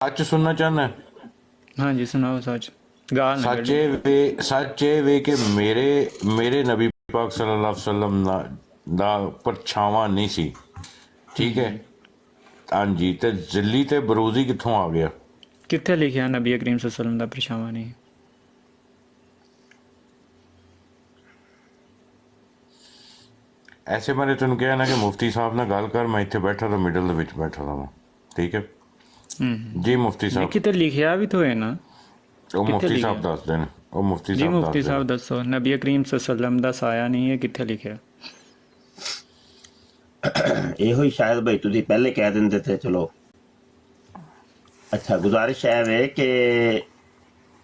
सच सुनना चाहना है? हाँ जी सुनाओ सच, गाल ना सच कढ़ो। ਇਹ ਵੇ ਕਿ ਮੇਰੇ ਨਬੀ ਪਾਕ ਸੱਲੱਲਾਹੁ ਅਲੈहि ਵਸੱਲਮ ਦਾ ਪਰਛਾਵਾਂ ਨਹੀਂ ਸੀ। ਠੀਕ ਹੈ। ਹਾਂਜੀ, ਤੇ ਜ਼ਿੱਲੀ ਤੇ ਬਰੂਜ਼ੀ ਕਿੱਥੋਂ ਆ ਗਿਆ? ਕਿੱਥੇ ਲਿਖਿਆ ਨਬੀ ਕਰੀਮ ਸੱਲੱਲਾਹੁ ਅਲੈਹਿ ਵਸੱਲਮ ਦਾ ਪਰਛਾਵਾਂ ਨਹੀਂ? ਐਸੇ ਬਾਰੇ ਤੈਨੂੰ ਕਿਹਾ ਨਾ ਕਿ ਮੁਫਤੀ ਸਾਹਿਬ ਨਾਲ ਗੱਲ ਕਰ, ਮੈਂ ਇੱਥੇ ਬੈਠਾ ਤਾਂ ਮਿਡਲ ਦੇ ਵਿੱਚ ਬੈਠਾ ਦਾ। ਠੀਕ ਹੈ ਜੀ ਮੁਫਤੀ ਸਾਹਿਬ। ਕਿਤੇ ਲਿਖਿਆ ਵੀ ਤਾਂ ਹੋਏ ਨਾ। ਉਹ ਕਿੱਥੇ ਮੁਫਤੀ ਸਾਹਿਬ ਲਿਖਿਆ ਦੱਸਦੇ ਨੇ, ਉਹ ਮੁਫਤੀ ਜੀ? ਸਾਹਿਬ ਮੁਫਤੀ ਦੱਸਦੇ ਨੇ। ਸਾਹਿਬ ਦੱਸੋ, ਨਬੀ ਕਰੀਮ ਸੱਲੱਲਾਹੁ ਅਲੈਹਿ ਵਸੱਲਮ ਦਾ ਸਾਇਆ ਨਹੀਂ ਹੈ, ਕਿੱਥੇ ਲਿਖਿਆ? ਇਹੋ ਹੀ ਸ਼ਾਇਦ ਬਈ ਤੁਸੀਂ ਪਹਿਲੇ ਕਹਿ ਦਿੰਦੇ ਤੇ ਚਲੋ। ਅੱਛਾ, ਗੁਜ਼ਾਰਿਸ਼ ਹੈ ਕਿ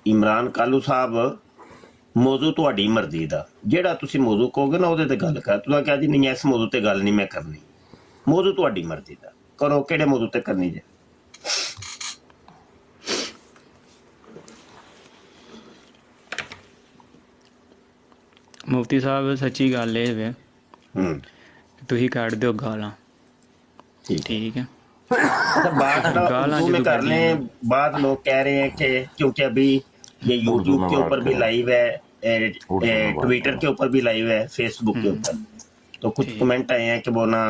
ਇਮਰਾਨ ਕਾਲੂ ਸਾਹਿਬ ਮੌਜੂ ਤੁਹਾਡੀ ਮਰਜ਼ੀ ਦਾ, ਜਿਹੜਾ ਤੁਸੀਂ ਮੌਜੂ ਕਹੋਗੇ ਨਾ ਉਹਦੇ ਤੇ ਗੱਲ ਕਰ। ਤੁਸੀਂ ਕਿਹਾ ਜੀ ਨਹੀਂ ਇਸ ਮੌਜੂ ਤੇ ਗੱਲ ਨਹੀਂ ਮੈਂ ਕਰਨੀ, ਮੌਜੂ ਤੁਹਾਡੀ ਮਰਜ਼ੀ ਦਾ ਕਰੋ, ਕਿਹੜੇ ਮੌਜੂ ਤੇ ਕਰਨੀ ਜੇ? ਮੁਫਤੀ ਸਾਹਿਬ ਸੱਚੀ ਗੱਲ ਇਹ ਵੇ, ਤੁਸੀਂ ਕੱਢ ਦਿਓ ਗਾਲਾਂ। ठीक है। अच्छा, बात उर्दू में कर लें। बात लोग कह रहे हैं कि क्योंकि अभी ये यूट्यूब के ऊपर भी लाइव है, ट्विटर के ऊपर भी लाइव है, फेसबुक के ऊपर, तो कुछ कमेंट आए हैं कि वो ना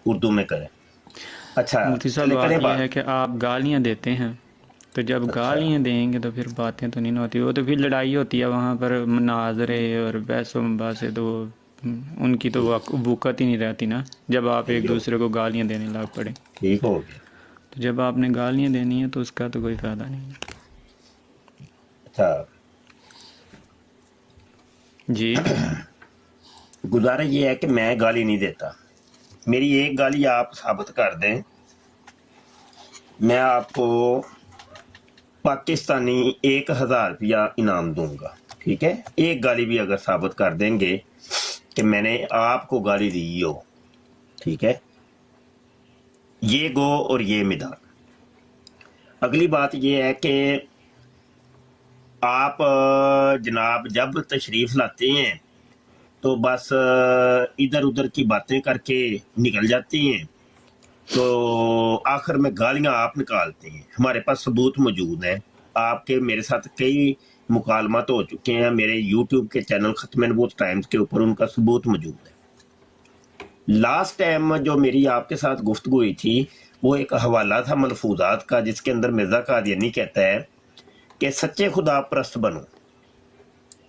उर्दू में करें। अच्छा, मुफ्ती साहब बात यह है कि आप गालियाँ देते हैं, तो जब गालियाँ देंगे तो फिर बातें तो नहीं होती, वो तो फिर लड़ाई होती है वहाँ पर, मुनाजरे और बहसों बासे, तो उनकी तो वक़्त ही नहीं रहती ना, जब आप एक दूसरे को गालियाँ देने लग पड़े। ठीक हो गया। तो जब आपने गालियाँ देनी है तो उसका तो कोई फ़ायदा नहीं है। अच्छा जी, गुजारिश ये है कि मैं गाली नहीं देता, मेरी एक गाली आप साबित कर दें, मैं आपको पाकिस्तानी 1000 रुपया इनाम दूंगा। ठीक है, एक गाली भी अगर साबित कर देंगे कि मैंने आपको गाली दी हो। ठीक है, ये गो और ये मैदान। अगली बात ये है कि आप जनाब जब तशरीफ़ लाते हैं तो बस इधर उधर की बातें करके निकल जाती हैं, तो आखिर में गालियां आप निकालते हैं। हमारे पास सबूत मौजूद है, आपके मेरे साथ कई मुकालमात हो चुके हैं, मेरे यूट्यूब के चैनल खत्म नबूवत टाइम्स के ऊपर उनका सबूत मौजूद है। लास्ट टाइम जो मेरी आपके साथ गुफ्तगू हुई थी वो एक हवाला था मलफूजात का, जिसके अंदर मिर्ज़ा कादियानी कहता है कि सच्चे खुदा परस्त बनो,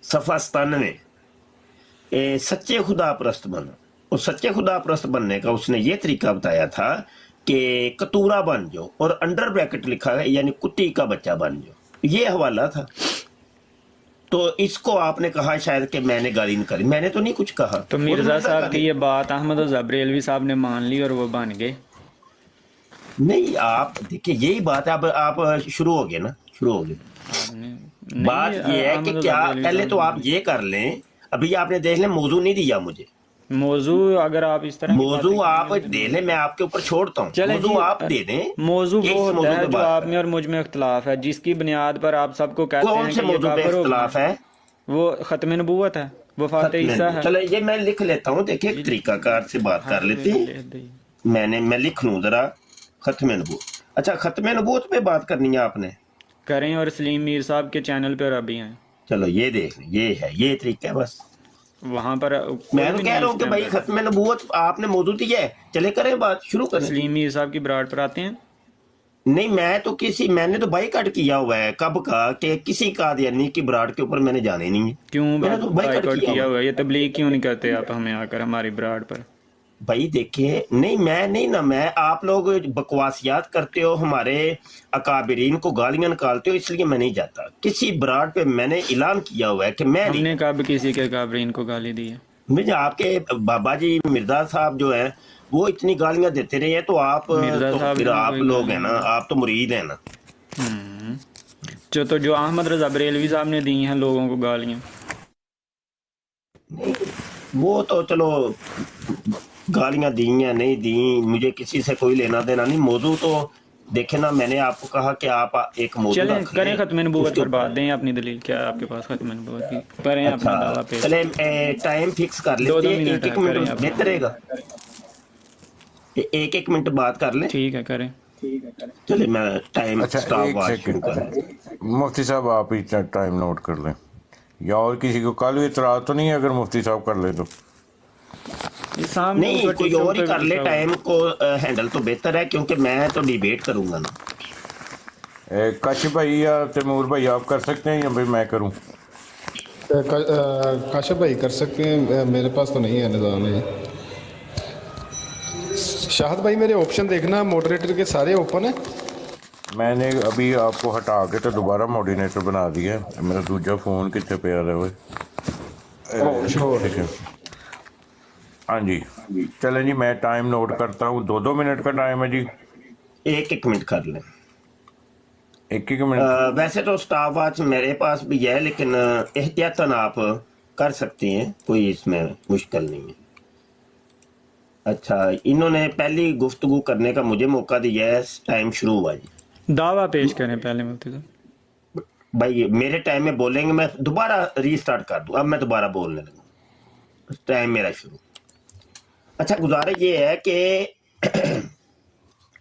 सफ़ा 97, सच्चे खुदा परस्त बनो। और सच्चे खुदा परस्त बनने का उसने ये तरीका बताया था कि कतूरा बन जाओ, और अंडर ब्रैकेट लिखा है यानी कुत्ती का बच्चा बन जाओ, ये हवाला था। तो इसको आपने कहा शायद कि मैंने गाली नहीं करी, मैंने तो नहीं कुछ कहा। तो मिर्ज़ा साहब की ये बात अहमद ज़बरेलवी साहब ने मान ली और वो बन गए। नहीं, आप देखिए यही बात है, अब आप शुरू हो गए ना, शुरू हो गए। बात ये है कि क्या पहले तो आप ये कर लें, अभी आपने देख लें मौजू नहीं दिया मुझे। मौजू अगर आप इस तरह मौजू आप दे लें, मैं आपके ऊपर छोड़ता हूँ, मौजू आप दे दें। मौजू वो होता है जो आप में और मुझ में इख्तलाफ है, जिसकी बुनियाद पर आप सबको कहते हैं कौन से मौजू पे इख्तलाफ है? वो खत्म नबूवत है, वफात ईसा है। चलो ये मैं लिख लेता हूँ, देखिए तरीकाकार से बात कर लेते हैं। मैं लिख लूँ जरा, खत्म नबूवत। अच्छा, खत्म नबूवत पे बात करनी है आपने, करें, और सलीम मीर साहब के चैनल पर अभी हैं। चलो ये देख लें, ये है, ये तरीका है बस। वहाँ पर मैं तो कह रहा हूँ कि भाई खत्म नबूवत आपने मौजूद दिया है, चले करें बात, शुरू करें। सलीम मीर साहब की बराड़ पर आते हैं। नहीं, मैंने तो बाइकआउट किया हुआ है कब का, कि किसी कादियानी की बराड़ के ऊपर मैंने जाने नहीं है। क्यों मैंने तो बाइकआउट किया हुआ है? ये तबलीग क्यों नहीं करते आप हमें आकर हमारी बराड़ पर? भाई देखिए, मैं आप लोग बकवासियात करते हो, हमारे अकाबरीन को गालियां निकालते हो, इसलिए मैं नहीं जाता किसी बराड़ पे। मैंने ऐलान किया हुआ है कि मैं नहीं। हमने कब किसी के अकाबरीन को गाली दी है? मुझे आपके बाबा जी मिर्जा साहब जो है वो इतनी गालियां देते रहे हैं, तो आप तो फिर आप लोग हैं ना, आप तो मुरीद हैं ना। जो अहमद रजा बरेलवी साहब ने दी हैं लोगों को गालियां, वो तो चलो गालियां दी या नहीं दी, मुझे किसी से कोई लेना देना नहीं। मौजू तो देखे ना, मैंने आपको कहा कि आप एक मौजू चलें करें खत्म नबूवत पर बात, दें अपनी दलील, क्या है आपके पास खत्म नबूवत की? करें अपना दावा पेश। चले टाइम फिक्स कर लेते हैं, 1-1 मिनट बेहतर रहेगा, 1-1 मिनट बात कर लें। ठीक है, करें। चलिए मैं टाइम अच्छा स्टॉप एक वॉच शुरू कर रहा सेकंड, मुफ्ती साहब आप ही टाइम नोट कर लें, या और किसी को कल भी इतराज तो नहीं है अगर मुफ्ती साहब कर ले तो? ये सामने नहीं, ऊपर कोई टीचरों और ही पे कर ले, लिखा हुआ है। टाइम को हैंडल तो बेहतर है, क्योंकि मैं तो डिबेट करूंगा ना। काशिफ भाई या तैमूर भाई आप कर सकते हैं या भाई मैं करूं? काशिफ भाई कर सकते हैं, मेरे पास तो नहीं है निज़ाम है। शाहद भाई मेरे ऑप्शन देखना, मॉडरेटर के सारे ओपन है। मैंने अभी आपको हटा के तो दोबारा मोडिनेटर बना दिया है। मेरा दूसरा फोन कितने पे आ रहा है? श्योर। ठीक है, हाँ जी चलें जी, मैं टाइम नोट करता हूँ। 2-2 मिनट का टाइम है जी, एक एक मिनट कर लें। 1-1 मिनट। वैसे तो स्टॉप वॉच मेरे पास भी है, लेकिन एहतियातन आप कर सकते हैं, कोई इसमें मुश्किल नहीं है। अच्छा, इन्होंने पहली गुफ्तगू करने का मुझे मौका दिया है, टाइम शुरू हुआ जी। दावा पेश करें पहले मुफ्ती साहब। भाई मेरे टाइम में बोलेंगे, मैं दोबारा रीस्टार्ट कर दूं। अब मैं दोबारा बोलने लगा, टाइम मेरा शुरू। अच्छा, गुजारिश ये है कि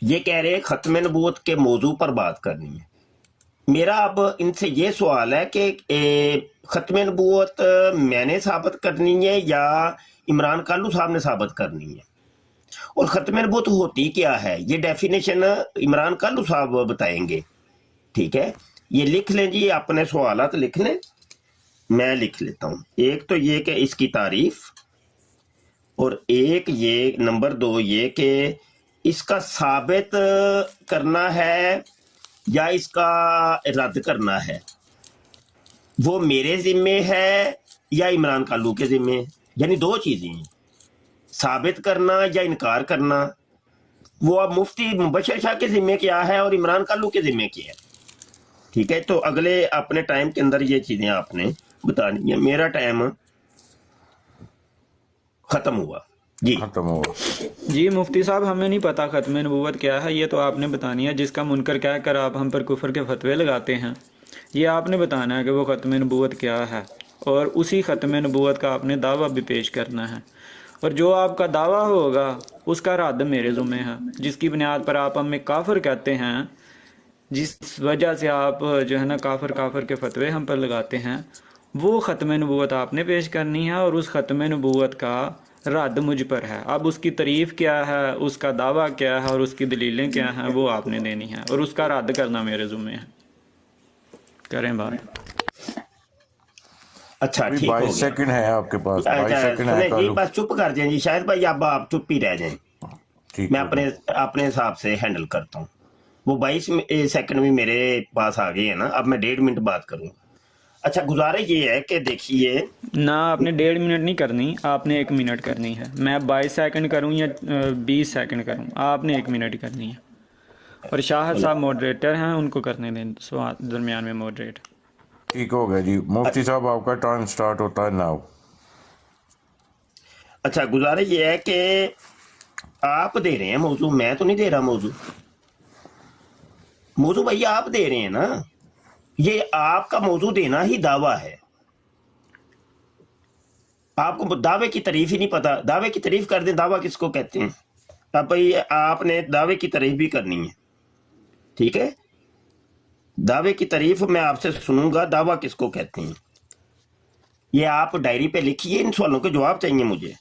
ये कह रहे हैं खत्म नबूवत के मौजू पर बात करनी है। मेरा अब इनसे ये सवाल है कि खत्म नबूवत मैंने साबित करनी है या इमरान कालू साहब ने साबित करनी है, और खत्म नबूवत होती क्या है, ये डेफिनेशन इमरान कालू साहब बताएंगे। ठीक है, ये लिख लें जी, अपने सवालात लिख लें, मैं लिख लेता हूँ। एक तो ये कि इसकी तारीफ, और एक ये नंबर 2 ये कि इसका साबित करना है या इसका रद्द करना है, वो मेरे जिम्मे है या इमरान कालू के जिम्मे है। यानी 2 चीजें हैं, साबित करना या इनकार करना। वो अब मुफ्ती मुबशर शाह के जिम्मे क्या है और इमरान कालू के जिम्मे क्या है। ठीक है, तो अगले अपने टाइम के अंदर ये चीजें आपने बतानी है। मेरा टाइम खत्म हुआ जी। खत्म हुआ जी मुफ्ती साहब, हमें नहीं पता खत्म नबूवत क्या है, ये तो आपने बतानी है। जिसका मुनकर कह कर आप हम पर कुफर के फतवे लगाते हैं, ये आपने बताना है कि वो खत्म नबूवत क्या है, और उसी खत्म नबूवत का आपने दावा भी पेश करना है। और जो आपका दावा होगा उसका रद्द मेरे ज़ुम्मे है। जिसकी बुनियाद पर आप हमें काफिर कहते हैं, जिस वजह से आप जो है ना काफिर काफिर के फतवे हम पर लगाते हैं, वो ख़त्म नबूवत आपने पेश करनी है, और उस ख़त्म नबूवत का रद्द मुझ पर है। अब उसकी तारीफ़ क्या है, उसका दावा क्या है और उसकी दलीलें क्या हैं, वो आपने देनी है, और उसका रद्द करना मेरे ज़ुम्मे है। करें बात। अच्छा, अभी ठीक हो 22 गया। सेकंड है आपके पास, 22 सेकंड है सुने जी, कालू। बस चुप कर जाए जी, शायद भाई अब आप चुप ही रह जाएं, ठीक मैं है अपने अपने हिसाब से हैंडल करता हूँ। वो 22 सेकंड भी मेरे पास आ गए हैं ना, अब मैं 1.5 मिनट बात करूंगा। अच्छा, गुजारिश ये है कि देखिए ना, आपने 1.5 मिनट नहीं करनी, आपने 1 मिनट करनी है। मैं 22 सेकंड करूं या 20 सेकंड करूं, आपने 1 मिनट करनी है। और शाहद साहब मॉडरेटर हैं, उनको करने दें दरमियान में मॉडरेट। ठीक हो गया जी। मुफ्ती साहब आपका टाइम स्टार्ट होता है नाउ। अच्छा, गुजारिश ये है कि आप दे रहे हैं मौजू, मैं तो नहीं दे रहा मौजू। मौजू भैया आप दे रहे हैं ना, ये आपका मौजू देना ही दावा है। आपको दावे की तारीफ ही नहीं पता, दावे की तारीफ कर दें, दावा किसको कहते हैं। अब भाई आपने दावे की तारीफ भी करनी है, ठीक है। दावे की तारीफ मैं आपसे सुनूंगा, दावा किसको कहते हैं ये आप डायरी पे लिखिए। इन सवालों के जवाब चाहिए मुझे।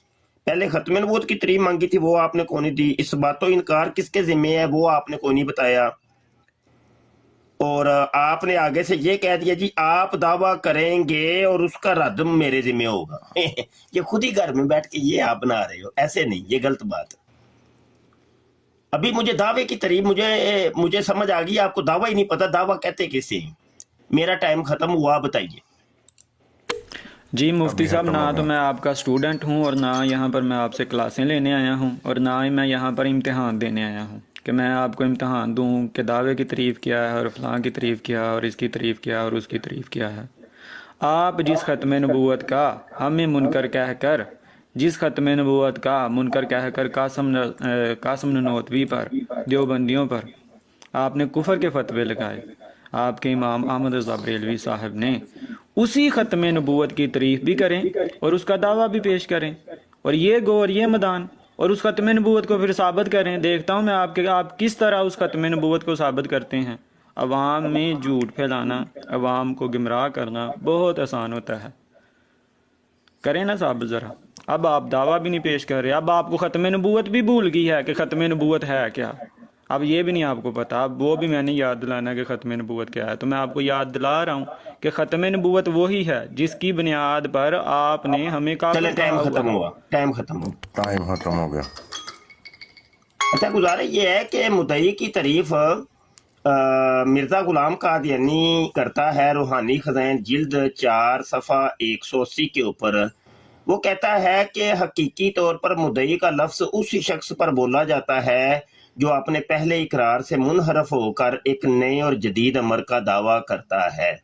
पहले खत्म नबूवत की तारीफ मांगी थी, वो आपने कौन नहीं दी। इस बातों इनकार किसके जिम्मे है, वो आपने कोई नहीं बताया। और आपने आगे से ये कह दिया जी आप दावा करेंगे और उसका रद्द मेरे जिम्मे होगा। ये खुद ही घर में बैठ के ये आप बना रहे हो, ऐसे नहीं, ये गलत बात है। अभी मुझे दावे की तारीफ मुझे समझ आ गई, आपको दावा ही नहीं पता, दावा कहते किसे हैं। मेरा टाइम खत्म हुआ, बताइए। जी मुफ्ती अभी साहब, खत्म ना हो तो गया। मैं आपका स्टूडेंट हूँ, और ना यहाँ पर मैं आपसे क्लासें लेने आया हूँ, और ना ही मैं यहाँ पर इम्तिहान देने आया हूँ कि मैं आपको इम्तिहान दूँ कि दावे की तारीफ़ क्या है और फ़लाँ की तारीफ़ क्या है और इसकी तारीफ़ क्या है और उसकी तारीफ़ क्या है। आप जिस ख़त्म नबूवत का हमें मुनकर कह कर, जिस ख़त्म नबूवत का मुनकर कह कर कासम ननोतवी पर, देवबंदियों पर आपने कुफर के फतवे लगाए, आपके इमाम अहमद रज़ा बरेलवी साहब ने उसी ख़त्म नबूवत की तारीफ़ भी करें और उसका दावा भी पेश करें। और ये गो और ये मैदान اور اس ختم نبوت کو پھر ثابت کریں. دیکھتا ہوں میں آپ کس طرح اس ختم نبوت کو ثابت کرتے ہیں. عوام میں جھوٹ پھیلانا، عوام کو گمراہ کرنا بہت آسان ہوتا ہے. کریں نا ثابت ذرا. اب آپ دعویٰ بھی نہیں پیش کر رہے. اب آپ کو ختم نبوت بھی بھول گئی ہے کہ ختم نبوت ہے کیا. اب یہ بھی نہیں آپ کو پتا. اب وہ بھی میں نے یاد دلانا کہ ختم نبوت کیا ہے. تو میں آپ کو یاد دلا رہا ہوں کہ ختم نبوت وہی ہے جس کی بنیاد پر آپ نے ہمیں چلے کافر ٹائم کہا ہوا ختم ہے. ہوا، ٹائم ختم ہوا. ٹائم ختم ہو گیا. اچھا گزارش یہ ہے کہ مدعی کی تعریف مرزا غلام قادیانی کرتا ہے روحانی خزائن جلد 4 صفحہ 180 کے اوپر. وہ کہتا ہے کہ حقیقی طور پر مدعی کا لفظ اسی شخص پر بولا جاتا ہے جو اپنے پہلے اقرار سے منحرف ہو کر ایک نئے اور جدید امر کا دعویٰ کرتا ہے.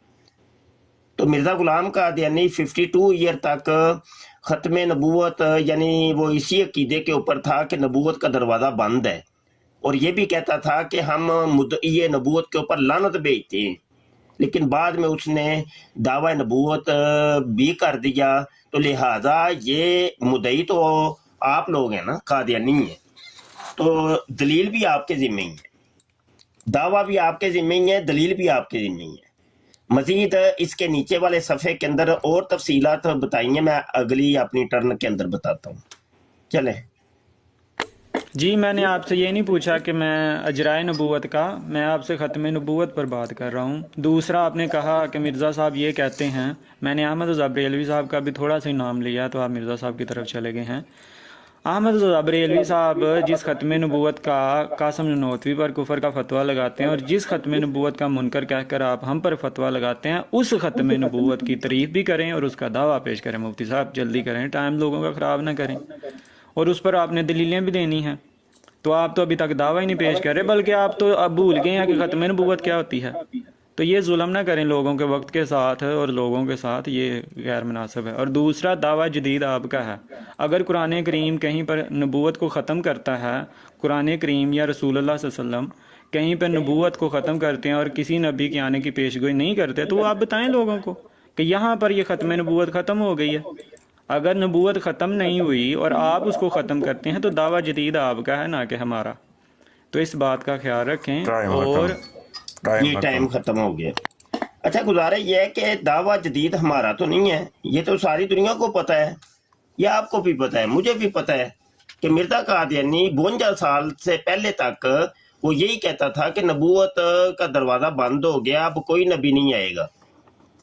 تو مرزا غلام قادیانی 52 ایئر تک ختم نبوت یعنی وہ اسی عقیدے کے اوپر تھا کہ نبوت کا دروازہ بند ہے، اور یہ بھی کہتا تھا کہ ہم مدعی نبوت کے اوپر لعنت بھیجتے ہیں. لیکن بعد میں اس نے دعوی نبوت بھی کر دیا. تو لہٰذا یہ مدعی تو آپ لوگ ہیں نا، قادیانی ہیں، تو دلیل بھی آپ کے ذمہ ہی ہے، دعویٰ بھی آپ کے ذمہ ہی ہے، دلیل بھی آپ کے ذمہ ہی ہے. مزید اس کے نیچے والے صفحے کے اندر اور تفصیلات بتائیں گے، میں اگلی اپنی ٹرن کے اندر بتاتا ہوں. چلیں. جی میں نے آپ سے یہ نہیں پوچھا کہ میں اجرائے نبوت کا، میں آپ سے ختم نبوت پر بات کر رہا ہوں. دوسرا آپ نے کہا کہ مرزا صاحب یہ کہتے ہیں. میں نے احمد رضا بریلوی صاحب کا بھی تھوڑا سا نام لیا تو آپ مرزا صاحب کی طرف چلے گئے ہیں. احمد رضا بریلوی صاحب جس ختم نبوت کا قاسم ننوتوی پر کفر کا فتویٰ لگاتے ہیں اور جس ختم نبوت کا منکر کہہ کر آپ ہم پر فتویٰ لگاتے ہیں، اس ختم نبوت کی تعریف بھی کریں اور اس کا دعویٰ پیش کریں. مفتی صاحب جلدی کریں، ٹائم لوگوں کا خراب نہ کریں. اور اس پر آپ نے دلیلیں بھی دینی ہیں. تو آپ تو ابھی تک دعویٰ ہی نہیں پیش کر رہے، بلکہ آپ تو اب بھول گئے ہیں کہ ختم نبوت کیا ہوتی ہے. تو یہ ظلم نہ کریں لوگوں کے وقت کے ساتھ اور لوگوں کے ساتھ، یہ غیر مناسب ہے. اور دوسرا دعویٰ جدید آپ کا ہے. اگر قرآن کریم کہیں پر نبوت کو ختم کرتا ہے، قرآن کریم یا رسول اللہ صلی اللہ علیہ وسلم کہیں پر نبوت کو ختم کرتے ہیں اور کسی نبی کے آنے کی پیشگوئی نہیں کرتے، تو وہ آپ بتائیں لوگوں کو کہ یہاں پر یہ ختم نبوت ختم ہو گئی ہے. اگر نبوت ختم نہیں ہوئی اور آپ اس کو ختم کرتے ہیں تو دعویٰ جدید آپ کا ہے، نہ کہ ہمارا. تو اس بات کا خیال رکھیں. اور یہ ٹائم ختم ہو گیا. اچھا گزارش یہ ہے کہ دعویٰ جدید ہمارا تو نہیں ہے، یہ تو ساری دنیا کو پتہ ہے، یہ آپ کو بھی پتہ ہے، مجھے بھی پتہ ہے کہ مرزا قادیانی 52 سال سے پہلے تک وہ یہی کہتا تھا کہ نبوت کا دروازہ بند ہو گیا، اب کوئی نبی نہیں آئے گا.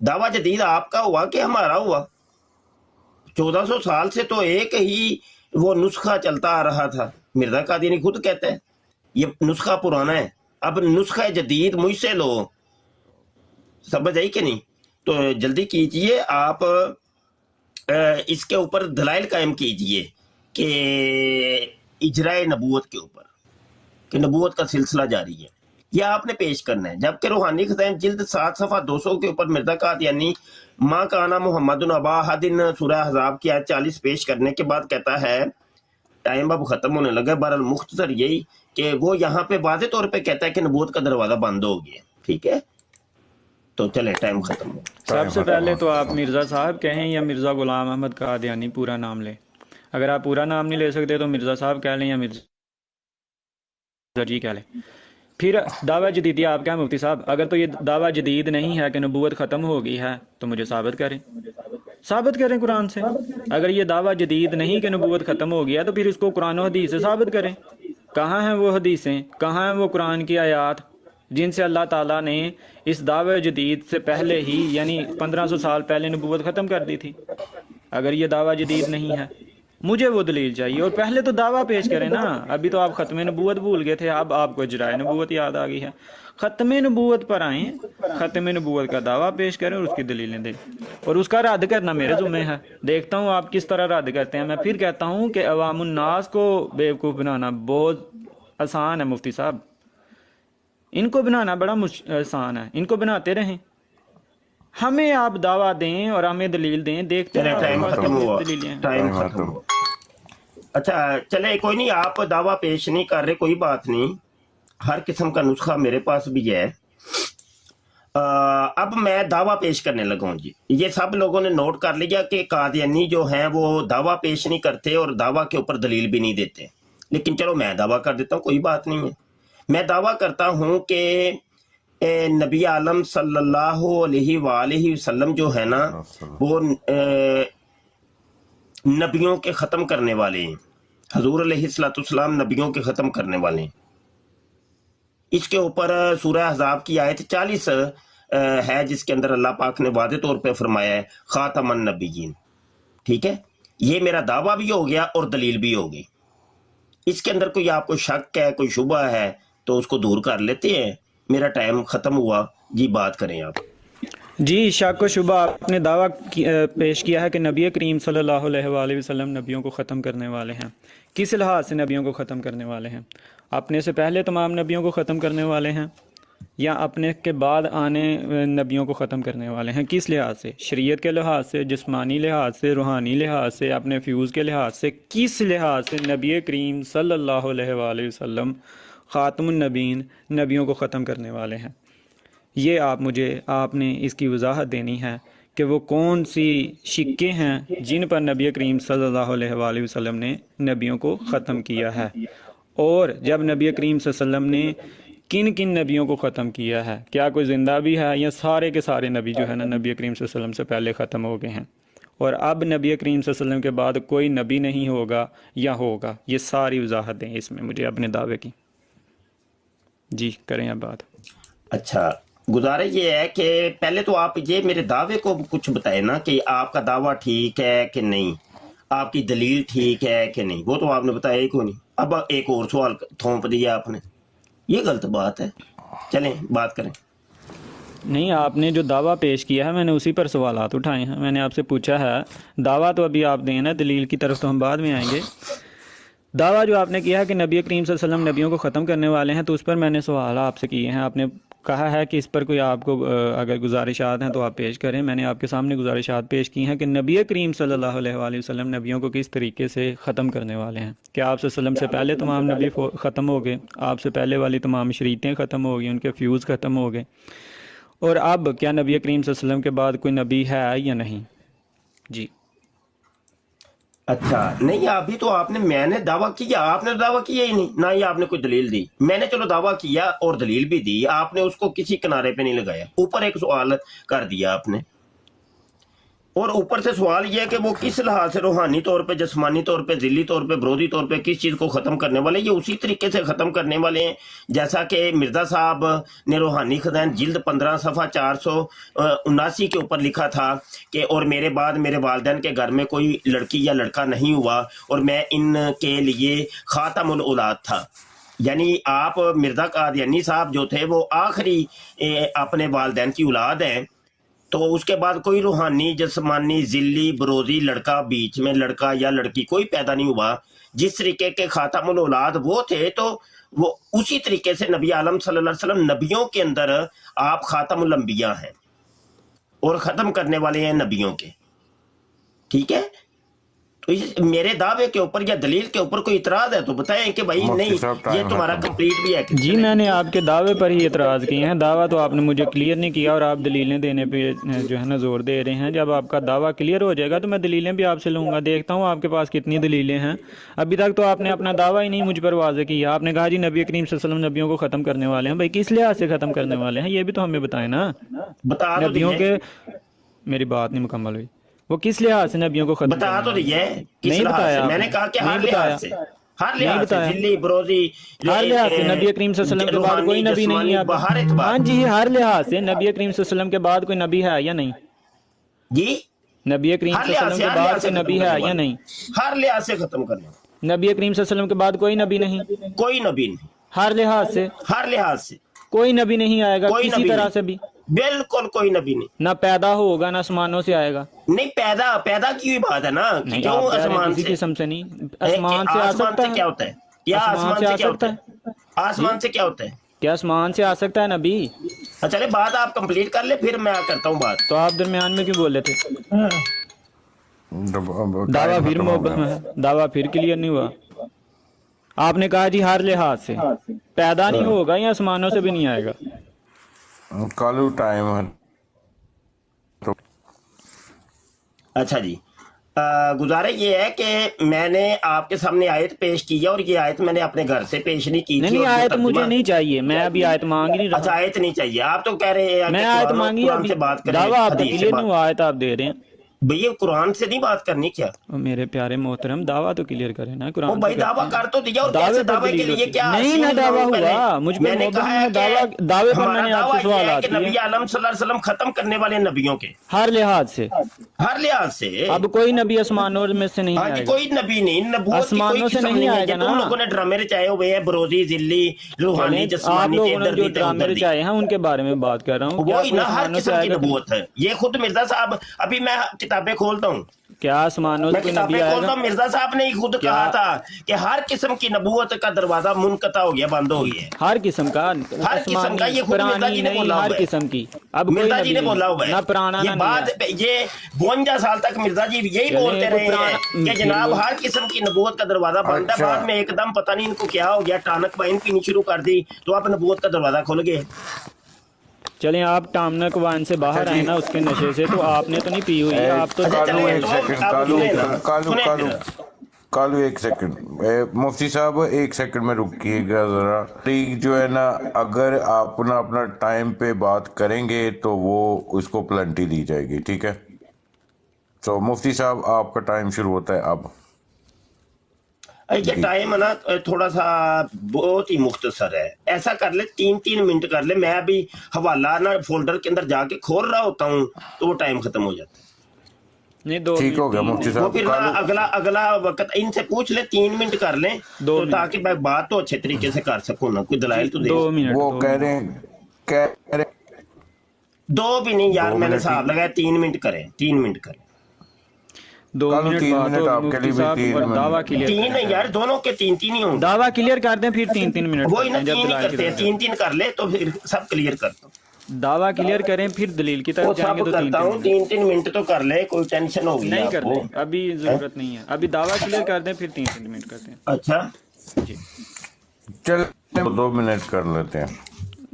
دعویٰ جدید آپ کا ہوا کہ ہمارا ہوا؟ 1400 سال سے تو ایک ہی وہ نسخہ چلتا آ رہا تھا. مرزا قادیانی خود کہتا ہے یہ نسخہ پرانا ہے، اب نسخہ جدید مجھ سے لو. سمجھ آئی کہ نہیں؟ تو جلدی کیجئے، آپ اس کے اوپر دلائل قائم کیجئے کہ اجرائے نبوت کے اوپر، کہ نبوت کا سلسلہ جاری ہے، یہ آپ نے پیش کرنا ہے. جبکہ روحانی خزائن جلد 7 صفحہ 200 کے اوپر مرزا قادیانی ماں کانا محمد ابا احد سورہ احزاب کی آیت 40 پیش کرنے کے بعد کہتا ہے، ٹائم اب ختم ہونے لگا، بہرحال مختصر یہی کہ وہ یہاں پہ واضح طور پہ کہتا ہے کہ نبوت کا دروازہ بند ہو گیا. ٹھیک ہے، تو چلے ٹائم ختم ہو. سب سے پہلے تو آپ مرزا صاحب کہیں یا مرزا غلام احمد قادیانی پورا نام لیں. اگر آپ پورا نام نہیں لے سکتے تو مرزا صاحب کہہ لیں یا مرزا جی کہہ لیں. پھر دعویٰ جدیدیہ آپ کیا مفتی صاحب؟ اگر تو یہ دعویٰ جدید نہیں ہے کہ نبوت ختم ہو گئی ہے تو مجھے ثابت کریں قرآن سے. اگر یہ دعویٰ جدید نہیں کہ نبوت ختم ہو گیا تو پھر اس کو قرآن و حدیث سے ثابت کریں. کہاں ہیں وہ حدیثیں، کہاں ہیں وہ قرآن کی آیات جن سے اللہ تعالیٰ نے اس دعویٰ جدید سے پہلے ہی یعنی 1500 سال پہلے نبوت ختم کر دی تھی؟ اگر یہ دعویٰ جدید نہیں ہے مجھے وہ دلیل چاہیے. اور پہلے تو دعویٰ پیش کریں نا. ابھی تو آپ ختم نبوت بھول گئے تھے، اب آپ کو اجرائے نبوت یاد آ گئی ہے. ختم نبوت پر آئیں، ختم نبوت کا دعویٰ پیش کریں اور اس کی دلیلیں دیں، اور اس کا رد کرنا میرے ذمہ ہے. دیکھتا ہوں آپ کس طرح رد کرتے ہیں. میں پھر کہتا ہوں کہ عوام الناس کو بیوقوف بنانا بہت آسان ہے مفتی صاحب، ان کو بنانا بڑا آسان ہے، ان کو بناتے رہیں. ہمیں آپ دعویٰ دیں اور ہمیں دلیل دیں، دیکھتے ہیں ٹائم ختم ہوا، دلیلیں. ٹائم ختم ہوا. اچھا چلے کوئی نہیں، آپ دعویٰ پیش نہیں کر رہے، کوئی بات نہیں، ہر قسم کا نسخہ میرے پاس بھی ہے. अब मैं दावा पेश करने लगा हूं जी। ये सब लोगों ने नोट कर लिया कि कादियानी जो हैं वो दावा पेश नहीं करते और दावा के ऊपर दलील भी नहीं देते, लेकिन चलो मैं दावा कर देता हूं, कोई बात नहीं है। मैं दावा करता हूं कि नबी आलम सल्लल्लाहु अलैहि वसल्लम जो है ना वो नबियों के ख़त्म करने वाले हैं। हजूर अलैहिस्सलाम नबियों के ख़त्म करने वाले हैं। इसके ऊपर सूरह अहज़ाब की आयत 40 है, जिसके अंदर अल्लाह पाक ने वादे तौर पे फरमाया है खातमन नबिय्यीन। ठीक है, ये मेरा दावा भी हो गया और दलील भी हो गई। इसके अंदर कोई आपको शक है, कोई शुबा है तो उसको दूर कर लेते हैं। मेरा टाइम ख़त्म हुआ जी, बात करें आप। जी, शक व शुबा आपने दावा पेश किया है कि नबी करीम सल्लल्लाहु अलैहि वसल्लम नबियों को ख़त्म करने वाले हैं। किस लिहाज से नबियों को ख़त्म करने वाले हैं? अपने से पहले तमाम नबियों को ख़त्म करने वाले हैं या अपने के बाद आने नबियों को ख़त्म करने वाले हैं? किस लिहाज से? शरीयत के लिहाज से, जिस्मानी लिहाज से, रूहानी लिहाज से, अपने फ्यूज़ के लिहाज से, किस लिहाज से नबी करीम सल्लल्लाहु अलैहि वसल्लम ख़ातमुन नबीन नबियों को ख़त्म करने वाले हैं? ये आपने इसकी वजाहत देनी है कि वो कौन सी शिक्के हैं जिन पर नबी करीम सल्लल्लाहु अलैहि वसल्लम ने नबियों को ख़त्म किया है, और जब नबी करीम सल्लल्लाहु अलैहि वसल्लम ने किन किन नबियों को ख़त्म किया है? क्या कोई ज़िंदा भी है या सारे के सारे नबी जो है ना नबी करीम सल्लल्लाहु अलैहि वसल्लम से पहले ख़त्म हो गए हैं और अब नबी करीम सल्लल्लाहु अलैहि वसल्लम के बाद कोई नबी नहीं होगा या होगा? ये सारी वजाहत दें इसमें मुझे अपने दावे की। जी करें अब बात। अच्छा, गुजारिश ये है कि पहले तो आप ये मेरे दावे को कुछ बताए ना कि आपका दावा ठीक है कि नहीं, आपकी दलील ठीक है कि नहीं। वो तो आपने बताया ही क्यों नहीं। अब एक और सवाल थोप दिया आपने, ये गलत बात है। चलें बात करें। नहीं, आपने जो दावा पेश किया है मैंने उसी पर सवालात उठाए हैं। मैंने आपसे पूछा है, दावा तो अभी आप देना, दलील की तरफ तो हम बाद में आएंगे। दावा जो आपने किया है कि नबी करीम सल्लल्लाहु अलैहि वसल्लम नबियों को ख़त्म करने वाले हैं, तो उस पर मैंने सवाल आपसे किए हैं। आपने कहा है कि इस पर कोई आपको अगर गुजारिशात हैं तो आप पेश करें। मैंने आपके सामने गुजारिशात पेश की हैं कि नबी करीम सल्लल्लाहु अलैहि वसल्लम नबियों को किस तरीके से ख़त्म करने वाले हैं। क्या आप वसल्लम से पहले तमाम नबी ख़त्म हो गए? आपसे पहले वाली तमाम शरीतें ख़त्म हो गई, उनके फ्यूज़ ख़त्म हो गए, और अब क्या नबी करीम सल्लल्लाहु अलैहि वसल्लम के बाद कोई नबी है या नहीं? जी। अच्छा, नहीं अभी तो आपने, मैंने दावा किया, आपने तो दावा किया ही नहीं, ना ही आपने कोई दलील दी। मैंने चलो दावा किया और दलील भी दी, आपने उसको किसी किनारे पे नहीं लगाया। ऊपर एक सवाल कर दिया आपने, और ऊपर से सवाल यह है कि वो किस लिहाज से रूहानी तौर पे, जिस्मानी तौर पे, जिल्ली तौर पे, बरोदी तौर पे किस चीज़ को ख़त्म करने वाले। ये उसी तरीके से ख़त्म करने वाले हैं जैसा कि मिर्ज़ा साहब ने रूहानी खज़ाइन जिल्द 15 सफ़ा 479 के ऊपर लिखा था कि और मेरे बाद मेरे वालिदैन के घर में कोई लड़की या लड़का नहीं हुआ और मैं इनके लिए ख़ातमुल औलाद था। यानी आप मिर्ज़ा कादियानी साहब जो थे वो आखिरी अपने वालिदैन की औलाद हैं। तो उसके बाद कोई रूहानी, जिस्मानी, जिल्ली, बरोज़ी लड़का, बीच में लड़का या लड़की कोई पैदा नहीं हुआ। जिस तरीके के खातमुल औलाद वो थे, तो वो उसी तरीके से नबी आलम सल्लल्लाहु अलैहि वसल्लम नबियों के अंदर आप खातमुल अंबिया हैं और ख़त्म करने वाले हैं नबियों के। ठीक है, तो इस मेरे दावे के ऊपर या दलील के ऊपर कोई इतराज़ है तो बताएं कि भाई नहीं, ये तुम्हारा कंप्लीट भी है। जी, मैंने आपके दावे पर ही एतराज़ किए हैं। दावा तो आपने मुझे क्लियर नहीं किया और आप दलीलें देने पे जो है ना ज़ोर दे रहे हैं। जब आपका दावा क्लियर हो जाएगा तो मैं दलीलें भी आपसे लूँगा। देखता हूँ आपके पास कितनी दलीलें हैं। अभी तक तो आपने अपना दावा ही नहीं मुझ पर वाज़ेह किया। आपने कहा जी नबी करीम सल्लल्लाहु अलैहि वसल्लम नबियों को ख़त्म करने वाले हैं। भाई किस लिहाज से ख़त्म करने वाले हैं ये भी तो हमें बताएं ना। बता तो नबियों के, मेरी बात नहीं मुकम्मल हुई। वो किस लिहाज से नबियों को खत्म बता तो रही है, किस नहीं लिहाज बताया से? आपने। मैंने कहा कि नहीं हर बताया। लिहाज से, हर लिहाज से, बताया। जिल्ली, बरोज़ी, हर लिहाज से नबी करीम सल्लल्लाहु अलैहि वसल्लम के बाद कोई नबी नहीं है। हर एतबार। हाँ जी, हर लिहाज से नबी करीम सल्लल्लाहु अलैहि वसल्लम के बाद कोई नबी है या नहीं? जी, नबी करीम हर सल्लल्लाहु लिहाज अलैहि से, वसल्लम के हर बाद लिहाज से कोई नबी खत्म है करने या नहीं? हर लिहाज से खत्म करना। नबी करीम सल्लल्लाहु अलैहि वसल्लम के बाद कोई नबी नहीं? कोई नबी नहीं, हर लिहाज से, हर लिहाज से कोई नबी नहीं आएगा कोई किसी नबी तरह नहीं। से भी। बिल्कुल कोई नबी नहीं। ना पैदा होगा ना आसमानों से आएगा। नहीं, पैदा की हुई बात है ना कि नहीं, क्यों आप कह रहे हैं आसमान किसी से? किस्म से नहीं। आसमान से आ आसमान सकता से है। क्या होता है? या आसमान से क्या होता है? आसमान से क्या होता है? क्या आसमान से आ सकता है नबी? चले बात आप कंप्लीट कर ले, फिर मैं करता हूँ बात। तो आप दरमियान में क्यों बोले थे? दावा फिर क्लियर नहीं हुआ। आपने कहा जी हर लिहाज से पैदा नहीं होगा या आसमानों से भी नहीं आएगा। कालू टाइम है तो अच्छा जी, गुजारा ये है कि मैंने आपके सामने आयत पेश की है और ये आयत मैंने अपने घर से पेश नहीं की नहीं थी। नहीं, और जो आयत मुझे तर्जुमा, नहीं चाहिए, मैं अभी आयत मांग नहीं अच्छा रहा। आयत नहीं चाहिए, आप तो कह रहे हैं मैं कि आयत कुरान मांगी कुरान अभी, से बात करें, दावा आपका हदीस से क्लियर नहीं बात। हुआ, आयत आप दे रहे हैं। भैया कुरान से नहीं बात करनी क्या? ओ मेरे प्यारे मोहतरम, दावा तो क्लियर करें ना, वो कुरान भाई से दावा करते हैं। कर तो दिया, और दावे कैसे पर दावे के दलील लिए होती है। क्या नहीं ना सुन दावा लो पहले। हुआ, मुझ पे मैंने मोहब्बत कहा नहीं है है, दावा कि दावे पर हमारा मैंने दावा आपसे ये सवाल है आती कि है नबी आलम सल्लल्लाहु अलैहि वसल्लम खत्म करने वाले नबियों के हर लिहाज से। हर लिहाज से। अब कोई नबी आसमानों में से नहीं हाँ जी, आएगा, कोई नबी नहीं, नबूवत की कोई आसमानों से किस्म नहीं नहीं है। आएगा ये तुम ना। लोगों ने ड्रामे रचाए हुए हैं, बरोजी जिल्ली रूहानी चलें, आप जिस्मानी ते लोगों ने इधर जो दी ते ड्रामे उधर दी। रचाए हैं उनके बारे में बात कर रहा हूँ। क्या वही कोई ना, हर आसमानों से किस्म की आएगा? नबूवत है। ये खुद मिर्जा साहब, अभी मैं किताबें खोलता हूँ, क्या आसमानों से मैं कोई नबी किताबें खोलता आएगा? हूँ, मिर्जा साहब ने ही खुद क्या कहा था कि हर किस्म की नबूवत का दरवाजा मुनकता हो गया, बंद हो गया है। हर किस्म का, हर किस्म का, आसमानी ये खुद मिर्जा पुरानी जी ने नहीं, बोला हर हुआ है। किस्म की। अब कोई मिर्जा जी नबी ने नहीं, बोला हुआ है, ना पुराना ये ना बाद नया। ये 52 साल तक मिर्जा जी यही चलें, बोलते कोई रहे पुराना हैं कि जनाब फिर हर किस्म की नबूवत का दरवाजा बंद है। अच्छा। बाद में एकदम पता नहीं इनको क्या हो गया, टानक वाइन पीनी शुरू कर दी तो आप नबूवत का दरवाजा खुल गए। चलें, आप टामनक वाइन से बाहर अच्छा आए जी। ना उसके नशे से, तो आपने तो नहीं पी हुई, आप तो अच्छा, कालू चलें, एक तो सेकंड, आप कालू सुने ना, कालू सुने कालू फिर। कालू एक सेकंड, मुफ्ती साहब एक सेकंड में रुकिएगा जरा। ठीक जो है ना, अगर आप ना अपना टाइम पे बात करेंगे तो वो उसको प्लेंटी दी जाएगी, ठीक है? तो मुफ्ती साहब आपका टाइम शुरू होता है अब। ये जी। टाइम है ना थोड़ा सा बहुत ही मुख्तसर है, ऐसा कर ले 3-3 मिनट कर ले। मैं अभी हवाला ना फोल्डर के अंदर जाके खोल रहा होता हूँ तो वो टाइम खत्म हो जाता है। नहीं, 2 ठीक हो मिनट गया 3 मुफ्ती मिनट। वो साहब। फिर ना कालू अगला अगला वक्त इनसे पूछ ले, 3 मिनट कर लें 2 तो मिनट, ताकि मैं बात तो अच्छे तरीके से कर सकूं ना, कोई जी, दलाइल तो दे। 2 मिनट, वो 2 कह मिनट। रहे हैं, कह रहे 2 भी नहीं यार, 2 मैंने मिनट ही। हिसाब लगाया 3 मिनट करें, 3 मिनट करें। 2 कालू मिनट 3 बात मिनट होगी आपके मुफ्ती लिए भी, साहब, 3 और दावा मिनट। क्लियर 3 नहीं यार, दोनों के 3-3 ही होंगे। दावा क्लियर कर दें, फिर 3-3 मिनट वही करते ना, हैं जब 3 ही दलाल की करते हैं, तरफ जाएं। 3-3 कर ले तो फिर सब क्लियर करता हूँ। दावा क्लियर करें, फिर दलील की वो तरफ जाएंगे सब तो करता 3-3 हूँ, मिनट। 3-3 मिनट तो कर ले, कोई टेंशन होगी नहीं आपको। करते, अभी जरूरत नहीं है। अभी दावा क्लियर कर दें, फिर 3-3 मिनट करते हैं। अच्छा, जी चल 2 मिनट कर लेते हैं।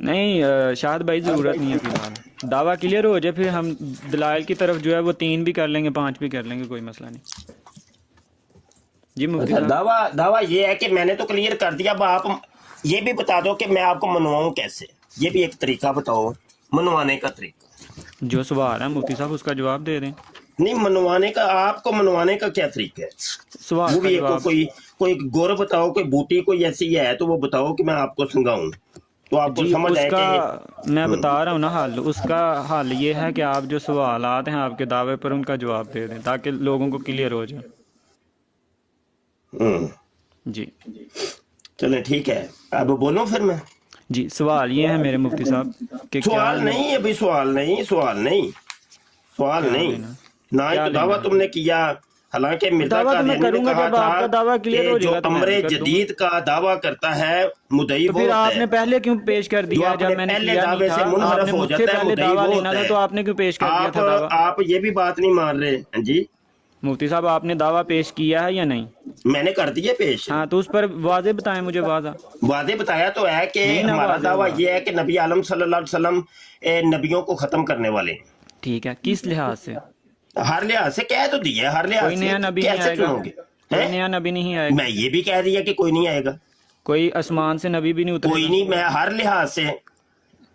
नहीं, शाहद भाई जरूरत नहीं है फिलहाल। दावा क्लियर हो जाए, फिर हम दलाइल की तरफ जो है वो 3 भी कर लेंगे, 5 भी कर लेंगे, कोई मसला नहीं। जी मुफ्ती अच्छा, साहब, दावा ये है कि मैंने तो क्लियर कर दिया। अब आप ये भी बता दो कि मैं आपको मनवाऊं कैसे, ये भी एक तरीका बताओ मनवाने का तरीका। जो सवाल है मुफ्ती साहब उसका जवाब दे दें। नहीं, मनवाने का, आपको मनवाने का क्या तरीका है? सवाल वो का भी एक जवाब, कोई गुर बताओ, कोई बूटी कोई ऐसी है तो वो बताओ कि मैं आपको समझाऊं तो आपको जी समझ आए उसका कि मैं बता रहा हूँ ना हल। उसका हल ये है कि आप जो सवालात हैं आपके दावे पर, उनका जवाब दे दें ताकि लोगों को क्लियर हो जाए। जी चलें ठीक है, अब बोलो फिर मैं। जी, सवाल ये है मेरे मुफ्ती साहब कि क्या सवाल नहीं, अभी सवाल नहीं, सवाल नहीं, सवाल क्या नहीं लेना? ना ही क्या तो दावा लेना? तुमने किया। हालांकि मिर्जा दावा का तो मैं करूंगा कहा जब आपका था दावा क्लियर हो कि जो जाएगा तो मैं अमरे कर दूंगा। जदीद का दावा करता है मुदई तो वो फिर होता आपने है। पहले क्यों पेश कर जो दिया? अपने जब मैंने पहले किया दावे नहीं से था, मुनहरफ आपने हो मुझसे जाता है, पहले मुदई दावा वो लेना होता था, है। तो आपने क्यों पेश कर दिया था दावा? आप ये भी बात नहीं मान रहे हैं जी। मुफ्ती साहब, आपने दावा पेश किया है या नहीं? मैंने कर दिया पेश। हाँ, तो उस पर वाजे बताएं मुझे, वाजा। वादे बताया तो है कि नहीं ना, हमारा वाज़ेह दावा हुआ। ये है कि नबी आलम सल्लल्लाहु अलैहि वसल्लम नबियों को खत्म करने वाले हैं। ठीक है, किस लिहाज से? हर लिहाज से कह तो दिया, हर लिहाज कोई से नया नबी नहीं कैसे आएगा, चुनोगे? कोई हैं? नया नबी नहीं आएगा, मैं ये भी कह दिया कि कोई नहीं आएगा, कोई आसमान से नबी भी नहीं कोई उतरेगा। नहीं। मैं हर लिहाज से,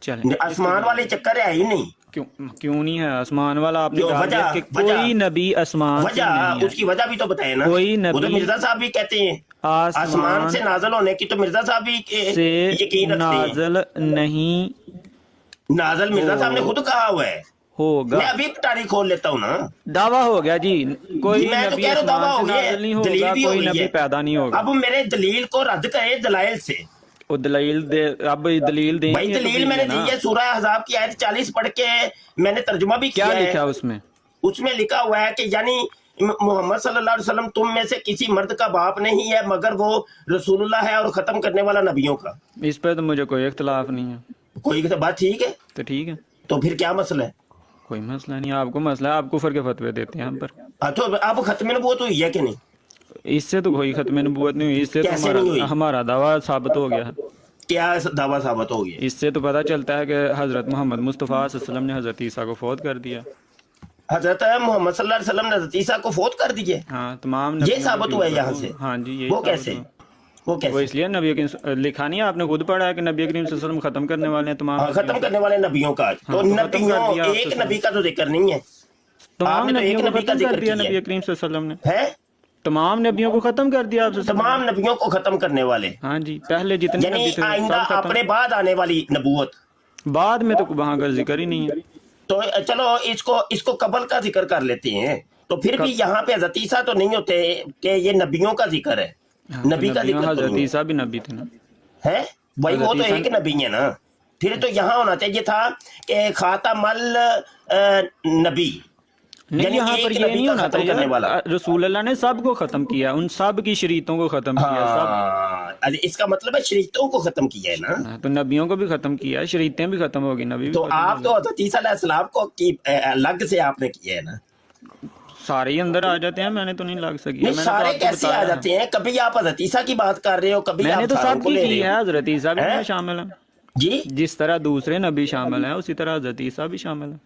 चलें, आसमान वाले चक्कर है ही नहीं। क्यों क्यों नहीं है आसमान वाला? आपने क्यों? कहा दिया कि कोई नबी आसमान से नहीं वजह, है। उसकी वजह भी तो बताए ना। कोई वो तो नबी मिर्जा साहब भी कहते हैं आसमान आसमान से नाजल होने की, तो मिर्जा साहब भी से यकीन रखते हैं। नाजल नहीं नाजल मिर्जा साहब ने खुद कहा हुआ है। होगा। मैं अभी तारीख खोल लेता हूँ ना। दावा हो गया जी, कोई मैं तो नबी कह रहा हूँ दावा आसमान हो से गया नाजिल नहीं है, दलील होगा, भी हो कोई गई नबी है। पैदा नहीं होगा। अब मेरे दलील को रद्द करे दलाइल से। वो दलील दे, अब दलील देंगे भाई तो दलील फिर मैंने ये ना। दी है, सूरह अहज़ाब की आयत 40 पढ़ के मैंने तर्जुमा भी क्या किया लिखा है है। उसमें? उसमें लिखा हुआ है कि यानी मोहम्मद सल्लल्लाहु अलैहि वसल्लम तुम में से किसी मर्द का बाप नहीं है मगर वो रसूलुल्लाह है और खत्म करने वाला नबियों का। इस पर तो मुझे कोई इख्तलाफ नहीं है। कोई तो बात ठीक है, तो ठीक है, तो फिर क्या मसला है? कोई मसला नहीं। आपको मसला है, आप कुफर के फतवे देते हैं हम पर। तो अब खत्म नबूवत हुई है कि नहीं? इससे तो कोई खत्म नबूवत नहीं हुई, इससे तो कैसे नहीं हुई? हमारा दावा साबित हो गया है। کیا دعویٰ ثابت ہو گیا؟ اس سے تو پتہ چلتا ہے کہ حضرت محمد مصطفیٰ صلی اللہ علیہ وسلم نے حضرت عیسیٰ کو فوت کر دیا. حضرت محمد صلی اللہ علیہ وسلم نے حضرت عیسیٰ کو فوت کر دیے؟ ہاں تمام یہ نبیوں ثابت کے ہوا ہے اوپر یہاں سے؟ ہاں جی یہی وہ ثابت کیسے؟ ہوا. وہ وہ کیسے؟ اس لیے نبی کریم لکھا نہیں ہے، آپ نے خود پڑھا ہے کہ نبی کریم صلی اللہ علیہ وسلم ختم کرنے والے ہیں تمام ختم کرنے والے نبیوں کا. تو ہاں، تو ختم کر نبیوں دیا آپ ایک سے نبی کا تو ذکر نہیں ہے. تمام آپ نے تو ایک نبیوں کو نبی کا ختم کر ذکر دیا کیا نبی کریم صلی اللہ علیہ وسلم نے. ہے. تمام نبیوں کو ختم کر دیا آپ سے. تمام نبیوں کو ختم کرنے والے، ہاں جی پہلے جتنے یعنی نبی تھے آئندہ سب ختم. اپنے بعد آنے والی نبوت. بعد میں تو وہاں کا ذکر ہی نہیں ہے. تو چلو اس کو قبل کا ذکر کر لیتے ہیں. تو پھر بھی یہاں پہ حضرت عیسیٰ تو نہیں ہوتے کہ یہ نبیوں کا ذکر ہے. ہاں، تو نبی کا نبیوں ذکر تو حضرت نہیں عیسیٰ بھی نبی تھے نا. ہے بھائی، وہ حضرت تو عیسیٰ ایک نبی ہے نا. پھر تو یہاں ہونا چاہیے تھا کہ خاتم النبی، نہیں یعنی یہاں پر ایک یہ نبی نہیں کا ہونا ختم کرنے والا. تھا. رسول اللہ نے سب کو ختم کیا، ان سب کی شریعتوں کو ختم کیا سب. ہاں، اس کا مطلب ہے شریعتوں کو ختم کیا ہے نا. ہاں، تو نبیوں کو بھی ختم کیا، شریعتیں بھی ختم ہوگی، نبی بھی تو ختم آپ ہوگی. تو حضرت عیسیٰ علیہ السلام کو الگ سے آپ نے کیا ہے نا. سارے ہی اندر آ جاتے ہیں، میں نے تو نہیں لگ سکی. نہیں، سارے کیسے آ جاتے ہیں؟ کبھی آپ حضرت عیسیٰ کی بات کر رہے ہو، کبھی میں نے آپ تو ساروں سب کو کی لے کی رہے ہے، ہو. حضرت عیسیٰ بھی ہیں؟ ان میں شامل ہیں. جی، جس طرح دوسرے نبی شامل ہیں اسی طرح حضرت عیسیٰ بھی شامل ہیں.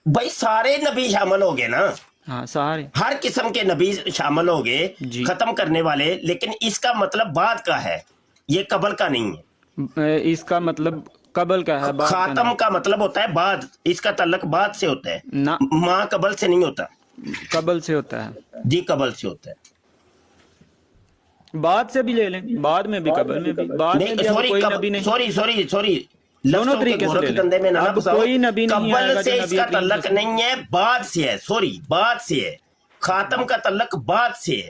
بھائی سارے نبی شامل ہو گئے نا. ہاں سارے. ہر قسم کے نبی شامل ہو گئے جی. ختم کرنے والے. لیکن اس کا مطلب بعد کا ہے، یہ قبل کا نہیں ہے. اس کا مطلب قبل کا ہے، بعد کا خاتم نہیں. کا مطلب ہوتا ہے بعد، اس کا تعلق بعد سے ہوتا ہے، نہ ماں قبل سے نہیں ہوتا. قبل سے ہوتا ہے. جی قبل سے ہوتا ہے. بعد سے بھی لے لیں، بعد میں بھی قبل میں بھی. بعد میں بھی اب کوئی نبی نہیں. سوری دونوں لفظوں کے طریقے سے گورکھ لے لیں. دندے میں نہ اب پھنساؤ. کوئی نبی نہیں آئے گا قبل جو سے نبی اس کا کریم تعلق سے- نہیں ہے، بعد سے ہے. بعد سے ہے. خاتم کا تعلق بعد سے ہے.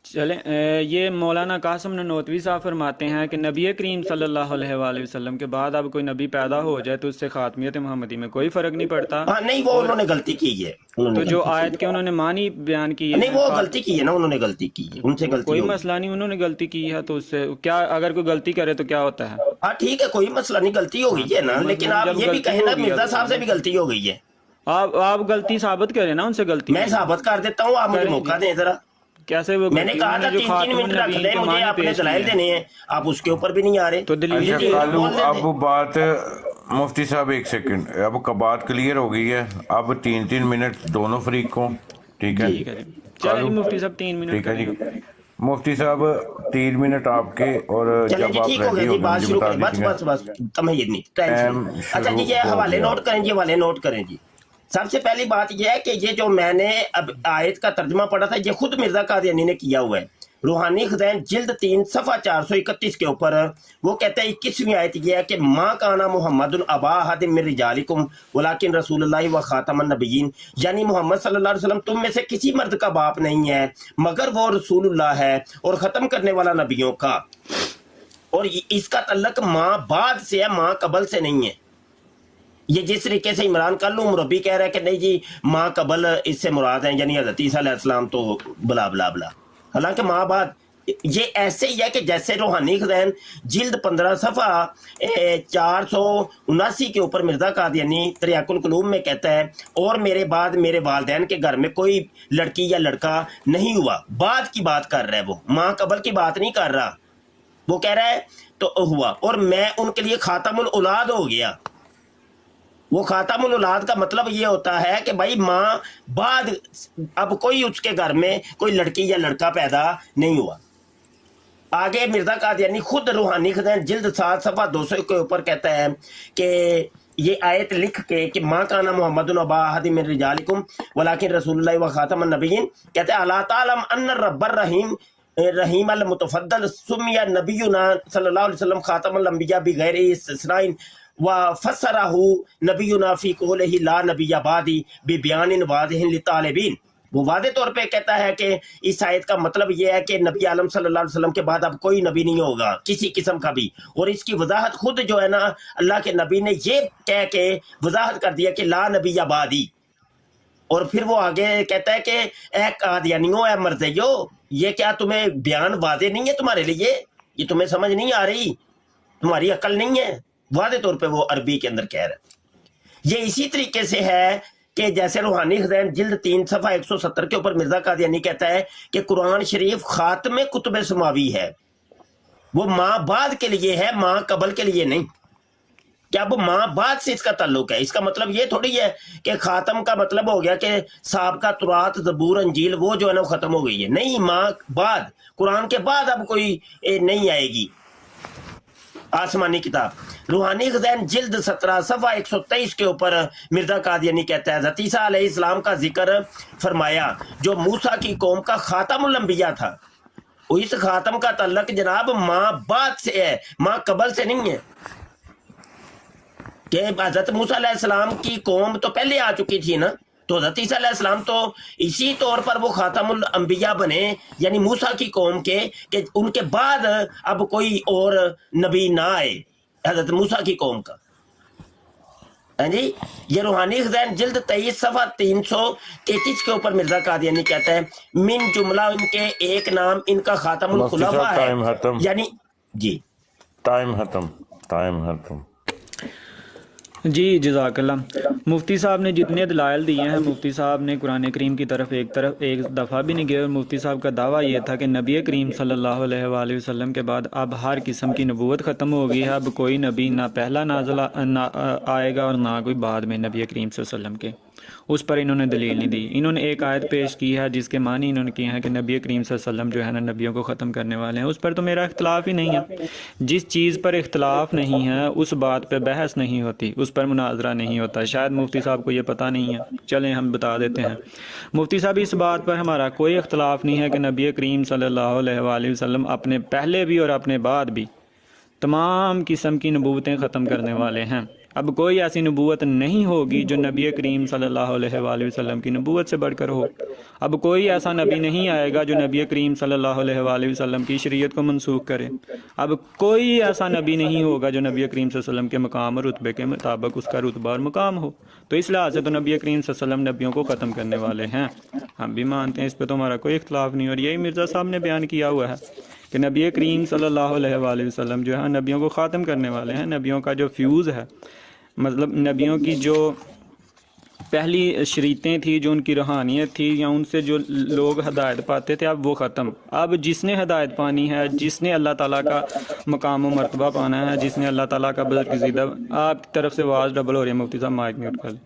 چلیں یہ مولانا قاسم ننوتوی صاحب فرماتے ہیں کہ نبی کریم صلی اللہ علیہ وآلہ وسلم کے بعد اب کوئی نبی پیدا ہو جائے تو اس سے خاتمیت محمدی میں کوئی فرق نہیں پڑتا. ہاں نہیں، وہ انہوں نے غلطی کی ہے. تو جو آیت کے انہوں نے معنی بیان کی ہے، نہیں، وہ غلطی کی ہے نا، انہوں نے غلطی کی ہے، ان سے غلطی کوئی ہوگی. مسئلہ نہیں، انہوں نے غلطی کی ہے تو اس سے کیا، اگر کوئی غلطی کرے تو کیا ہوتا ہے. ہاں ٹھیک ہے، کوئی مسئلہ نہیں، غلطی ہو گئی ہے نا. لیکن آپ جب یہ بھی غلطی کہیں نا ہو گئی مرزا ہے صاحب سے بھی غلطی ہو گئی ہے. آپ غلطی ثابت کریں نا ان سے غلطی. میں ثابت کر دیتا ہوں، آپ مجھے کریں موقع جی. دیں ذرا. کیسے وہ میں نے غلطی؟ کہا انہوں تھا نے جو 3 خاتم منٹ رکھ النبیین لیں، کے مجھے معنی اپنے پیش دلائل کیے دینے ہیں. آپ اس کے اوپر بھی نہیں آ رہے. تو دلیل اچھا دیجیے. کالو، بول دیتے. اب بات مفتی صاحب ایک سیکنڈ، اب بات کلیئر ہو گئی ہے. اب 3 منٹ دونوں فریق کو، ٹھیک ہے ٹھیک ہے جی. چلیں جی مفتی صاحب 3 منٹ ٹھیک ہے کریں. جی. مفتی صاحب 3 منٹ آپ کے، اور چلیں جب جی آپ ٹھیک ہو گیا ریڈی جی، ہو گئے بات مجھے شروع بتا کریں. دیجیے گا. بس ٹینشن نہیں. اچھا جی، یہ ہو حوالے گیا. نوٹ کریں جی، حوالے نوٹ کریں جی. سب سے پہلی بات یہ ہے کہ یہ جو میں نے اب آیت کا ترجمہ پڑھا تھا، یہ خود مرزا قادیانی نے کیا ہوا ہے. روحانی خزائن جلد 3 صفحہ 431 کے اوپر وہ کہتے ہیں 21ویں آیت یہ ہے کہ ماں کانا محمد ابا احد من رجالکم ولکن رسول اللہ و خاتم النبیین، یعنی محمد صلی اللہ علیہ وسلم تم میں سے کسی مرد کا باپ نہیں ہے مگر وہ رسول اللہ ہے اور ختم کرنے والا نبیوں کا. اور اس کا تعلق ماں بعد سے ہے، ماں قبل سے نہیں ہے. یہ جس طریقے سے عمران کلو مربی کہہ رہا ہے کہ نہیں جی ماں قبل اس سے مراد ہیں، یعنی حضرت عیسیٰ علیہ السلام تو بلا بلا بلا، حالانکہ ماں بعد. یہ ایسے ہی ہے کہ جیسے روحانی خزائن جلد 15 صفحہ 479 کے اوپر مرزا قادیانی تریاق القلوب میں کہتا ہے اور میرے بعد میرے والدین کے گھر میں کوئی لڑکی یا لڑکا نہیں ہوا. بعد کی بات کر رہا ہے، وہ ماں قبل کی بات نہیں کر رہا. وہ کہہ رہا ہے تو ہوا اور میں ان کے لیے خاتم الاولاد ہو گیا. وہ خاتم الاولاد کا مطلب یہ ہوتا ہے کہ بھائی ماں بعد، اب کوئی اس کے گھر میں کوئی لڑکی یا لڑکا پیدا نہیں ہوا. آگے مرزا قادیانی خود روحانی خزائن جلد 7 صفحہ 200 کے اوپر کہتا ہے کہ یہ آیت لکھ کے کہ ماں کانا محمد ابا احد من رجالکم ولکن رسول اللہ و خاتم النبیین، کہتے ہیں اللہ تعالیٰ ان الرب الرحیم رحیم المتفضل سمی نبینا صلی اللہ علیہ وسلم خاتم الانبیاء بغیر استثناء وفسرہ نبینا فی قولہ لا نبی بعدی ببیان واضح للطالبین. وہ واضح طور پہ کہتا ہے کہ اس آیت کا مطلب یہ ہے کہ نبی عالم صلی اللہ علیہ وسلم کے بعد اب کوئی نبی نہیں ہوگا کسی قسم کا بھی. اور اس کی وضاحت خود جو ہے نا اللہ کے نبی نے یہ کہہ کے وضاحت کر دیا کہ لا نبی بعدی. اور پھر وہ آگے کہتا ہے کہ اے قادیانیوں، اے مرزیو، یہ کیا تمہیں بیان واضح نہیں ہے تمہارے لیے؟ یہ تمہیں سمجھ نہیں آ رہی؟ تمہاری عقل نہیں ہے؟ واضح طور پہ وہ عربی کے اندر کہہ رہا ہے. یہ اسی طریقے سے ہے کہ جیسے روحانی خزائن جلد 3 صفحہ 170 کے اوپر مرزا قادیانی کہتا ہے کہ قرآن شریف خاتم کتب سماوی ہے. وہ ماں بعد کے لیے ہے، ماں قبل کے لیے نہیں۔ کیا وہ ماں بعد سے اس کا تعلق ہے؟ اس کا مطلب یہ تھوڑی ہے کہ خاتم کا مطلب ہو گیا کہ سابقہ تورات زبور انجیل وہ جو ہے نا ختم ہو گئی ہے، نہیں، ماں بعد، قرآن کے بعد اب کوئی نہیں آئے گی آسمانی کتاب۔ روحانی خزائن جلد 17 صفحہ 123 کے اوپر مرزا قادیانی کہتا ہے حضرت عیسیٰ علیہ السلام کا ذکر فرمایا جو موسیٰ کی قوم کا خاتم الانبیاء تھا، اس خاتم کا تعلق جناب ماں بعد سے ہے، ماں قبل سے نہیں ہے، کہ حضرت موسیٰ علیہ السلام کی قوم تو پہلے آ چکی تھی نا، تو حضرت عیسیٰ علیہ السلام تو اسی طور پر وہ خاتم الانبیاء بنے، یعنی موسیٰ کی قوم کے، کہ ان کے بعد اب کوئی اور نبی نہ آئے حضرت موسیٰ کی قوم کا۔ ہاں جی، یہ روحانی خزائن جلد 23 صفحہ 333 کے اوپر مرزا قادیانی کہتا ہے من جملہ ان کے ایک نام ان کا خاتم مفتی الخلفاء صاحب ٹائم ہے، ختم، یعنی جی ٹائم ختم۔ جی جزاک اللہ۔ مفتی صاحب نے جتنے دلائل دیے ہیں، مفتی صاحب نے قرآن کریم کی طرف ایک دفعہ بھی نہیں گئے، اور مفتی صاحب کا دعویٰ یہ تھا کہ نبی کریم صلی اللہ علیہ وآلہ وسلم کے بعد اب ہر قسم کی نبوت ختم ہو گئی ہے، اب کوئی نبی نہ پہلا نازل آئے گا اور نہ کوئی بعد میں نبی کریم صلی اللہ علیہ وسلم کے۔ اس پر انہوں نے دلیل نہیں دی۔ انہوں نے ایک آیت پیش کی ہے جس کے معنی انہوں نے کیے ہیں کہ نبی کریم صلی اللہ علیہ وسلم جو ہے نا نبیوں کو ختم کرنے والے ہیں، اس پر تو میرا اختلاف ہی نہیں ہے۔ جس چیز پر اختلاف نہیں ہے اس بات پہ بحث نہیں ہوتی، اس پر مناظرہ نہیں ہوتا۔ شاید مفتی صاحب کو یہ پتہ نہیں ہے، چلیں ہم بتا دیتے ہیں۔ مفتی صاحب اس بات پر ہمارا کوئی اختلاف نہیں ہے کہ نبی کریم صلی اللہ علیہ وآلہ وسلم اپنے پہلے بھی اور اپنے بعد بھی تمام قسم کی نبوتیں ختم کرنے والے ہیں۔ اب کوئی ایسی نبوت نہیں ہوگی جو نبی کریم صلی اللہ علیہ وآلہ وسلم کی نبوت سے بڑھ کر ہو۔ اب کوئی ایسا نبی نہیں آئے گا جو نبی کریم صلی اللہ علیہ وآلہ وسلم کی شریعت کو منسوخ کرے۔ اب کوئی ایسا نبی نہیں ہوگا جو نبی کریم صلی اللہ علیہ وسلم کے مقام اور رتبے کے مطابق اس کا رتبہ اور مقام ہو۔ تو اس لحاظ سے تو نبی کریم صلی اللہ علیہ وسلم نبیوں کو ختم کرنے والے ہیں، ہم بھی مانتے ہیں، اس پہ تو ہمارا کوئی اختلاف نہیں۔ اور یہی مرزا صاحب نے بیان کیا ہوا ہے کہ نبی کریم صلی اللہ علیہ وآلہ وسلم جو ہے نبیوں کو ختم کرنے والے ہیں۔ نبیوں کا جو فیوز ہے، مطلب نبیوں کی جو پہلی شریعتیں تھی، جو ان کی روحانیت تھی یا ان سے جو لوگ ہدایت پاتے تھے، اب وہ ختم۔ اب جس نے ہدایت پانی ہے، جس نے اللہ تعالیٰ کا مقام و مرتبہ پانا ہے، جس نے اللہ تعالیٰ کا برگزیدہ، آپ کی طرف سے آواز ڈبل ہو رہی ہے مفتی صاحب، مائک میوٹ کر لیں۔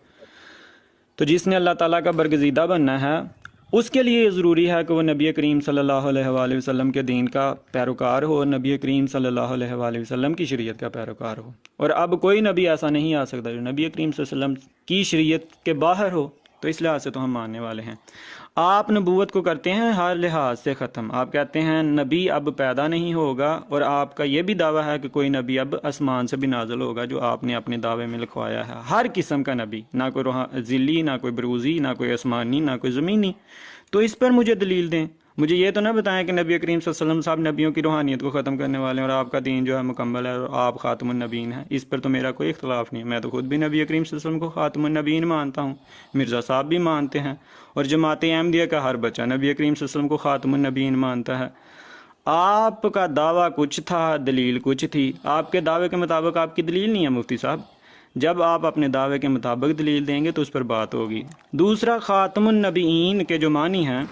تو جس نے اللہ تعالیٰ کا برگزیدہ بننا ہے، اس کے لیے یہ ضروری ہے کہ وہ نبی کریم صلی اللہ علیہ وآلہ وسلم کے دین کا پیروکار ہو، اور نبی کریم صلی اللہ علیہ وآلہ وسلم کی شریعت کا پیروکار ہو۔ اور اب کوئی نبی ایسا نہیں آ سکتا جو نبی کریم صلی اللہ علیہ وسلم کی شریعت کے باہر ہو۔ تو اس لحاظ سے تو ہم ماننے والے ہیں۔ آپ نبوت کو کرتے ہیں ہر لحاظ سے ختم۔ آپ کہتے ہیں نبی اب پیدا نہیں ہوگا، اور آپ کا یہ بھی دعویٰ ہے کہ کوئی نبی اب آسمان سے بھی نازل ہوگا، جو آپ نے اپنے دعوے میں لکھوایا ہے۔ ہر قسم کا نبی، نہ کوئی ذلی، نہ کوئی بروزی، نہ کوئی آسمانی، نہ کوئی زمینی۔ تو اس پر مجھے دلیل دیں، مجھے یہ تو نہ بتائیں کہ نبی کریم صلی اللہ علیہ وسلم صاحب نبیوں کی روحانیت کو ختم کرنے والے ہیں اور آپ کا دین جو ہے مکمل ہے اور آپ خاتم النبیین ہیں۔ اس پر تو میرا کوئی اختلاف نہیں ہے، میں تو خود بھی نبی کریم صلی اللہ علیہ وسلم کو خاتم النبیین مانتا ہوں، مرزا صاحب بھی مانتے ہیں، اور جماعت احمدیہ کا ہر بچہ نبی کریم صلی اللہ علیہ وسلم کو خاتم النبیین مانتا ہے۔ آپ کا دعویٰ کچھ تھا، دلیل کچھ تھی۔ آپ کے دعوے کے مطابق آپ کی دلیل نہیں ہے مفتی صاحب۔ جب آپ اپنے دعوے کے مطابق دلیل دیں گے تو اس پر بات ہوگی۔ دوسرا، خاتم النبیین کے جو معنی ہیں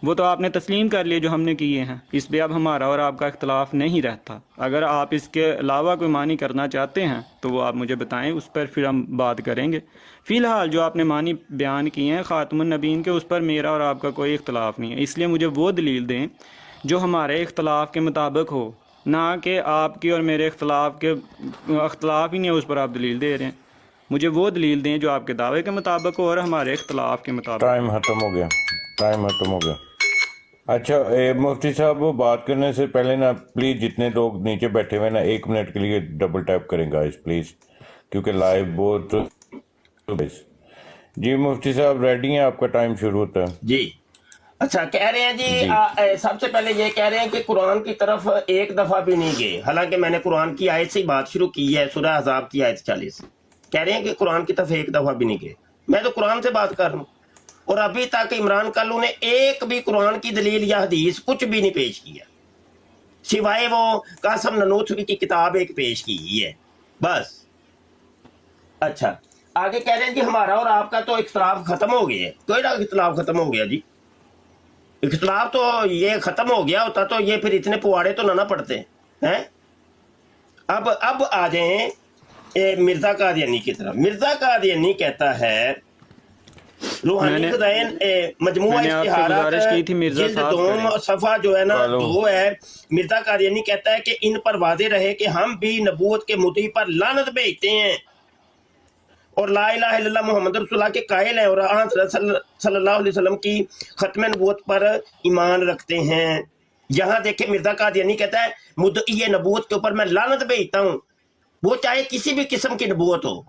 وہ تو آپ نے تسلیم کر لیے جو ہم نے کیے ہیں، اس پہ اب ہمارا اور آپ کا اختلاف نہیں رہتا۔ اگر آپ اس کے علاوہ کوئی معنی کرنا چاہتے ہیں تو وہ آپ مجھے بتائیں، اس پر پھر ہم بات کریں گے۔ فی الحال جو آپ نے معنی بیان کیے ہیں خاتم النبیین کے، اس پر میرا اور آپ کا کوئی اختلاف نہیں ہے، اس لیے مجھے وہ دلیل دیں جو ہمارے اختلاف کے مطابق ہو، نہ کہ آپ کی اور میرے اختلاف ہی نہیں ہے اس پر آپ دلیل دے رہے ہیں۔ مجھے وہ دلیل دیں جو آپ کے دعوے کے مطابق ہو اور ہمارے اختلاف کے مطابق۔ ٹائم ختم ہو گیا۔ اچھا مفتی صاحب، وہ بات کرنے سے پہلے نا پلیز جتنے لوگ نیچے بیٹھے ہوئے نا 1 منٹ کے لیے ڈبل ٹیپ کریں گائز پلیز، کیونکہ لائیو بہت۔ جی مفتی صاحب ریڈی ہیں، آپ کا ٹائم شروع ہوتا ہے۔ جی اچھا، کہہ رہے ہیں جی سب سے پہلے یہ کہہ رہے ہیں کہ قرآن کی طرف ایک دفعہ بھی نہیں گئے، حالانکہ میں نے قرآن کی آیت سے ہی بات شروع کی ہے، سورہ احزاب کی آیت 40۔ کہہ رہے ہیں کہ قرآن کی طرف ایک دفعہ بھی نہیں گئے۔ میں تو قرآن سے بات کر رہا ہوں، اور ابھی تک عمران کلو نے ایک بھی قرآن کی دلیل یا حدیث کچھ بھی نہیں پیش کیا، سوائے وہ قاسم ننوتوی کی کتاب ایک پیش کی ہے بس۔ اچھا آگے کہہ رہے ہیں جی ہمارا اور آپ کا تو اختلاف ختم ہو گیا ہے۔ کوئی نہ اختلاف ختم ہو گیا جی، اختلاف تو یہ ختم ہو گیا ہوتا تو یہ پھر اتنے پواڑے تو نہ پڑتے۔ ہیں؟ اب آ جائیں مرزا قادیانی کی طرف. مرزا قادیانی کہتا ہے روحانی خزائن مجموعہ میں نے آپ سے گزارش کی تھی مرزا جلد صاحب دوم کریں. صفحہ جو ہے نا 2 ہے. مرزا قادیانی کہتا ہے کہ ان پر واضح رہے کہ ہم بھی نبوت کے مدعی پر لعنت بھیجتے ہیں اور لا الہ الا اللہ محمد رسول اللہ کے قائل ہیں اور صلی اللہ علیہ وسلم کی ختم نبوت پر ایمان رکھتے ہیں. یہاں دیکھیں مرزا قادیانی کہتا ہے مدعی نبوت کے اوپر میں لعنت بھیجتا ہوں، وہ چاہے کسی بھی قسم کی نبوت ہو،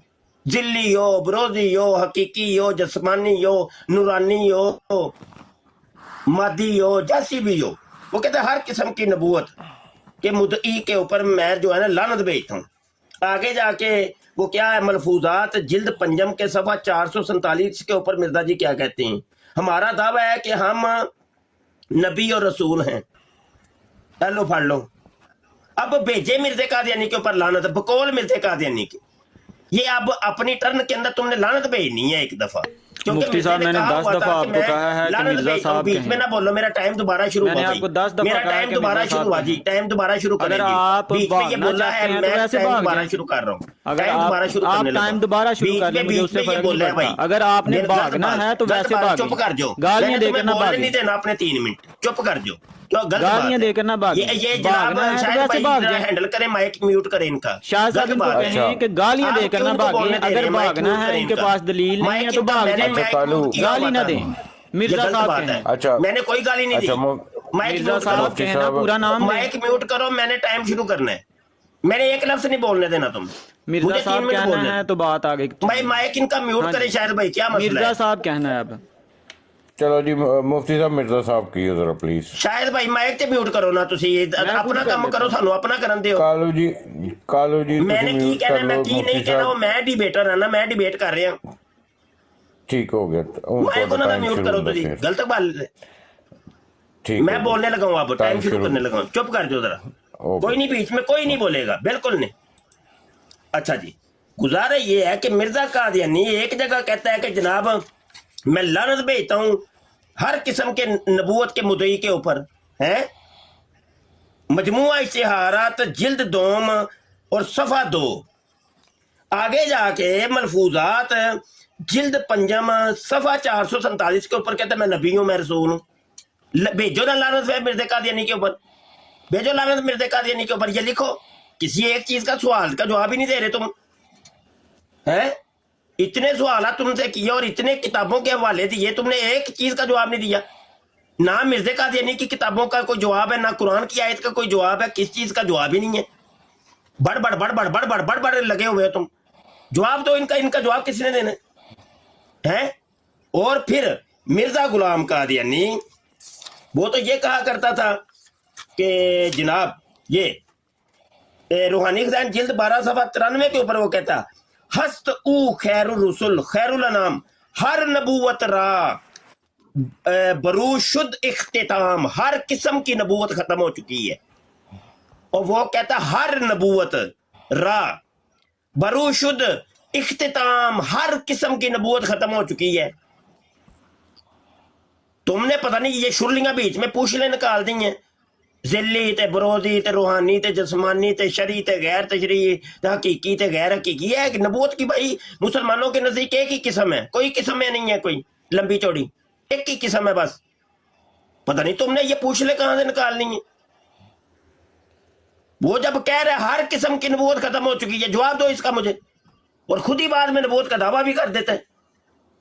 ذلی ہو، بروزی ہو، حقیقی ہو، جسمانی ہو، نورانی ہو، مادی ہو، جیسی بھی ہو. وہ کہتا ہے ہر قسم کی نبوت کے مدعی کے اوپر میں جو ہے نا لعنت بھیجتا ہوں. آگے جا کے وہ کیا ہے، ملفوظات جلد پنجم کے صفحہ 447 کے اوپر مرزا جی کیا کہتے ہیں، ہمارا دعویٰ ہے کہ ہم نبی اور رسول ہیں. لو پڑھ لو. اب بھیجے مرزا قادیانی کے اوپر لعنت، بقول مرزا قادیانی کی. یہ اب اپنی ٹرن کے اندر تم نے لعنت بھیجنی ہے ایک دفعہ، کیونکہ مفتی صاحب میں نے 10 دفعہ آپ کو کہا ہے کہ مرزا صاحب بیچ میں نہ بولو. میرا ٹائم دوبارہ شروع ہوا. میں نے آپ کو 10 دفعہ میرا کہا ٹائم کہ دوبارہ مرزا شروع ہوا صاحب جی، ٹائم دوبارہ شروع کریں اگر جی. آپ بیچ میں یہ بھاگنا بولا ہے چاہتے ہیں تو میں ویسے ٹائم بھاگ دوبارہ جائیں. شروع کر رہا ہوں. اگر ٹائم دوبارہ شروع آپ کرنے لگا. ٹائم دوبارہ شروع کر لیں، مجھے اس سے فرق نہیں پڑتا. اگر آپ نے بھاگنا ہے تو ویسے بھاگیں، چپ کر جاؤ. گالیاں دے کر نہ بولنے بھاگیں، نہیں دینا اپنے 3 منٹ. چپ کر جاؤ. گالیاں دے کر نہ بھاگیں. یہ جناب بھاگنا ہے تو شاید ویسے بھائی بھاگ ذرا جائیں. ہینڈل کریں، مائک میوٹ کریں ان کا. شاہ صاحب ان کو کہیں کہ گالیاں دے کر نہ بھاگیں. اگر بھاگنا ہے، ان کے پاس دلیل نہیں ہے تو بھاگ جائیں، گالی نہ دیں. مرزا صاحب کہیں. اچھا میں نے کوئی گالی نہیں دی. مائک مرزا میوٹ کرو. صاحب کہیں نا پورا نام لیں. مائک میوٹ کرو. میں نے ٹائم شروع کرنا ہے. میں نے ایک لفظ نہیں بولنے دینا تم. مرزا مجھے 3 صاحب منٹ بولنے کہنا ہے تو بات آگے. بھائی مائک ان کا میوٹ کرے. شاید بھائی کیا مسئلہ مرزا ہے؟ صاحب کہنا ہے اب. چلو جی مفتی صاحب مرزا صاحب کی ذرا پلیز. شاید بھائی مائک تے میوٹ کرو نا. تسی اپنا کام کرو، سانو اپنا کرن دیو. کالو جی میں نے کی کہنا، میں کی نہیں کہنا. وہ میں ڈیبیٹر ہاں نا، میں ڈیبیٹ کر رہا ہوں. ٹھیک ہو گیا. مائک انہوں نے میوٹ کرو. تسی غلط بات. میں بولنے لگا ہوں، اب ٹائم شروع کرنے لگا ہوں. چپ کر جو ذرا. کوئی نہیں بیچ میں کوئی نہیں بولے گا، بالکل نہیں. اچھا جی، گزارا یہ ہے کہ مرزا قادیانی ایک جگہ کہتا ہے کہ جناب میں لعنت بھیجتا ہوں ہر قسم کے نبوت کے مدعی کے اوپر ہے. مجموعہ اشتہارات جلد 2 اور صفحہ 2. آگے جا کے ملفوظات جلد 5 صفحہ 447 کے اوپر کہتا ہے میں نبی ہوں، میں رسول ہوں. بھیجو نا لعنت مرزا قادیانی کے اوپر. بھیجو لعنت مرزا قادیانی کے اوپر. یہ لکھو. کسی ایک چیز کا سوال کا جواب ہی نہیں دے رہے تم. ہیں اتنے سوالات تم سے کیے اور اتنے کتابوں کے حوالے دیے، تم نے ایک چیز کا جواب نہیں دیا. نہ مرزا قادیانی کی کتابوں کا کوئی جواب ہے، نہ قرآن کی آیت کا کوئی جواب ہے. کس چیز کا جواب ہی نہیں ہے. بڑھ بڑھ بڑھ بڑھ بڑھ بڑھ بڑھ بڑھ لگے ہوئے تم. جواب تو ان کا جواب کس نے دینا ہے؟ اور پھر مرزا غلام قادیانی وہ تو یہ کہا کرتا تھا کہ جناب یہ روحانی خزائن جلد 12 صفحہ 93 کے اوپر وہ کہتا ہست او خیر الرسل خیر الانام ہر نبوت را برو شد اختتام. ہر قسم کی نبوت ختم ہو چکی ہے. اور وہ کہتا ہر نبوت را برو شد اختتام، ہر قسم کی نبوت ختم ہو چکی ہے. تم نے پتہ نہیں یہ شرلیاں بیچ میں پوچھلے نکال دی ہیں. ذلی تے بروزی تے روحانی تے جسمانی تے شرعی تے غیر تشریعی تے حقیقی تے غیر حقیقی. ہے کہ نبوت کی بھائی مسلمانوں کے نزدیک ایک ہی قسم ہے، کوئی قسم میں نہیں ہے کوئی لمبی چوڑی، ایک ہی قسم ہے بس. پتہ نہیں تم نے یہ پوچھلے کہاں سے نکالنی ہے. وہ جب کہہ رہے ہر قسم کی نبوت ختم ہو چکی ہے، جواب دو اس کا مجھے. اور خود ہی بعد میں نبوت کا دعویٰ بھی کر دیتا ہے.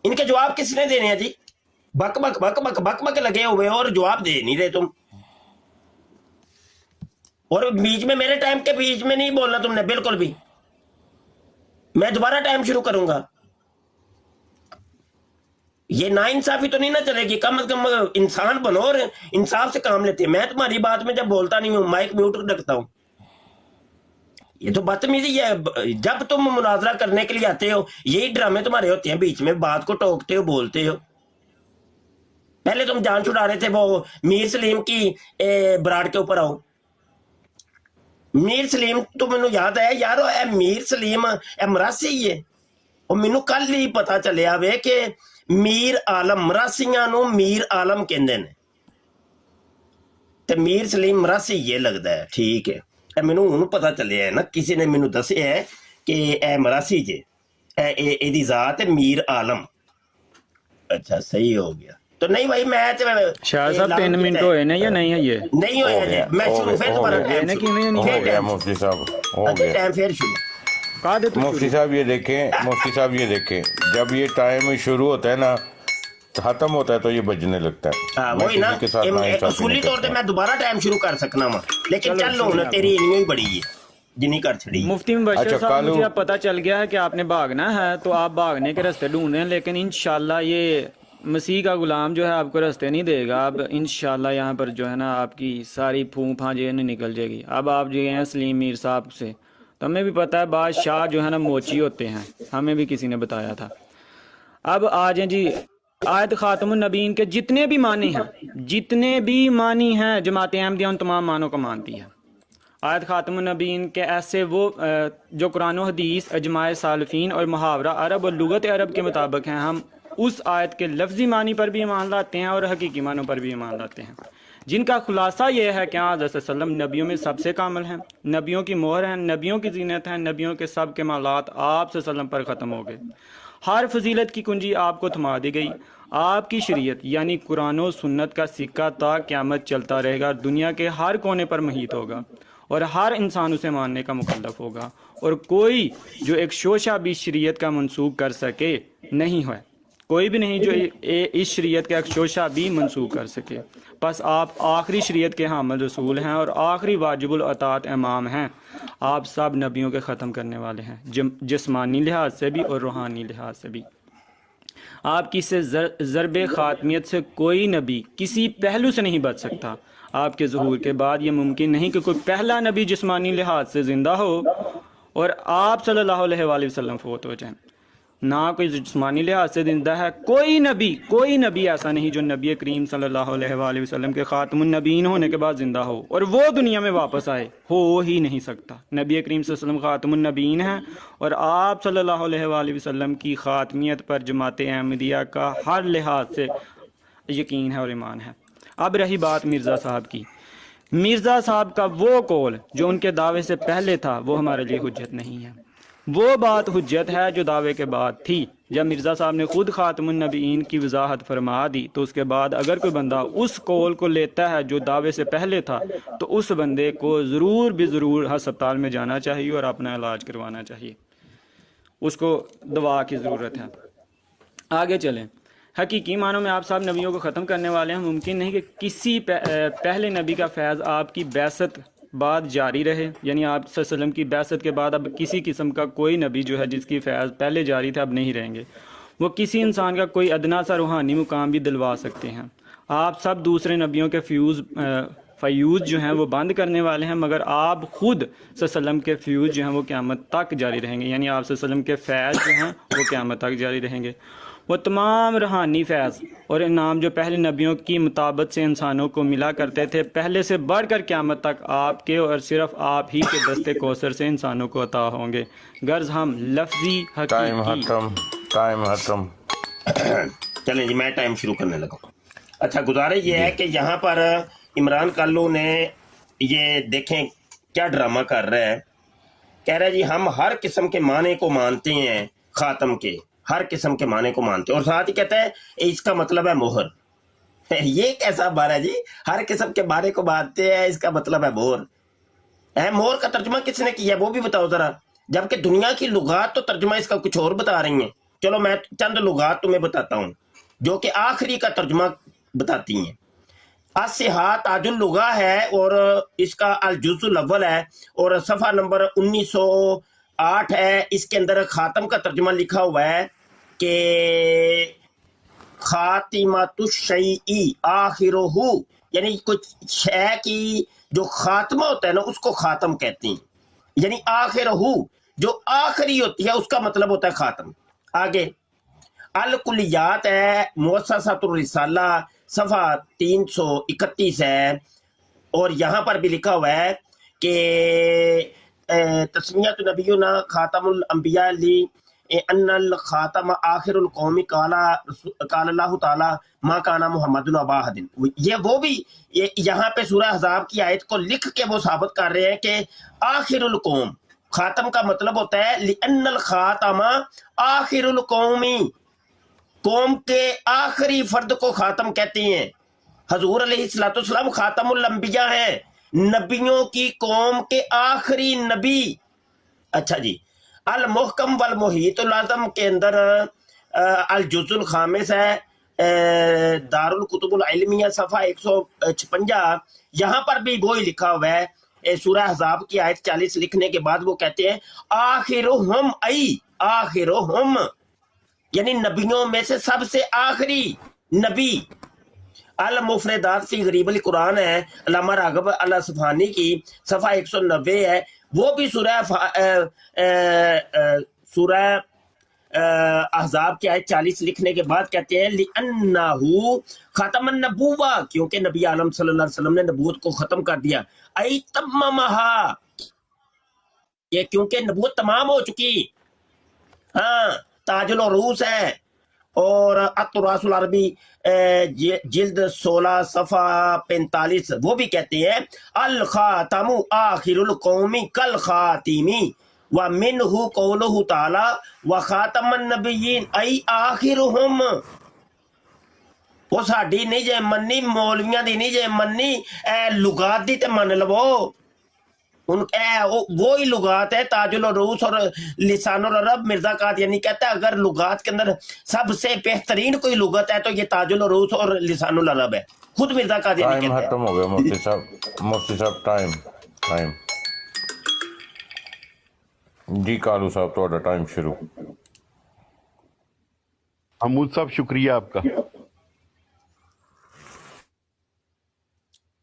ان کے جواب کس نے دینے ہیں جی؟ بک بک بک بک بک بک لگے ہوئے اور جواب دے نہیں رہے تم. اور بیچ میں میرے ٹائم کے بیچ میں نہیں بولنا تم نے بالکل بھی. میں دوبارہ ٹائم شروع کروں گا. یہ نا انصافی تو نہیں نہ چلے گی. کم از کم انسان بنو اور انصاف سے کام لیتے ہیں. میں تمہاری بات میں جب بولتا نہیں ہوں مائک میوٹ رکھتا ہوں. یہ تو بدتمیزی ہے. جب تم مناظرہ کرنے کے لیے آتے ہو یہی ڈرامے تمہارے ہوتے ہیں، بیچ میں بات کو ٹوکتے ہو، بولتے ہو. پہلے تم جان چھڑا رہے تھے وہ میر سلیم کی براڑ کے اوپر آؤ. میر سلیم تو مینو یاد ہے یارو، اے میر سلیم اے مراسی ہی ہے. اور مینو کل ہی پتا چلیا وے کہ میر عالم مراسیاں نو میر عالم کہندے نے تے میر سلیم مراسی یہ لگتا ہے. ٹھیک ہے. ਇਹ ਮੈਨੂੰ ਹੁਣ ਪਤਾ ਚੱਲਿਆ ਹੈ ਨਾ, ਕਿਸੇ ਨੇ ਮੈਨੂੰ ਦੱਸਿਆ ਹੈ ਕਿ ਇਹ ਮਰਾਸੀ ਜੇ ਇਹਦੀ ਜ਼ਾਤ ਹੈ ਮੀਰ ਆਲਮ। ਅੱਛਾ ਸਹੀ ਹੋ ਗਿਆ। तो नहीं भाई मैं शाह साहब 3 मिनट होए ने या नहीं है ये नहीं होया जी, मैं शुरू फिर दोबारा टाइम ने कि नहीं हो गया मुफ्ती साहब, हो गया टाइम फिर शुरू। कहा दे तू मुफ्ती साहब ये देखें, मुफ्ती साहब ये देखें, जब ये टाइम शुरू होता है ना खत्म होता है तो ये बजने लगता है। हाँ मैं वही ना, किसी के साथ नाइंसाफी असूली नहीं तौर पे करता। मैं दोबारा टाइम शुरू कर सकना वा, लेकिन चल लो ना तेरी इन्हीं ही बड़ी है जिन्हीं कर छड़ी। मुफ्ती मुबशर अच्छा, साहब कालू- मुझे अब पता चल गया है कि आपने भागना है, तो आप भागने के रास्ते ढूंढ रहे हैं, लेकिन इंशाल्लाह ये मसीह का गुलाम जो है आपको रास्ते नहीं देगा। अब इंशाल्लाह यहाँ पर जो है ना आपकी सारी फूफा जो है ना निकल जाएगी। अब आप जो हैं सलीम मीर साहब से, तो हमें भी पता है बादशाह जो है ना मोची होते हैं, हमें भी किसी ने बताया था। अब आ जाए जी आयत खातमुन नबीन के जितने भी मानी हैं जमात अहमदिया उन तमाम मानों को मानती है। आयत खातमुन नबीन के ऐसे वो जो कुरान और हदीस अजमाए सालफीन और मुहावरा अरब और लुगत अरब के मुताबिक हैं, हम उस आयत के लफ्ज़ी मानी पर भी ईमान लाते हैं और हकीकी मानों पर भी ईमान लाते हैं, जिनका खुलासा ये है कि हज़रत सल्लम नबियों में सबसे कामिल हैं, नबियों की मोहर हैं, नबियों की जीनत हैं, नबियों के सब के मालात आप सल्लम पर ख़त्म हो गए। हर फजीलत की कुंजी आपको थमा दी गई। आपकी शरीयत यानी कुरान और सुन्नत का सिक्का ता क़यामत चलता रहेगा, दुनिया के हर कोने पर महीत होगा और हर इंसान उसे मानने का मुकल्लफ होगा, और कोई जो एक शोशा भी शरीयत का मंसूब कर सके नहीं है, कोई भी नहीं जो इस शरीयत का एक शोशा भी मंसूब कर सके। बस आप आखिरी शरीयत के हामिल रसूल हैं और आखिरी वाजिबुल अतात इमाम हैं। आप सब नबियों के ख़त्म करने वाले हैं, जिस्मानी लिहाज से भी और रूहानी लिहाज से भी। आपकी से ज़रब ख़ातमियत से कोई नबी किसी पहलू से नहीं बच सकता। आपके ज़हूर के बाद ये मुमकिन नहीं कि कोई पहला नबी जिस्मानी लिहाज से ज़िंदा हो और आप सल्लल्लाहु अलैहि वसल्लम फ़ौत हो जाएं। ना कोई जिस्मानी लिहाज से जिंदा है, कोई नबी ऐसा नहीं जो नबी करीम सल्लल्लाहु अलैहि वसल्लम के ख़ातमुन नबीन होने के बाद जिंदा हो और वो दुनिया में वापस आए, हो ही नहीं सकता। नबी करीम सल्लल्लाहु अलैहि वसल्लम ख़ातमुन नबीन हैं और आप सल्लल्लाहु अलैहि वसल्लम की ख़ातमियत पर जमात अहमदिया का हर लिहाज से यकीन है और ईमान है। अब रही बात मिर्ज़ा साहब की, मिर्ज़ा साहब का वो कौल जो उनके दावे से पहले था वो हमारे लिए हुज्जत नहीं है। वो बात हुज्जत है जो दावे के बाद थी। जब मिर्ज़ा साहब ने खुद ख़ातमुन नबीन की वजाहत फरमा दी तो उसके बाद अगर कोई बंदा उस कौल को लेता है जो दावे से पहले था तो उस बंदे को ज़रूर ज़रूर हस्पताल में जाना चाहिए और अपना इलाज करवाना चाहिए, उसको दवा की ज़रूरत है। आगे चलें। हकीकी मानों में आप सब नबियों को ख़त्म करने वाले हैं। मुमकिन नहीं कि किसी पहले नबी का फैज़ आपकी बैसत बाद जारी रहे, यानी आप सल्लम की बैसत के बाद अब किसी किस्म का कोई नबी जो है जिसकी फैज़ पहले जारी था अब नहीं रहेंगे। वो किसी इंसान का कोई अदना सा रूहानी मुकाम भी दिलवा सकते हैं। आप सब दूसरे नबियों के फ़यूज़ जो हैं वो बंद करने वाले हैं, मगर आप ख़ुद सल्लम के फ़यूज़ जो हैं वो क़यामत तक जारी रहेंगे, यानी आप सल्लम के फ़ैज़ जो हैं वो क़यामत तक जारी रहेंगे। वो तमाम रूहानी फैज़ और इनाम जो पहले नबियों की मुताबत से इंसानों को मिला करते थे, पहले से बढ़कर क़यामत तक आपके और सिर्फ आप ही के दस्ते कौसर से इंसानों को अता होंगे। गर्ज हम लफ्ज़ी टाइम खत्म। चलें जी मैं टाइम शुरू करने लगा। अच्छा, गुजारिश ये है कि यहाँ पर इमरान कालू ने ये देखें क्या ड्रामा कर रहा है। कह रहा है जी हम हर किस्म के माने को मानते हैं, ख़ातम के हर किस्म के माने को मानते हैं, और साथ ही कहता है इसका मतलब है मोहर। ये कैसा बार है जी, हर किस्म के माने को मानते हैं इसका मतलब है मोहर है। मोहर का तर्जुमा किसने किया वो भी बताओ जरा, जबकि दुनिया की लुगात तो तर्जुमा इसका कुछ और बता रही हैं। चलो मैं चंद लुगात तुम्हें बताता हूँ जो कि आखिरी का तर्जुमा बताती हैं। अस्सिहात ताजुल लुगा है और इसका अल जुज़ुल अव्वल है और सफ़ा नंबर 1908 है। इसके अंदर खातम का तर्जुमा लिखा हुआ है कि खातिमातुश शैई आखिरुहु, यानी कुछ शय की जो खात्मा होता है ना उसको खातम कहते हैं, यानी आखिरुहु जो आखिरी होती है उसका मतलब होता है खातम। आगे अल कुलियात है, मुअस्ससतुर रिसाला सफ़ा 331 है और यहाँ पर भी लिखा हुआ है कि तस्मियत नबियुना खातमुल अंबिया ली अन्नल खातम आखिरुल कौमी काला अल्लाह ताला मा काना मुहम्मदुन अबा अहदिन। ये वो भी यहाँ पे सूरह अहज़ाब की आयत को लिख के वो साबित कर रहे हैं कि आखिरुल कौम, खातम का मतलब होता है लिअन्नल खातमा आखिरुल कौमी, कौम के आखिरी फर्द को खातम कहते हैं। हजूर अलैहिस्सलाम खातमुल अंबिया हैं, नबियों की कौम के आखिरी नबी। अच्छा जी, अल मुहकम वल मुहीतुल आज़म के अंदर अल जुज़ुल खामिस है, दारुल कुतुबुल इल्मिया सफ़ा 156, यहाँ पर भी वही लिखा हुआ है। सूरह अहज़ाब की आयत 40 लिखने के बाद वो कहते हैं आखिरुहुम आई आखिरुहुम, यानी नबियों में से सबसे आखिरी नबी। अल मुफरदात फी गरीबुल कुरान है, अल्लामा राग़िब अल असफ़हानी की, सफ़ा 190 है। वो भी सूरह अहज़ाब की आयत 40 लिखने के बाद कहते हैं लिअन्नहु ख़तमन नबुव्वा, क्योंकि नबी आलम सल्लल्लाहु अलैहि वसल्लम ने नबूवत को ख़त्म कर दिया। आई तम्ममहा, ये क्योंकि नबूवत तमाम हो चुकी। हाँ, ताजुल उरूस है। और अतुरासुल अरबी जिल्द 16 सफ़ा 45 वो भी कहते हैं अल खातमु आखिरुल कौमी कल खातिमी व मिनहु कौलुहु ताला व खातमन नबिय्यीन आई आखिरुहुम। वो साडी नहीं जे मन्नी, मौलवियां दी नहीं जे मन्नी, लुगात दी ते मन लवो। वो ही लुगात है। ताजुल उरूस और लिसानुल अरब मिर्जा कादियानी कहता है अगर लुगात के अंदर सबसे बेहतरीन कोई लुगत है तो ये ताजुल उरूस और लिसानुल अरब है। खुद मिर्जा कादियानी टाइम कहता है। खत्म हो गया मुफ्ती साहब टाइम जी। कालू साहब थोड़ा टाइम शुरू। हमूद साहब शुक्रिया आपका।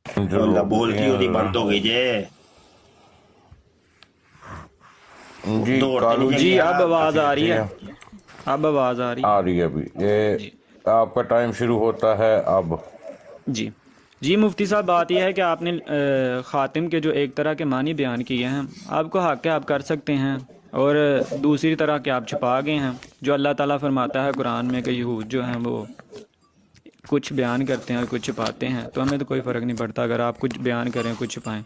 अल्लाह बोलती होती बंद हो गई जे जी। कालू जी अब आवाज आ रही है, अब आवाज आ रही है अभी। ये आपका टाइम शुरू होता है अब। जी। जी मुफ्ती साहब, बात यह है कि आपने ख़ातिम के जो एक तरह के मानी बयान किए हैं, आपको हक है आप कर सकते हैं, और दूसरी तरह के आप छुपा गए हैं। जो अल्लाह ताला फरमाता है कुरान में कि यहूद जो हैं वो कुछ बयान करते हैं और कुछ छुपाते हैं, तो हमें तो कोई फ़र्क नहीं पड़ता अगर आप कुछ बयान करें कुछ छुपाएं।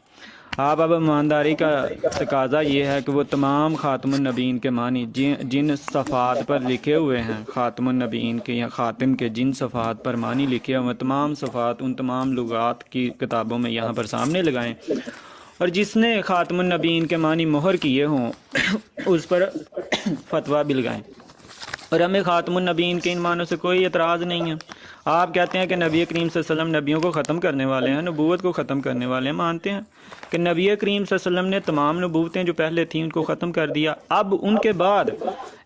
आप अब ईमानदारी का तकाजा ये है कि वो तमाम ख़ातमुन नबीन के मानी जिन सफ़ात पर लिखे हुए हैं, ख़ातमुन नबीन के या ख़ातिम के जिन सफ़ात पर मानी लिखे हुए तमाम सफ़ात उन तमाम लुगात की किताबों में यहाँ पर सामने लगाएं, और जिसने ख़ातमुन नबीन के मानी मोहर किए हों उस पर फतवा भी लगाएं। और हमें ख़ातमुन नबीन के इन मानों से कोई एतराज़ नहीं है। आप कहते हैं कि नबी करीम सल्लल्लाहु अलैहि वसल्लम नबियों को ख़त्म करने वाले हैं, नबूवत को ख़त्म करने वाले हैं। मानते हैं कि नबी करीम सल्लल्लाहु अलैहि वसल्लम ने तमाम नबूवतें जो पहले थीं उनको ख़त्म कर दिया। अब उनके बाद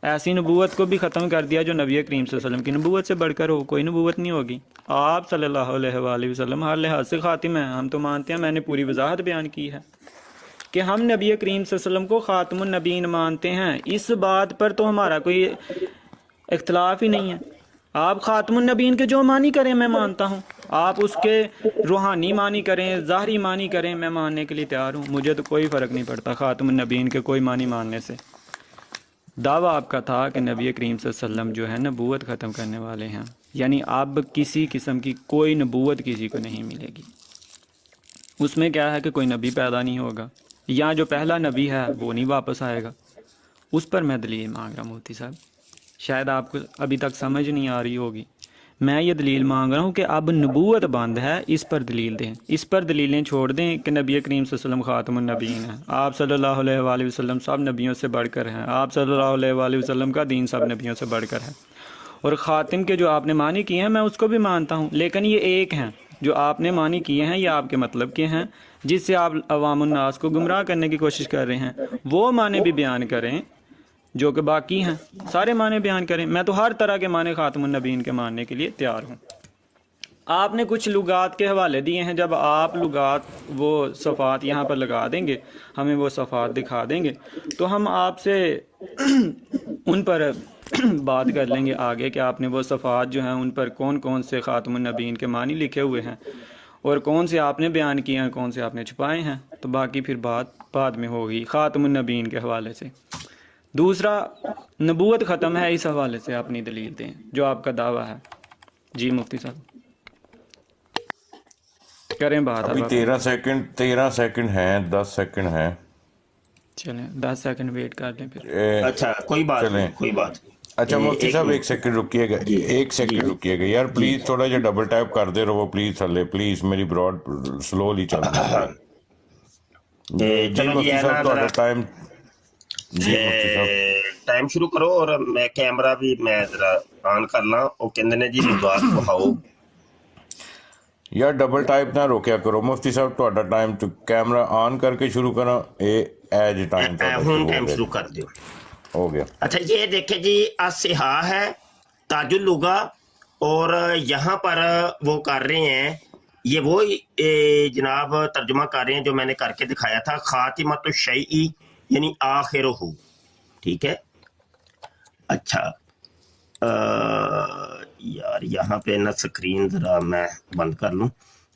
ऐसी नबूवत को भी ख़त्म कर दिया जो नबी करीम सल्लल्लाहु अलैहि वसल्लम की नबूवत से बढ़कर हो। कोई नबूवत नहीं होगी। आप सल्लल्लाहु अलैहि वसल्लम हर लिहाज से ख़ातिम हैं। हम तो मानते हैं, मैंने पूरी वजाहत बयान की है कि हम नबी करीम सल्लल्लाहु अलैहि वसल्लम को ख़ातमुन नबीन मानते हैं। इस बात पर तो हमारा कोई इख्तलाफ ही नहीं है। आप ख़ातमुन नबीन के जो मानी करें मैं मानता हूँ, आप उसके रूहानी मानी करें ज़ाहरी मानी करें, मैं मानने के लिए तैयार हूँ। मुझे तो कोई फ़र्क नहीं पड़ता ख़ातमुन नबीन के कोई मानी मानने से। दावा आपका था कि नबी करीम सल्लल्लाहु अलैहि वसल्लम जो है नबूवत ख़त्म करने वाले हैं, यानी अब किसी किस्म की कोई नबूवत किसी को नहीं मिलेगी। उसमें क्या है कि कोई नबी पैदा नहीं होगा, या जो पहला नबी है वो नहीं वापस आएगा। उस पर मैं दलील मांग रहा हूँ मुफ्ती साहब, शायद आपको अभी तक समझ नहीं आ रही होगी। मैं ये दलील मांग रहा हूँ कि अब नबूवत बंद है, इस पर दलील दें। इस पर दलीलें छोड़ दें कि नबी करीम सल्लल्लाहु अलैहि वसल्लम ख़ातमुन नबीन हैं, आप सल्लल्लाहु अलैहि वसल्लम सब नबियों से बढ़कर हैं, आप सल्लल्लाहु अलैहि वसल्लम का दीन सब नबियों से बढ़कर है। और ख़ातिम के जो आपने मानी किए हैं मैं उसको भी मानता हूँ, लेकिन ये एक हैं जो आपने मानी किए हैं, ये आपके मतलब के हैं, जिससे आप अवामुन्नास को गुमराह करने की कोशिश कर रहे हैं। वो माने भी बयान करें जो कि बाकी हैं, सारे माने बयान करें। मैं तो हर तरह के माने ख़ातमुन नबीन के मानने के लिए तैयार हूँ। आपने कुछ लुगात के हवाले दिए हैं, जब आप लुगात वो सफ़ात यहाँ पर लगा देंगे, हमें वो सफ़ात दिखा देंगे, तो हम आपसे उन पर बात कर लेंगे आगे कि आपने वो सफ़ात जो हैं उन पर कौन कौन से ख़ातमुन नबीन के मानी लिखे हुए हैं और कौन से आपने बयान किए हैं, कौन से आपने छुपाए हैं। तो बाकी फिर बात बाद में होगी ख़ातमुन नबीन के हवाले से। دوسرا نبوت ختم ہے، اس حوالے سے اپنی دلیل دیں جو آپ کا دعویٰ ہے۔ جی مفتی صاحب کریں بات ابھی اب آپ۔ 13 سیکنڈ ہیں، 10 سیکنڈ ہیں۔ چلیں 10 سیکنڈ ویٹ کر لیں پھر۔ اچھا کوئی بات چلیں نہیں، کوئی بات نہیں۔ اچھا مفتی صاحب ایک سیکنڈ رکیے گا، جی ایک سیکنڈ جی رکیے گا یار پلیز، تھوڑا جا ڈبل ٹیپ کر دے رہو پلیز تھلے، پلیز میری براڈ سلولی چل رہی ہے۔ جی چلو جی مفتی ہے نا، صاحب تھوڑا ذرا ٹائم، جی مفتی صاحب ٹائم شروع کرو، اور میں کیمرہ بھی میں ذرا آن کر لاں۔ وہ کہندے نے جی موضوعات بہاؤ۔ یار ڈبل ٹائپ نہ روکیا کرو مفتی صاحب، تھوڑا ٹائم کیمرہ آن کر کے شروع کرنا، ایج ٹائم تھوڑا ہون شروع ٹائم ہو گیا، شروع کر دیو۔ ہو گیا۔ اچھا یہ دیکھیں جی، الصحا ہے تاج اللغہ، اور یہاں پر وہ کر رہے ہیں، یہ وہ جناب ترجمہ کر رہے ہیں جو میں نے کر کے دکھایا تھا، خاتمۃ الشیء یعنی آخرہ، ٹھیک ہے۔ اچھا یار یہاں پہ نا سکرین ذرا میں بند کر لوں۔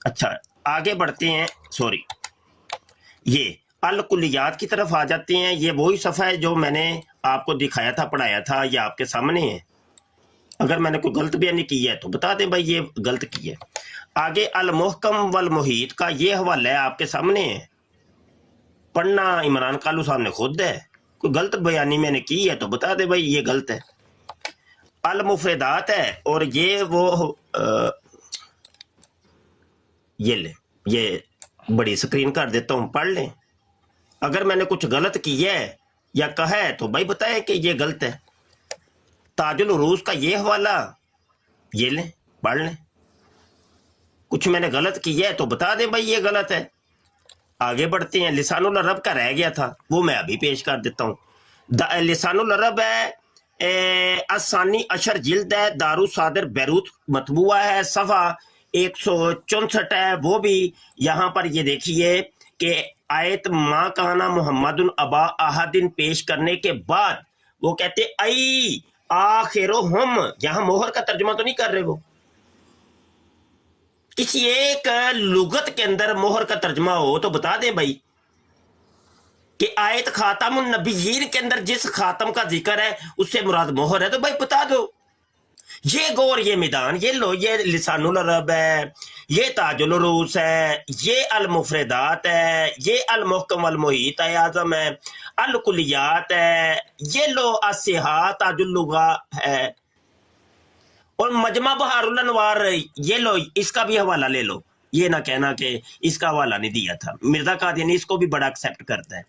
اچھا آگے بڑھتے ہیں، سوری یہ الکلیات کی طرف آ جاتے ہیں۔ یہ وہی صفحہ ہے جو میں نے آپ کو دکھایا تھا، پڑھایا تھا، یہ آپ کے سامنے ہے۔ اگر میں نے کوئی غلط بیانی کی ہے تو بتا دیں بھائی یہ غلط کی ہے۔ آگے المحکم والمحیط کا یہ حوالہ ہے، آپ کے سامنے ہے، پڑھنا عمران کالو صاحب نے خود ہے۔ کوئی غلط بیانی میں نے کی ہے تو بتا دیں بھائی یہ غلط ہے۔ المفردات ہے، اور یہ وہ یہ لیں، یہ بڑی سکرین کر دیتا ہوں، پڑھ لیں۔ اگر میں نے کچھ غلط کیا ہے یا کہا ہے تو بھائی بتائیں کہ یہ غلط ہے۔ تاج العروض کا یہ حوالہ یہ لیں، پڑھ لیں۔ کچھ میں نے غلط کیا ہے تو بتا دیں بھائی یہ غلط ہے۔ آگے بڑھتے ہیں، لسان العرب کا رہ گیا تھا، وہ میں ابھی پیش کر دیتا ہوں۔ لسان العرب ہے، الثانی عشر جلد ہے، دارو صادر بیروت مطبوعہ ہے، صفحہ 164 ہے۔ وہ بھی یہاں پر یہ دیکھیے کہ آیت ما کانا محمد ابا احدن پیش کرنے کے بعد وہ کہتے ای آخرہم، یہاں مہر کا ترجمہ تو نہیں کر رہے، وہ کسی ایک لغت کے اندر مہر کا ترجمہ ہو تو بتا دیں بھائی کہ آیت خاتم النبیین کے اندر جس خاتم کا ذکر ہے اس سے مراد مہر ہے، تو بھائی بتا دو۔ یہ گور، یہ میدان، یہ لو، یہ لسان العرب ہے، یہ تاج العروض ہے، یہ المفردات ہے، یہ المحکم والمحیط اعظم ہے، الکلیات ہے، یہ لو الصحا تاج اللغہ ہے، اور مجمع بحار الانوار یہ لو، اس کا بھی حوالہ لے لو۔ یہ نہ کہنا کہ اس کا حوالہ نہیں دیا تھا، مرزا قادیانی اس کو بھی بڑا ایکسیپٹ کرتا ہے۔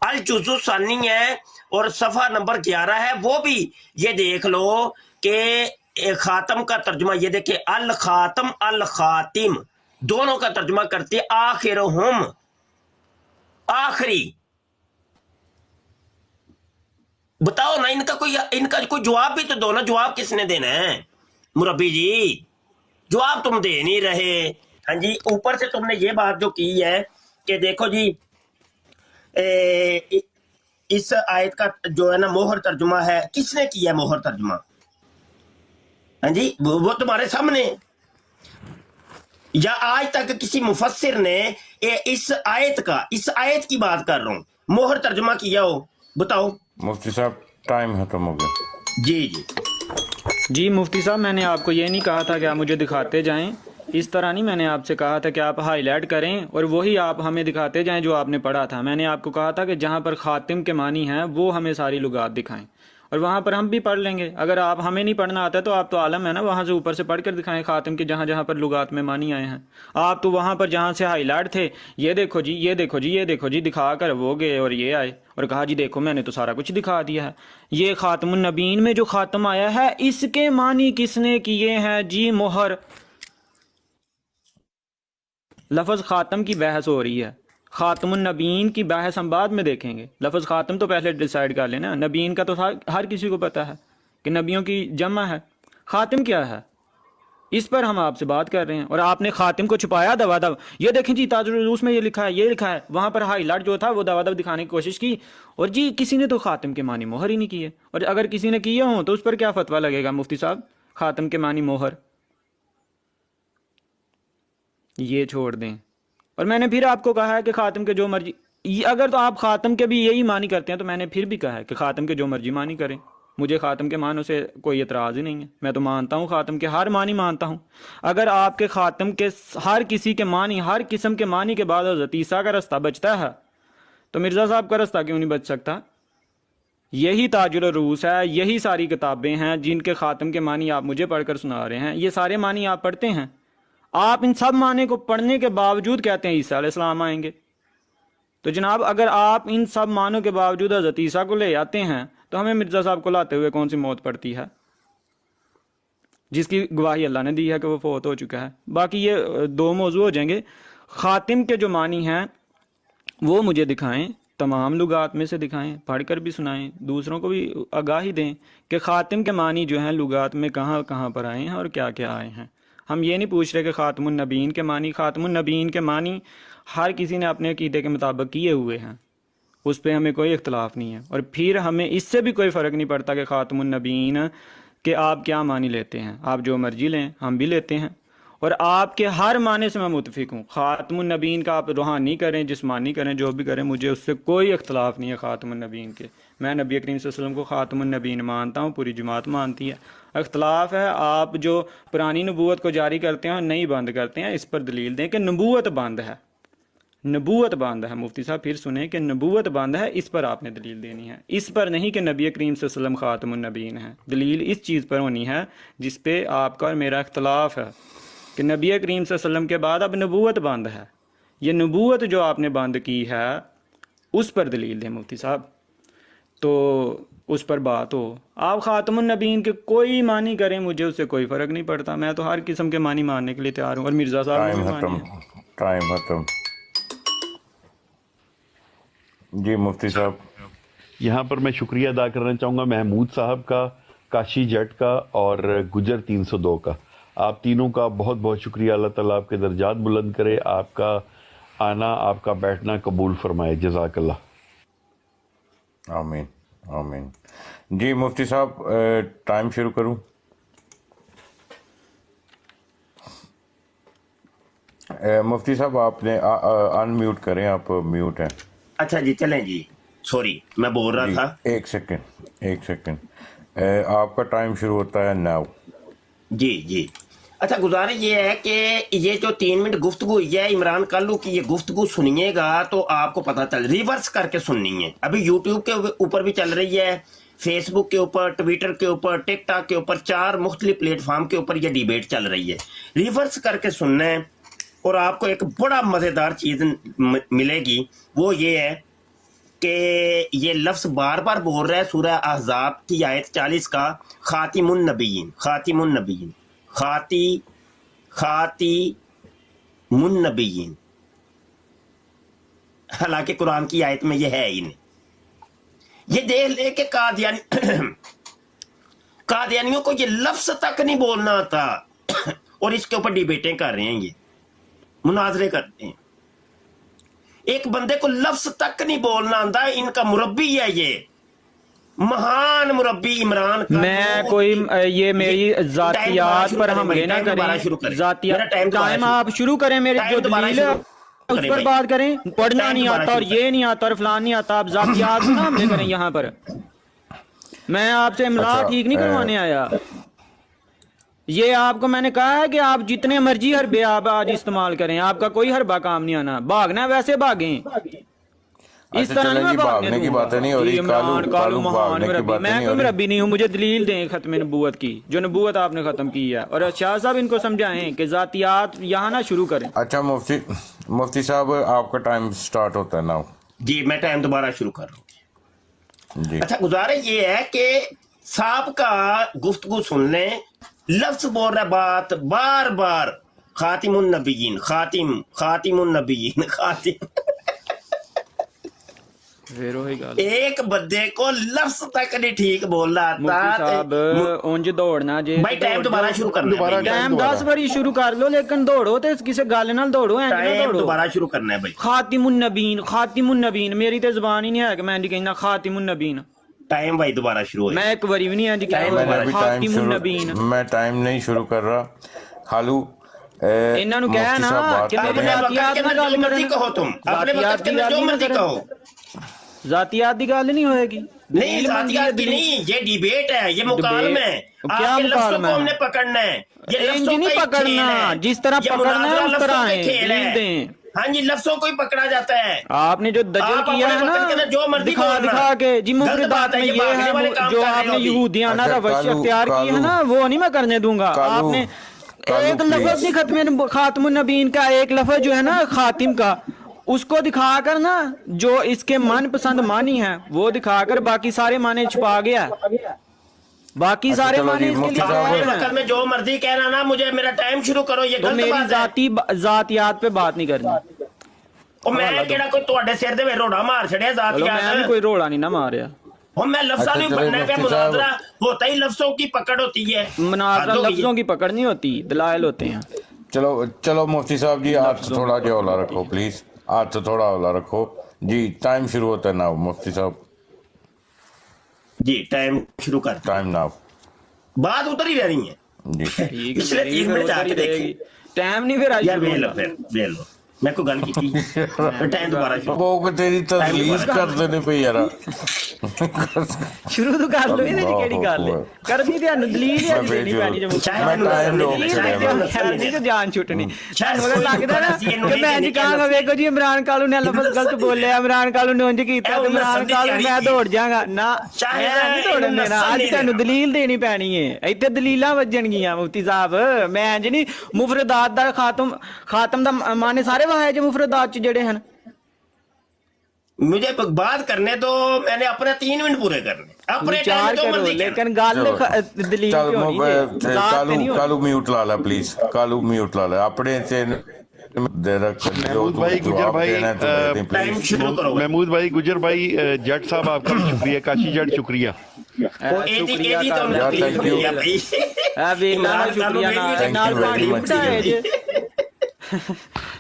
الجزء الثانی ہے، اور صفحہ نمبر 11 ہے، وہ بھی یہ دیکھ لو کہ خاتم کا ترجمہ یہ دیکھیں، الخاتم الخاتم دونوں کا ترجمہ کرتے آخرہم، آخری۔ بتاؤ نا، ان کا کوئی جواب بھی تو دو نا، جواب کس نے دینا ہے مربی جی؟ جواب تم دے نہیں رہے۔ ہاں جی، اوپر سے تم نے یہ بات جو کی ہے کہ دیکھو جی اس آیت کا جو ہے نا مہر ترجمہ ہے، کس نے کیا ہے مہر ترجمہ؟ ہاں جی، وہ تمہارے سامنے، یا آج تک کسی مفسر نے اس آیت کی بات کر رہا ہوں، مہر ترجمہ کیا ہو؟ بتاؤ مفتی صاحب ٹائم ختم ہو گیا۔ جی جی جی مفتی صاحب، میں نے آپ کو یہ نہیں کہا تھا کہ آپ مجھے دکھاتے جائیں، اس طرح نہیں، میں نے آپ سے کہا تھا کہ آپ ہائی لائٹ کریں اور وہی آپ ہمیں دکھاتے جائیں جو آپ نے پڑھا تھا۔ میں نے آپ کو کہا تھا کہ جہاں پر خاتم کے معنی ہیں وہ ہمیں ساری لغات دکھائیں، اور وہاں پر ہم بھی پڑھ لیں گے۔ اگر آپ ہمیں نہیں پڑھنا آتا تو آپ تو عالم ہے نا، وہاں سے اوپر سے پڑھ کر دکھائیں خاتم کے جہاں جہاں پر لغات میں معنی آئے ہیں۔ آپ تو وہاں پر جہاں سے ہائی لائٹ تھے، یہ دیکھو جی، یہ دیکھو جی، یہ دیکھو جی، دکھا کر وہ گئے اور یہ آئے اور کہا جی دیکھو میں نے تو سارا کچھ دکھا دیا ہے۔ یہ خاتم النبیین میں جو خاتم آیا ہے اس کے معنی کس نے کیے ہیں؟ جی مہر۔ لفظ خاتم کی بحث ہو رہی ہے، خاتم النبیین کی بحث ہم بعد میں دیکھیں گے۔ لفظ خاتم تو پہلے ڈیسائیڈ کر لینا۔ نبیین کا تو ہر کسی کو پتا ہے کہ نبیوں کی جمع ہے، خاتم کیا ہے اس پر ہم آپ سے بات کر رہے ہیں، اور آپ نے خاتم کو چھپایا دوا دو۔ یہ دیکھیں جی تاج العروض میں یہ لکھا ہے، یہ لکھا ہے، وہاں پر ہائی لائٹ جو تھا وہ دوا دو دکھانے کی کوشش کی، اور جی کسی نے تو خاتم کے معنی مہر ہی نہیں کیے، اور اگر کسی نے کیے ہوں تو اس پر کیا فتویٰ لگے گا مفتی صاحب؟ خاتم کے معنی مہر، یہ چھوڑ دیں۔ اور میں نے پھر آپ کو کہا ہے کہ خاتم کے جو مرضی اگر تو آپ خاتم کے بھی یہی معنی کرتے ہیں تو میں نے پھر بھی کہا ہے کہ خاتم کے جو مرضی معنی کریں، مجھے خاتم کے معنوں سے کوئی اعتراض ہی نہیں ہے، میں تو مانتا ہوں خاتم کے ہر معنی مانتا ہوں۔ اگر آپ کے خاتم کے ہر کسی کے معنی، ہر قسم کے معنی کے بعد حضرت عیسیٰ کا رستہ بچتا ہے تو مرزا صاحب کا رستہ کیوں نہیں بچ سکتا؟ یہی تاج العروس ہے، یہی ساری کتابیں ہیں جن کے خاتم کے معنی آپ مجھے پڑھ کر سنا رہے ہیں، یہ سارے معنی آپ پڑھتے ہیں، آپ ان سب معنی کو پڑھنے کے باوجود کہتے ہیں عیسیٰ علیہ السلام آئیں گے۔ تو جناب اگر آپ ان سب معنوں کے باوجود حضرت عیسیٰ کو لے آتے ہیں تو ہمیں مرزا صاحب کو لاتے ہوئے کون سی موت پڑتی ہے، جس کی گواہی اللہ نے دی ہے کہ وہ فوت ہو چکا ہے۔ باقی یہ دو موضوع ہو جائیں گے۔ خاتم کے جو معنی ہیں وہ مجھے دکھائیں، تمام لغات میں سے دکھائیں، پڑھ کر بھی سنائیں، دوسروں کو بھی آگاہی دیں کہ خاتم کے معنی جو ہیں لغات میں کہاں کہاں پر آئے ہیں اور کیا کیا آئے ہیں۔ ہم یہ نہیں پوچھ رہے کہ خاتم النبیین کے معنی، خاتم النبیین کے معنی ہر کسی نے اپنے عقیدے کے مطابق کیے ہوئے ہیں، اس پہ ہمیں کوئی اختلاف نہیں ہے، اور پھر ہمیں اس سے بھی کوئی فرق نہیں پڑتا کہ خاتم النبیین کہ آپ کیا معنی لیتے ہیں، آپ جو مرضی لیں ہم بھی لیتے ہیں، اور آپ کے ہر معنی سے میں متفق ہوں۔ خاتم النبیین کا آپ روحانی کریں، جسمانی کریں، جو بھی کریں، مجھے اس سے کوئی اختلاف نہیں ہے خاتم النبیین کے۔ میں نبی کریم صلی اللہ علیہ وسلم کو خاتم النبیین مانتا ہوں، پوری جماعت مانتی ہے۔ اختلاف ہے آپ جو پرانی نبوت کو جاری کرتے ہیں اور نئی بند کرتے ہیں، اس پر دلیل دیں کہ نبوت بند ہے، نبوت بند ہے۔ مفتی صاحب پھر سنیں کہ نبوت بند ہے، اس پر آپ نے دلیل دینی ہے، اس پر نہیں کہ نبی کریم صلی اللہ علیہ وسلم خاتم النبیین ہے۔ دلیل اس چیز پر ہونی ہے جس پہ آپ کا اور میرا اختلاف ہے کہ نبی کریم صلی اللہ علیہ وسلم کے بعد اب نبوت بند ہے، یہ نبوت جو آپ نے بند کی ہے اس پر دلیل دیں مفتی صاحب، تو اس پر بات ہو۔ آپ خاتم النبیین کے کوئی معنی کریں، مجھے اس سے کوئی فرق نہیں پڑتا، میں تو ہر قسم کے معنی ماننے کے لیے تیار ہوں، اور مرزا صاحب نے بھی مانی ہے۔ ٹائم ختم۔ جی مفتی صاحب، यहाँ पर मैं शुक्रिया अदा करना चाहूँगा महमूद साहब का, काशी जट का और गुजर 302 का। आप तीनों का बहुत बहुत शुक्रिया। अल्लाह ताला आपके दर्जात बुलंद करे, आपका आना आपका बैठना कबूल फरमाए। जज़ाकल्लाह। आमीन आमीन। जी मुफ्ती साहब, टाइम शुरू करूं? मुफ्ती साहब आपने अनम्यूट करें, आप म्यूट हैं। अच्छा जी, चलें जी, सॉरी मैं बोल रहा जी था। एक सेकंड, आपका टाइम शुरू होता है नाउ। जी जी। अच्छा, गुजारिश ये है कि ये जो 3 मिनट गुफ्तगू हुई है इमरान कालू की, ये गुफ्तगू सुनिएगा तो आपको पता चल, रिवर्स करके सुननी है। अभी यूट्यूब के ऊपर भी चल रही है, फेसबुक के ऊपर, ट्विटर के ऊपर, टिकटॉक के ऊपर, 4 मुख्तलिफ प्लेटफॉर्म के ऊपर ये डिबेट चल रही है। रिवर्स करके सुनना है और आपको एक बड़ा मज़ेदार चीज़ मिलेगी, वो ये है कि ये लफ्ज़ बार बार बोल रहा है सूरह अहज़ाब की आयत 40 का, खातिमुन नबीयीन, खातिमुन नबीयीन, खातिमुन नबीयीन। हालांकि कुरान की आयत में ये है ही नहीं। ये देख ले कि कादियानियों को ये लफ्ज़ तक नहीं बोलना आता और इसके ऊपर डिबेटें कर रहे हैं, ये मुनाजरे करते हैं। एक बंदे को लफ्ज़ तक नहीं बोलना आता, इनका मुरब्बी है ये, महान मुरब्बी इमरान का। मैं कोई ये मेरी जातियात पर हमले ना करें, जातियात टाइम आप शुरू करें, मेरी जो दलील है उस पर बात करें। पढ़ना नहीं आता और ये नहीं आता और फलान नहीं आता, आप जातियात पर ना हमले करें यहाँ पर। मैं आपसे इमला ठीक नहीं करवाने आया, ये आपको मैंने कहा है कि आप जितने मर्जी हरबे आप आज इस्तेमाल करें, आपका कोई हरबा काम नहीं आना। भागना वैसे भागें, इस तरह चलें जी, भागने की बातें नहीं हो रही। कालू महान भागने की बातें मैं नहीं हो कोई रही। रबी नहीं हूँ, मुझे दलील दें खत्म नबूवत की, जो नबूवत आपने खत्म की है। और शाह साहब इनको समझाएं कि जातियात यहाँ ना शुरू करें। अच्छा मुफ्ती साहब, आपका टाइम स्टार्ट होता है नाउ। जी, मैं टाइम दोबारा शुरू कर रहा हूँ जी अच्छा, गुजारिश ये है कि साहब का गुफ्तगू सुन लें। लफ्ज़ बोल रहा है बात बार बार, खातिमुन नबीयीन, खातिमुन नबीयीन, खातिम। फिर वही गल, एक बंदे को लफ्ज़ तक नहीं ठीक बोलना मुफ्ती आता। साहब उंज दौड़ना जे भाई टाइम दोबारा शुरू करना है भाई। टाइम 10 बारी शुरू कर लो, लेकिन दौड़ो तो किसी गल नाल दौड़ो, इंज ना टाइम दौड़ो। दोबारा शुरू करना है भाई। खातिमुन नबीन, खातिमुन नबीन, मेरी तो जुबान ही नहीं है कि मैं कहना खातिमुन नबीन। टाइम भाई दोबारा शुरू हो। मैं एक बारी भी नहीं टाइम मैंने अभी खातिमुन नबीन। मैं टाइम नहीं शुरू कर रहा। खालू ਇਹਨਾਂ ਨੂੰ ਕਹਿ ਮੁਫਤੀ ਨਾ ਸਾਹਿਬ ਬਾਤ ਕਿ ਕਰ अपने रहे हैं। वक्त के अंदर जो मर्जी कहो तुम, अपने वक्त के अंदर जो मर्जी कहो। ਜ਼ਾਤੀਆਤ ਦੀ ਗੱਲ नहीं होएगी। नहीं दलील बनती है, जातियात की दलील- नहीं, ये डिबेट है, ये मुकालमा है। क्या आपके लफ्जों मुकालमा को है? हमने पकड़ना है, ये इंज लफ्जों नहीं का ही पकड़ना, खेल है। जिस तरह ये पकड़ना है मुनाजरा उस लफ्जों तरह के है, खेल दलील है। दें। हाँ जी, लफ्जों को ही पकड़ा जाता है। आपने जो दजल आप किया है अपने ना वक्त के अंदर जो मर्जी दिखा बोलना। दिखा के जी गलत मुफरदात बात है, में ये ये भागने वाले है काम जो कर रहे आपने हो अभी। यहूदियाना अच्छा, रवश कालू- अख्तियार की है कालू- ना वो नहीं मैं करने दूंगा। कालू- आपने कालू एक लफ्ज please। नहीं खातमुन नबीन का एक लफ्ज जो है ना खातिम का उसको दिखाकर ना जो इसके मन पसंद मानी है वो दिखाकर बाकी सारे माने छुपा गया। बाकी अच्छा, सारे चलो माने जी, इसके मुफ्ती लिए साहब- गायब अपने हैं। वक्त में जो मर्जी कहना ना, मुझे मेरा टाइम शुरू करो, ये तो गलत मेरी बात है। जातियात पे बात नहीं करनी। ਉਹ ਮੈਂ ਕਿਹੜਾ ਕੋਈ ਤੁਹਾਡੇ ਸਿਰ ਦੇ ਵਿੱਚ ਰੋੜਾ ਮਾਰ ਛੜਿਆ चलो मैं भी ਜ਼ਾਤੀਆਤ। कोई रोड़ा नहीं ना मारिया। और मैं लफ्ज़ा अच्छा, नहीं चलो बनना पे मुफ्ती साहब- मुनाजरा होता ही लफ्जों की पकड़ होती है। मुनाजरा हद हो गई है। लफ्जों की पकड़ नहीं होती, दलाइल होते हैं। चलो चलो मुफ्ती साहब जी हाथ थोड़ा जो हौला रखो प्लीज, हाथ थोड़ा हौला रखो जी। टाइम शुरू होता है नाउ मुफ्ती साहब, जी टाइम शुरू कर, टाइम नाउ बात उतर ही रहनी है। जी। ठीक पिछले है, 3 मिनट जाके रहेगी। टाइम नहीं फिर आज यार शुरू वे लो होता। फिर वे लो, मैं कोई गल की थी फिर टाइम दोबारा शुरू। वो कि तेरी तजलीस कर देने पे यार। शुरू तो कर लो ਇਹਦੇ ਚ ਕਿਹੜੀ ਗੱਲ ਹੈ ਕਰਨੀ ਤੁਹਾਨੂੰ ਦਲੀਲ ਹੈ ਮੈਂ ਦੇਣੀ ਭੇਜ ਪੈਣੀ ਜੇ ਚਾਹੇ ਮੈਂ ਟਾਈਮ ਰੋਕ ਦਲੀਲ ਛੱਡਿਆ ਦੇ ਮੈਂ। ਖੈਰਨੀ ਤੇ ਜਾਨ ਛੁੱਟਣੀ ਸ਼ਾਇਦ ਤੁਹਾਨੂੰ ਕੋਈ ਲੱਗਦਾ ਨਾ ਅਸੀਂ ਇਹਨੂੰ ਕਿ ਮੈਂ ਜੀ ਕਹਾਂਗਾ ਵੇਖੋ ਜੀ ਇਮਰਾਨ ਕਾਲੂ ਨੇ ਲਫ਼ਜ਼ ਗਲਤ ਬੋਲਿਆ, ਇਮਰਾਨ ਕਾਲੂ ਨੇ ਉਂਝ ਕੀਤਾ ਤੇ ਇਮਰਾਨ ਕਾਲੂ ਮੈਂ ਦੌੜ ਜਾਗਾ ਨਾ, ਚਾਹੇ ਮੈਂ ਨਹੀਂ ਦੌੜਨ ਦੇਣਾ। ਅੱਜ ਤੁਹਾਨੂੰ ਦਲੀਲ ਦੇਣੀ ਪੈਣੀ ਹੈ, ਇੱਥੇ ਦਲੀਲਾਂ ਵੱਜਣਗੀਆਂ ਮੁਫਤੀ ਸਾਹਿਬ। ਮੈਂ ਇੰਜ ਨਹੀਂ ਮੁਫਰਦਾਤ ਦਾ ਖਾਤਮ ਦਾ ਮਾਨੇ ਸਾਰੇ ਵਹਾਏ ਜੇ ਮੁਫਰਦਾਤ ਚ ਜਿਹੜੇ ਹਨ। मुझे बात करने तो मैंने अपने 3 मिनट पूरे करने, अपने टाइम विचार जो करो मर्जी लेकिन करना। गल चलो। दलील चल क्यों नहीं है? मजाक ते कालू नहीं होनी। कालू म्यूट ला ले प्लीज, कालू म्यूट ला ले अपने से दे रख जो महमूद तू भाई, गुजर जवाब भाई, देना है तो दे दे टाइम प्लीज। शुरू करो। महमूद भाई, गुजर भाई, जट साहब आपका भी शुक्रिया, काशी जट शुक्रिया। शुक्रिया एदी तो कर यार, तकलीफ thank you। होई है भाई। वेला इमरान शुक्रिया कालू नाल बेबी, नाल thank you पानी very much। उठाए जे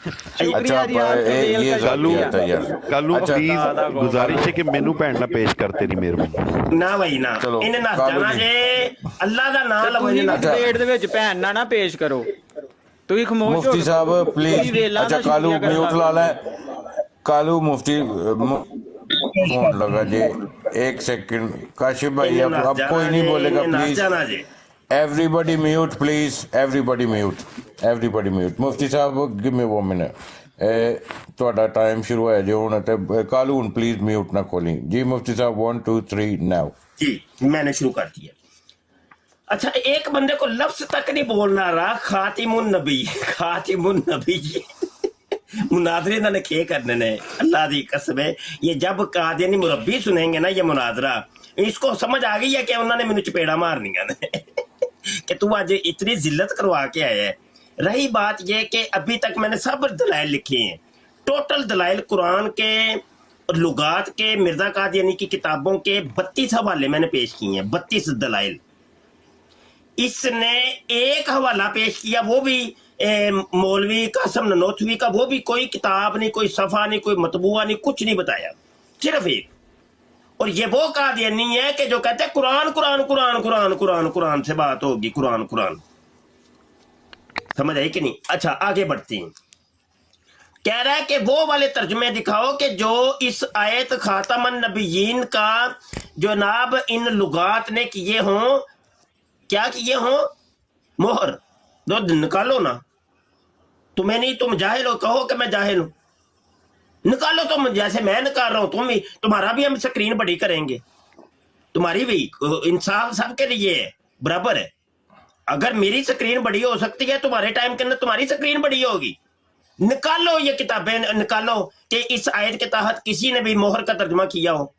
अच्छा शुक्रिया जी आपका ये वेल का कालू गलती शुक्रिया। है यार। कालू अच्छा प्लीज गुजारिश है कि मेनू भैन ना पेश करते नहीं मेहरबानी। ना भाई ना, चलो, इन्हें नस कालू जाना जी। जे अल्लाह दा नाम ਤੁਸੀਂ लवज ना। ਡਿਬੇਟ ਦੇ ਵਿੱਚ ਭੈਣ ਨਾ ਨਾ ਪੇਸ਼ ਕਰੋ, ਤੁਸੀਂ ਖਮੋਸ਼ ਹੋ मुफ्ती ਕੇ साहब ਤੁਸੀਂ प्लीज। ਵੇਲਾ अच्छा ਦਾ कालू शुक्रिया करना। म्यूट ला ले, कालू मुफ्ती फोन लगा जी, एक सेकंड काशिफ भाई अब कोई नहीं बोलेगा नस प्लीज। जाना जे। Everybody mute, please. Everybody mute. Everybody mute. मुफ्ती साहब give me 1 minute. ਤੁਹਾਡਾ ਟਾਈਮ ਸ਼ੁਰੂ ਹੈ ਜੇ ਹੁਣ ਤੇ ਕਾਲੂ ਹੁਣ ਪਲੀਜ਼ ਮਿਊਟ ਨਾ ਖੋਲੀ ਜੀ। ਮੁਫਤੀ ਸਾਹਿਬ 1 2 3 नाउ जी मैंने शुरू कर दिया। अच्छा, एक बंदे को लफ्ज तक नहीं बोलना रहा, खातिमुन नबी, खातिमुन नबी। मुनाजरे इन्होंने खे करने ने, अल्लाह दी कसम है। ये जब कादियानी मुरब्बी सुनेंगे ना ये मुनाजरा, इसको समझ आ गई है कि उन्होंने मैंने चपेड़ा मारनिया ने कि तू आज इतनी जिल्लत करवा के आया है। रही बात ये कि अभी तक मैंने सब दलाइल लिखे हैं, टोटल दलाइल कुरान के, लुगात के, मिर्जा कादियानी की किताबों के 32 हवाले मैंने पेश किए हैं, 32 दलाइल। इसने एक हवाला पेश किया, वो भी मौलवी कासम ननोथवी का, वो भी कोई किताब नहीं, कोई सफ़ा नहीं, कोई मतबूआ नहीं, कुछ नहीं बताया, सिर्फ एक। और ये वो कादियानी है कि जो कहते हैं कुरान कुरान कुरान कुरान कुरान कुरान से बात होगी, कुरान कुरान। समझ आई कि नहीं? अच्छा आगे बढ़ती हैं। कह रहा है कि वो वाले तर्जुमे दिखाओ कि जो इस आयत खातमन नबीयीन का जनाब इन लुगात ने किए हों, क्या किए हों, मोहर दो निकालो ना। तुम्हें नहीं, तुम जाहिल हो, कहो कि मैं जाहिल हूं, निकालो तुम, जैसे मैं निकाल रहा हूं तुम भी, तुम्हारा भी हम स्क्रीन बड़ी करेंगे, तुम्हारी भी। इंसाफ सबके लिए है, बराबर है। अगर मेरी स्क्रीन बड़ी हो सकती है, तुम्हारे टाइम के अंदर तुम्हारी स्क्रीन बड़ी होगी। निकालो ये किताबें, निकालो कि इस आयत के तहत किसी ने भी मोहर का तर्जुमा किया हो।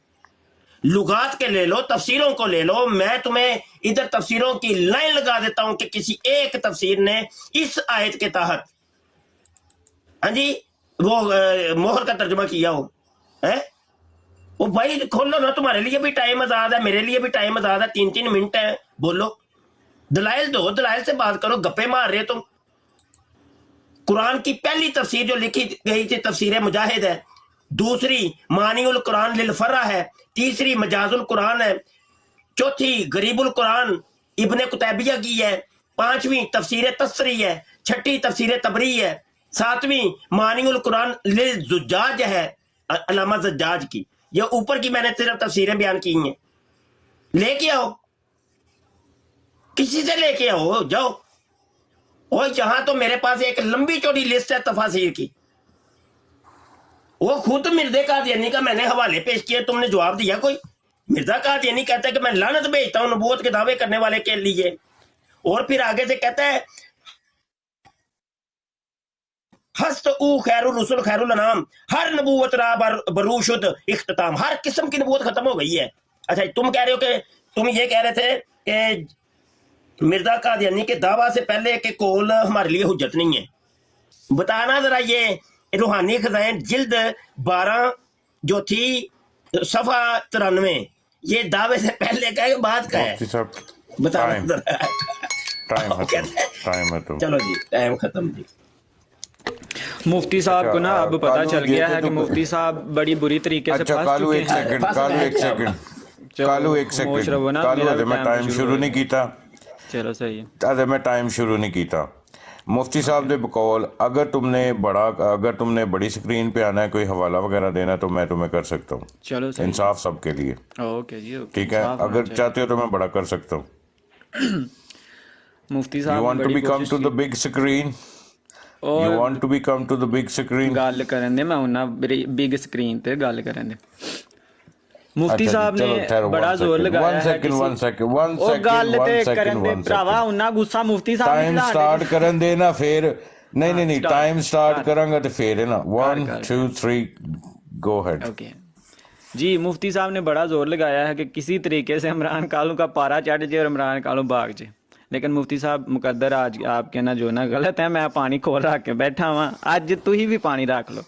लुगात के ले लो, तफसीरों को ले लो, मैं तुम्हें इधर तफसीरों की लाइन लगा देता हूं कि किसी एक तफसीर ने इस आयत के तहत, हाँ जी, वो मोहर का तर्जुमा किया हो है। वो भाई खोलो ना, तुम्हारे लिए भी टाइम आजाद है, मेरे लिए भी टाइम आजाद है, 3-3 मिनट है, बोलो, दलाइल दो, दलाइल से बात करो, गप्पे मार रहे हो तुम। कुरान की पहली तफसीर जो लिखी गई थी तफसीर मुजाहिद है, दूसरी मानीउल कुरान लिल फर्रा है, तीसरी मजाजुल कुरान है, चौथी गरीबुल कुरान इब्ने कुतैबिया की है, पांचवी तफसीर तस्री है, छठी तफसीर तबरी है, 7वीं मानिउल कुरान ले जुजाज है अल्लामा जज्जाज की, ये ऊपर की मैंने सिर्फ तफसीरें बयान की हैं। लेके आओ, किसी से लेके आओ, जाओ। और यहां तो मेरे पास एक लंबी चौड़ी लिस्ट है तफासीर की, वो खुद मिर्जा कादियानी का मैंने हवाले पेश किए, तुमने जवाब दिया कोई? मिर्जा कादियानी कहता है कि मैं लानत भेजता हूं नबूवत के दावे करने वाले के लिए, और फिर आगे से कहता है हस्त ऊ खैरुल रसूल खैरुल अनाम, हर नबूवत रा बरूशुद इख्तिताम, हर किस्म की नबूवत खत्म हो गई है। अच्छा, तुम कह रहे हो कि तुम ये कह रहे थे कि मिर्जा कादियानी के दावा से पहले के कौल हमारे लिए हुज्जत नहीं है। बताना जरा ये रूहानी खजाइन जिल्द 12 जो थी सफा 93, ये दावे से पहले का है बाद का है? मुफ्ती साहब बताना टाइम जरा। टाइम खत्म, टाइम है तो चलो जी, टाइम खत्म जी। मुफ्ती साहब को ना अच्छा, अब पता कालू चल ये गया थे है कि तो- मुफ्ती साहब बड़ी बुरी तरीके से अच्छा फंस कालू चुके एक हैं। सेकंड, फंस कालू गए एक क्या? सेकंड, चलो, कालू एक खामोश रहो सेकंड, ना, कालू मेरा अजे भी मैं टाइम शुरू शुरू हो नहीं गया। कीता, चलो सही है। अजे मैं टाइम शुरू नहीं कीता। मुफ्ती साहब दे बकौल अगर तुमने बड़ी स्क्रीन पे आना है, कोई हवाला वगैरह देना है तो मैं तुम्हें कर सकता हूँ, चलो सही है। इंसाफ सबके लिए, ओके जी, ओके, ठीक है? इंसाफ होना अगर चाहिए। चाहते हो तो मैं बड़ा कर सकता हूँ। मुफ्ती यू साहब ने वांट टू बड़ी बी कम कोशिश टू द की बिग स्क्रीन, यू और want to become to the big screen. गल करन दे, मैं उन्ना बिग स्क्रीन ते गल करन दे। मुफ्ती अच्छा साहब जी, चलो ने ठहरो, बड़ा जोर लगाया है वन ते करन दे भरावा, उन्ना गुस्सा मुफ्ती साहब ने टाइम चढ़ा स्टार्ट दे। करन देना फिर, नहीं हाँ, नहीं नहीं, start, टाइम स्टार्ट कर। करांगा तो फिर है ना, 1 कर। 2 3 गो हेड। ओके जी, मुफ्ती साहब ने बड़ा जोर लगाया है कि किसी तरीके से इमरान कालू का पारा चढ़ जाए और इमरान कालू भाग जाए, लेकिन मुफ्ती साहब मुकद्दर आज आपके ना जो ना गलत है, मैं पानी खोल रख के बैठा हुआ, अज तुही भी पानी रख लो।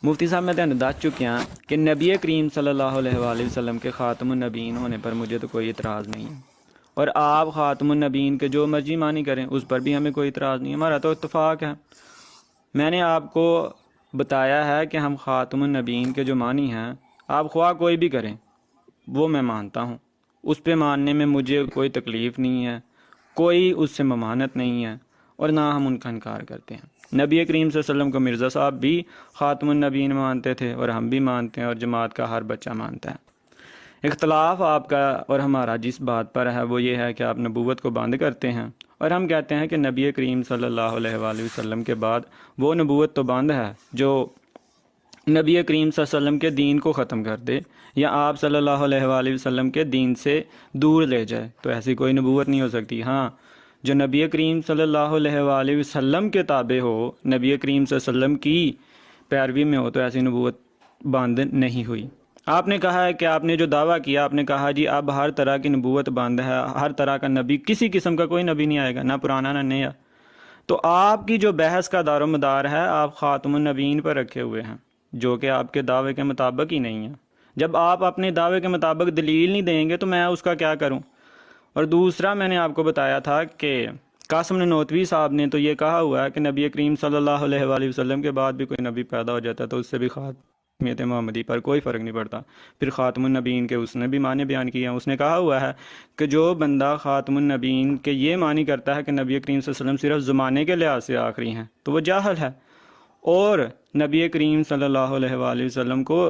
मुफ्ती साहब मैं तुहानू दस चुकिया कि नबी करीम सल्लल्लाहु अलैहि वसल्लम के ख़ातमुन नबीन होने पर मुझे तो कोई इतराज़ नहीं है, और आप ख़ातमुन नबीन के जो मर्जी मानी करें उस पर भी हमें कोई इतराज़ नहीं है, हमारा तो इत्तेफाक है। मैंने आपको बताया है कि हम ख़ातमुन नबीन के जो मानी हैं, आप ख्वाह कोई भी करें वो मैं मानता हूँ, उस पे मानने में मुझे कोई तकलीफ़ नहीं है, कोई उससे ममानत नहीं है, और ना हम उनका इनकार करते हैं। नबी करीम सल्लल्लाहु अलैहि वसल्लम को मिर्ज़ा साहब भी ख़ातमुन नबीन मानते थे, और हम भी मानते हैं, और जमात का हर बच्चा मानता है। इख्तलाफ आपका और हमारा जिस बात पर है वो ये है कि आप नबूवत को बंद करते हैं, और हम कहते हैं कि नबी करीम सल्लल्लाहु अलैहि वसल्लम के बाद वो नबूवत तो बंद है जो नबी करीम सल्लल्लाहु अलैहि वसल्लम के दीन को ख़त्म कर दे या आप सल्लल्लाहु अलैहि वसल्लम के दीन से दूर ले जाए, तो ऐसी कोई नबूवत नहीं हो सकती। हाँ, जो नबी करीम सल्लल्लाहु अलैहि वसल्लम के ताबे हो, नबी करीम सल्लल्लाहु अलैहि वसल्लम की पैरवी में हो, तो ऐसी नबूवत बंद नहीं हुई। आपने कहा है कि आपने जो दावा किया, आपने कहा जी अब हर तरह की नबूवत बंद है, हर तरह का नबी, किसी किस्म का कोई नबी नहीं आएगा, ना पुराना ना नया। तो आपकी जो बहस का दारो मदार है, आप ख़ातमुन नबीन पर रखे हुए हैं, जो कि आपके दावे के मुताबिक ही नहीं है। जब आप अपने दावे के मुताबिक दलील नहीं देंगे तो मैं उसका क्या करूं? और दूसरा, मैंने आपको बताया था कि कासिम ननोतवी साहब ने तो ये कहा हुआ है कि नबी करीम सल्लल्लाहु अलैहि वसल्लम के बाद भी कोई नबी पैदा हो जाता तो उससे भी ख़ातमियत मोहम्मदी पर कोई फ़र्क नहीं पड़ता। फिर ख़ातमुन नबीन के उसने भी माने बयान किए हैं, उसने कहा हुआ है कि जो बंदा ख़ातमुन नबीन के ये मानी करता है कि नबी करीम सल्लल्लाहु अलैहि वसल्लम सिर्फ ज़माने के लिहाज से आखिरी हैं तो वो जाहल है, और नबी करीम सल्लल्लाहु अलैहि वसल्लम को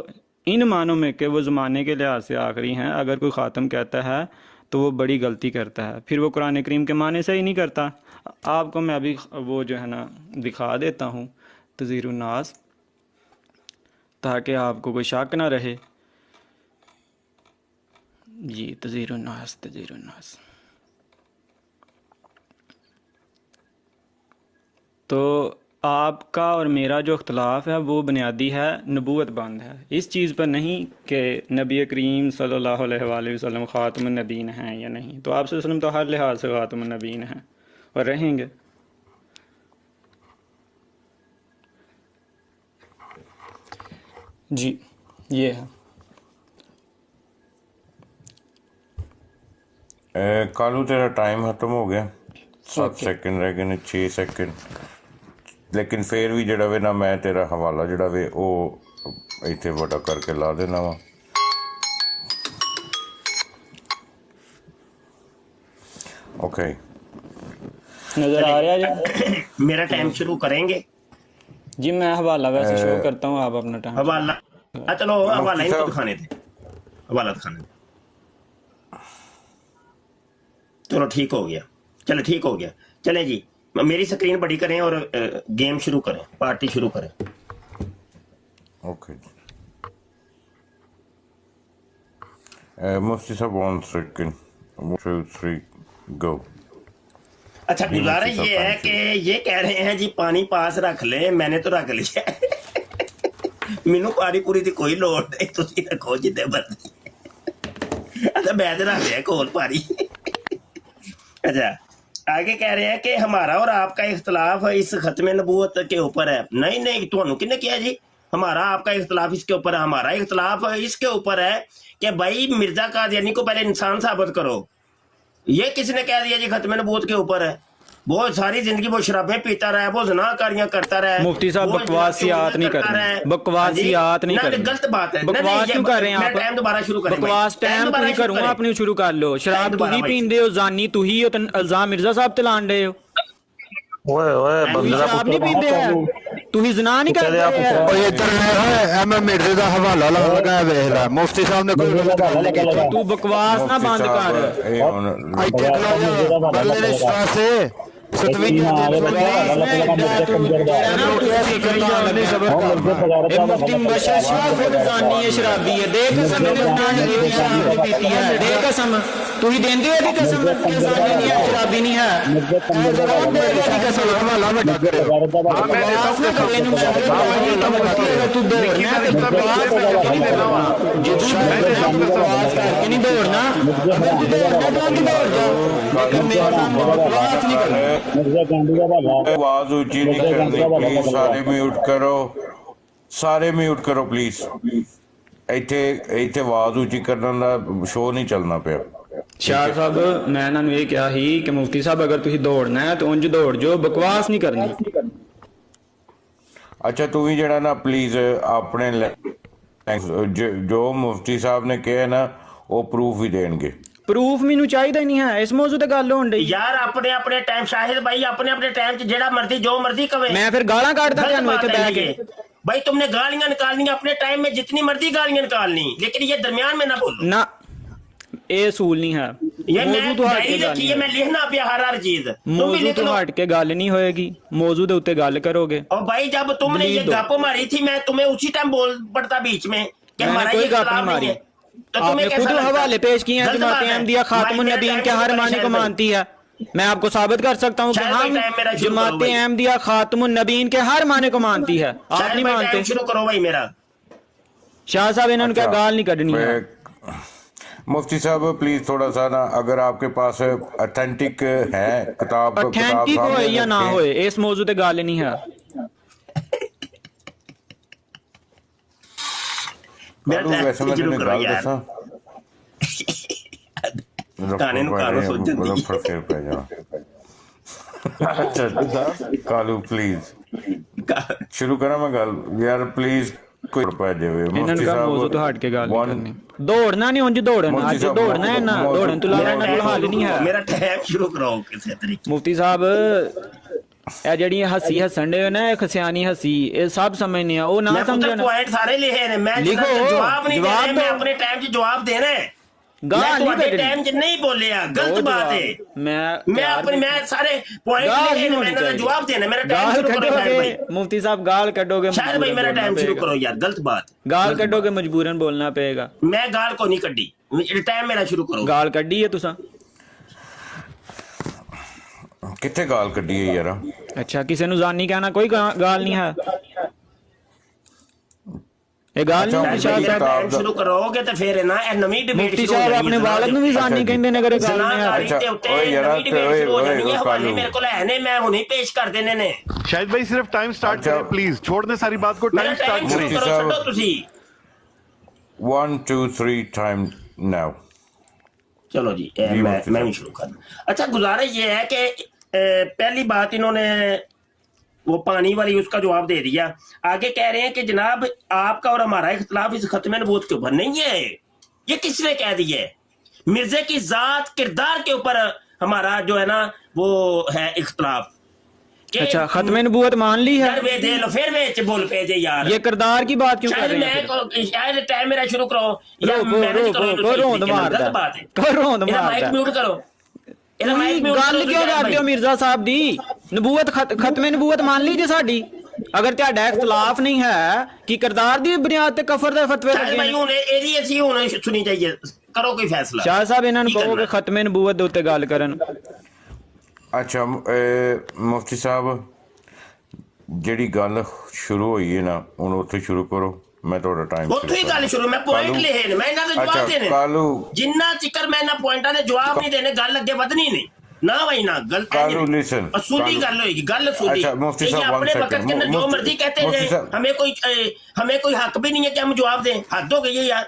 इन मानों में कि वो ज़माने के लिहाज से आखिरी हैं अगर कोई ख़ातम कहता है तो वो बड़ी गलती करता है, फिर वो कुरान करीम के माने से ही नहीं करता। आपको मैं अभी वो जो है ना दिखा देता हूँ तज़ीरुन नास, ताकि आपको कोई शक ना रहे। जी, तज़ीरुन नास। तो आपका और मेरा जो इख्तलाफ है वो बुनियादी है, नबूवत बंद है, इस चीज़ पर नहीं कि नबी करीम सल्लल्लाहु अलैहि वसल्लम ख़ातमुन नबीन हैं या नहीं। तो आप सल्लल्लाहु अलैहि वसल्लम तो हर लिहाज से ख़ातमुन नबीन हैं और रहेंगे। जी, ये है। कालू तेरा टाइम खत्म हो गया, 7 सेकंड रह गए ने, 6 सेकंड, लेकिन फिर भी जड़ा वे ना मैं तेरा हवाला जड़ा वे वो इतने बड़ा करके ला देना वा। ओके, नजर आ रहा है जी? मेरा टाइम शुरू करेंगे जी मैं हवाला वैसे शो करता हूँ, आप अपना टाइम। हवाला चलो हवाला इनको दिखाने थे, हवाला दिखाने थे। चलो ठीक हो गया, चलो ठीक हो गया। चले जी मेरी स्क्रीन बड़ी करें और गेम शुरू करें, पार्टी शुरू करें। ओके मुफ्ती साहब 1 सेकंड 1 2 3 गो। अच्छा गुजारा ये है कि ये कह रहे हैं जी पानी पास रख ले, मैंने तो रख लिया मैनू पानी पूरी दी कोई लोड़ नहीं, तुसी रखो जिद्दे मर्जी। अच्छा मैं तो रख लिया कोल पानी अच्छा आगे कह रहे हैं कि हमारा और आपका इख्तलाफ इस खत्म नबूवत के ऊपर है। नहीं नहीं तुहानू किन्ने किया जी हमारा आपका इख्तलाफ इसके ऊपर है? हमारा इख्तलाफ इसके ऊपर है कि भाई मिर्जा कादियानी को पहले इंसान साबित करो। ये किसने कह दिया जी खत्म नबूवत के ऊपर है? बहुत सारी जिंदगी वो शराबें पीता रहा है, वो ज़नाकारियां करता रहा है। मुफ्ती साहब वो बकवासियात नहीं कर रहे, बकवासियात नहीं कर रहे। गलत बात है। बकवास क्यों कर रहे हैं मैं आप? टाइम दोबारा शुरू करें, बकवास टाइम तू ही करूंगा, अपनी शुरू कर लो। शराब तू ही पींदे हो, जानी तू ही हो, तो इल्जाम मिर्जा साहब तलान रहे हो। ओए ओए तू ही शराब नहीं पींदे है, तू ही जना नहीं कर रहे है। ਓਏ ਇੱਧਰ ਵੇਖ ਐ ਮੈਂ ਮਿਰਜ਼ੇ ਦਾ ਹਵਾਲਾ ਲਾਉਣ ਲੱਗਾ ਵੇਖ ਲੈ ਮੁਫਤੀ ਸਾਹਿਬ ਨੇ ਕੋਈ ਗਲਤ ਗੱਲ ਨਹੀਂ ਕੀਤੀ तू बकवास ना बंद कर। ਇੱਥੇ ਖਲੋ ਜਾ ਬੱਲੇ ਦੇ ਸਟਾਸੇ सतवीं मुफ्ती मुबशर शाह खुद जानी है शराबी है। दे कसम शराब पीती है, दे कसम तू ही देंदे हो कसम कि जानी नहीं है, शराबी नहीं है। कसम हवाला बड़ा करे बकवास ना करे नु तू दौड़ना ते बकवास करके नहीं देना बकवास करके नहीं दौड़ना, तू दौड़ना तो दौड़ जा लेकिन मेरे सामने बकवास नहीं करना। आवाज ऊंची नहीं करनी प्लीज, सारे म्यूट करो, सारे म्यूट करो प्लीज। ਇੱਥੇ ਇੱਥੇ ਆਵਾਜ਼ ਉੱਚੀ ਕਰਨ ਦਾ ਸ਼ੋਅ ਨਹੀਂ ਚੱਲਣਾ ਪਿਆ। ਸ਼ਾਹ ਸਾਹਿਬ ਮੈਂ ਇਹਨਾਂ ਨੂੰ ਇਹ ਕਿਹਾ ਸੀ ਕਿ ਮੁਫਤੀ ਸਾਹਿਬ ਅਗਰ ਤੁਸੀਂ ਦੌੜਨਾ ਹੈ ਤਾਂ ਉਂਝ ਦੌੜ ਜਾਓ, ਬਕਵਾਸ ਨਹੀਂ ਕਰਨੀ। ਅੱਛਾ ਤੂੰ ਵੀ ਜਿਹੜਾ ਨਾ ਪਲੀਜ਼ ਆਪਣੇ ਜੋ ਮੁਫਤੀ ਸਾਹਿਬ ਨੇ ਕਿਹਾ ਨਾ ਉਹ ਪ੍ਰੂਫ ਵੀ ਦੇਣਗੇ। ਪ੍ਰੂਫ ਮੈਨੂੰ ਚਾਹੀਦਾ ਹੀ ਨਹੀਂ ਹੈ, ਇਸ ਮੌਜੂ ਤੇ ਗੱਲ ਹੋਣ ਡਈ। ਯਾਰ ਆਪਣੇ ਆਪਣੇ ਟਾਈਮ ਸ਼ਾਹਿਦ ਭਾਈ ਆਪਣੇ ਆਪਣੇ ਟਾਈਮ 'ਚ ਜਿਹੜਾ ਮਰਜ਼ੀ ਜੋ ਮਰਜ਼ੀ ਕਵੇ। ਮੈਂ ਫਿਰ ਗਾਲਾਂ ਕੱਢਦਾ ਤੁਹਾਨੂੰ ਇੱਥੇ ਬਹਿ ਕੇ। भाई तुमने गालियां निकालनी अपने टाइम में जितनी मर्जी गालियां निकालनी, लेकिन ये दरमियान में ना बोलो ना, ये असूल नहीं है। ये मैं डायरी लिखी है, मैं लिखना पिया हर चीज। मौजू तो हट के गल नहीं होएगी, मौजू के उत्ते गल करोगे। और भाई जब तुमने ये गप मारी थी मैं तुम्हें उसी टाइम बोल पड़ता बीच में कि हमारा ये गप नहीं मारी। तो आपने खुद हवाले पेश किए हैं, जमात अहमदिया खातमुन नबीयीन के हर मानी को मानती है। मैं आपको साबित कर सकता हूँ कि हम जमात अहमदिया खातमुन नबीयीन के हर माने को मानती है, आप नहीं मानते। शुरू करो भाई मेरा। शाह साहब इन्होंने क्या गाल नहीं करनी है। मुफ्ती साहब प्लीज थोड़ा सा ना, अगर आपके पास ऑथेंटिक है किताब, ऑथेंटिक हो या ना हो इस मौजू ते गल नहीं है। वैसे मैं तुम्हें गल दसा गाने नु कानो सोच जंदी फिर पै जा। अच्छा कालू प्लीज शुरू करा मैं गल यार प्लीज कोई पै जावे। मुफ्ती साहब मौजू तो हट के गल करनी, दौड़ना नहीं उंज दौड़ना, आज दौड़ना है ना दौड़न तो लाना कोई हाल नहीं है। मेरा टाइम शुरू कराओ किसी तरीके। मुफ्ती साहब ਇਹ ਜਿਹੜੀ ਹੱਸੀ ਹੱਸਣ ਦੇ ਨਾ ਇਹ ਖਸਿਆਨੀ ਹੱਸੀ ਇਹ ਸਭ ਸਮਝਨੇ ਆ, ਉਹ ਨਾ ਸਮਝਣ। ਪੁਆਇੰਟ ਸਾਰੇ ਲਿਖੇ ਨੇ, ਮੈਂ ਲਿਖੋ ਜਵਾਬ ਨਹੀਂ ਦੇਣਾ, ਮੈਂ ਆਪਣੇ ਟਾਈਮ 'ਚ ਜਵਾਬ ਦੇਣਾ ਹੈ। ਗਾਲ ਨਹੀਂ ਕੱਢਣੀ ਟਾਈਮ 'ਚ ਨਹੀਂ ਬੋਲਿਆ, ਗਲਤ ਬਾਤ ਹੈ। ਮੈਂ ਆਪਣੇ ਮੈਂ ਸਾਰੇ ਪੁਆਇੰਟ ਲਿਖੇ ਨੇ, ਮੈਂ ਜਵਾਬ ਦੇਣਾ। ਮੇਰਾ ਟਾਈਮ ਸ਼ੁਰੂ ਕਰੋ। मुफ्ती साहब गाल कटोगे, शायद भाई मेरा टाइम शुरू करो यार, गलत बात। गाल कटोगे मजबूरन बोलना पड़ेगा। मैं गाल को नहीं कड्डी, टाइम मेरा शुरू करो। गाल कड्डी है तुसा किथे गाल कड्डी है यार? अच्छा किसी नु जानी कहना कोई गाल नहीं है, ये गाल नहीं। टाइम शुरू करोगे तो फिर ना ए नवी डिबेट मुफ्ती साहब अपने वालिद नु भी जानी कहंदे ने, अगर गाल नहीं है। अच्छा ओए यार मेरे को है मैं हुने पेश कर देने ने। शाहिद भाई सिर्फ टाइम स्टार्ट करें प्लीज, छोड़ दें सारी बात को, टाइम स्टार्ट करें। करो तुसी 1 2 3 टाइम नाउ। चलो जी मैं भी शुरू कर। अच्छा गुजारिश ये है कि पहली बात इन्होंने वो पानी वाली उसका जवाब दे दिया। आगे कह रहे हैं कि जनाब आपका और हमारा इख्तलाफ इस खत्म नबूवत के ऊपर नहीं है। ये किसने कह दिया है? मिर्जे की जात किरदार के ऊपर हमारा जो है ना वो है इख्तलाफ कि अच्छा, खत्म नबूवत मान ली है। यार वे दे लो फिर वे बोल पे जे यार ये किरदार की बात क्यों कर शायद रहे हैं मैं शायद टाइम मेरा शुरू करो या रोको, मैनेज रोको, करो रोको, रोंद मारदा। गलत बात है रोंद ਇਹਦਾ मारदा। ਮਾਈਕ ਮਿਊਟ ਕਰੋ ਇਹਦਾ ਮਾਈਕ ਮਿਊਟ ਗੱਲ ਕਰੋ ਕਿਉਂ ਕਰਦੇ ਹੋ ਮਿਰਜ਼ਾ ਸਾਹਿਬ ਦੀ? ਨਬੂਵਤ ਖਤਮੇ ਨਬੂਵਤ ਮੰਨ ਲਈ ਜੇ ਸਾਡੀ, ਅਗਰ ਤੁਹਾਡਾ ਇਖਤਲਾਫ ਨਹੀਂ ਹੈ ਕਿ ਕਿਰਦਾਰ ਦੀ ਬੁਨਿਆਦ ਤੇ ਕਫਰ ਦੇ ਫਤਵੇ शायद ਲੱਗੇ भाई ਨੇ। ਹੁਣ ਇਹਦੀ ਅਸੀਂ ਹੁਣ ਸੁਣੀ ਚਾਹੀਏ ਕਰੋ ਕੋਈ ਫੈਸਲਾ ਸ਼ਾਹ ਸਾਹਿਬ ਇਹਨਾਂ ਨੂੰ ਕੀ ਕਹੋ ਕਿ ਕਰਨਾ? ਖਤਮੇ ਨਬੂਵਤ ਦੇ ਉੱਤੇ ਗੱਲ ਕਰਨ। ਅੱਛਾ ਮੁਫਤੀ ਸਾਹਿਬ ਜਿਹੜੀ ਗੱਲ ਸ਼ੁਰੂ ਹੋਈ ਹੈ ਨਾ ਹੁਣ ਉੱਥੇ ਸ਼ੁਰੂ ਕਰੋ, ਮੈਂ ਤੁਹਾਡਾ ਟਾਈਮ ਉੱਥੋਂ ਹੀ ਗੱਲ ਸ਼ੁਰੂ ਮੈਂ ਪੁਆਇੰਟ ਲਿਖੇ ਨੇ ਮੈਂ ਇਹਨਾਂ ਦੇ ਜਵਾਬ ਦੇਣੇ ਕਾਲੂ ਜਿੰਨਾ ਚਿਕਰ ਮੈਂ ਇਹਨਾਂ ਪੁਆਇੰਟਾਂ ਦੇ ਜਵਾਬ ਨਹੀਂ ਦੇਣੇ ਗੱਲ ਅੱਗੇ ਵਧਣੀ ਨਹੀਂ ਨਾ ਭਾई ना गल कालू listen, असूली गल होगी गल असूली अच्छा, मुफ्ती ये साहब, one अपने वक्त second, के अंदर जो मुफ्ती- मर्जी कहते मुफ्ती हैं साहब- हमें कोई हक भी नहीं है कि हम जवाब दें हद हो गई है यार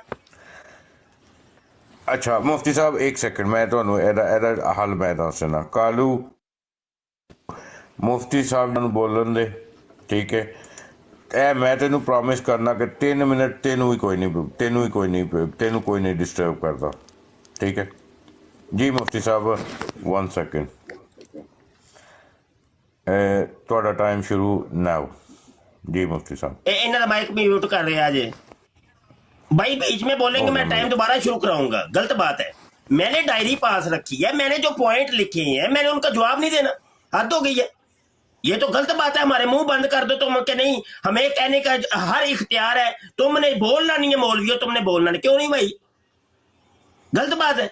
ਅੱਛਾ ਮੁਫਤੀ ਸਾਹਿਬ ਇੱਕ ਸੈਕਿੰਡ ਮੈਂ ਤੁਹਾਨੂੰ ਇਹਦਾ ਹੱਲ ਮੈਂ ਦੱਸਣਾ। ਕਾਲੂ ਮੁਫਤੀ ਸਾਹਿਬ ਨੂੰ ਬੋਲਣ ਦੇ, ਠੀਕ ਹੈ? ਇਹ ਮੈਂ ਤੈਨੂੰ ਪ੍ਰੋਮਿਸ ਕਰਨਾ ਕਿ 3 ਮਿੰਟ ਤੈਨੂੰ ਕੋਈ ਨਹੀਂ ਡਿਸਟਰਬ ਕਰਦਾ, ਠੀਕ ਹੈ ਜੀ? ਮੁਫਤੀ ਸਾਹਿਬ 1 ਸੈਕਿੰਡ, ਤੁਹਾਡਾ ਟਾਈਮ ਸ਼ੁਰੂ ਨਾਓ ਜੀ ਮੁਫਤੀ ਸਾਹਿਬ। इन्हों का माइक म्यूट कर रहे हैं आज भाई बीच में बोलेंगे मैं टाइम दोबारा शुरू कराऊंगा गलत बात है। मैंने डायरी पास रखी है मैंने जो पॉइंट लिखे हैं मैंने उनका जवाब नहीं देना हद हो गई है ये तो गलत बात है। हमारे मुंह बंद कर दो तुम कि नहीं हमें कहने का हर इख्तियार है तुमने बोलना नहीं है मौलवियों तुमने बोलना नहीं क्यों नहीं भाई गलत बात है।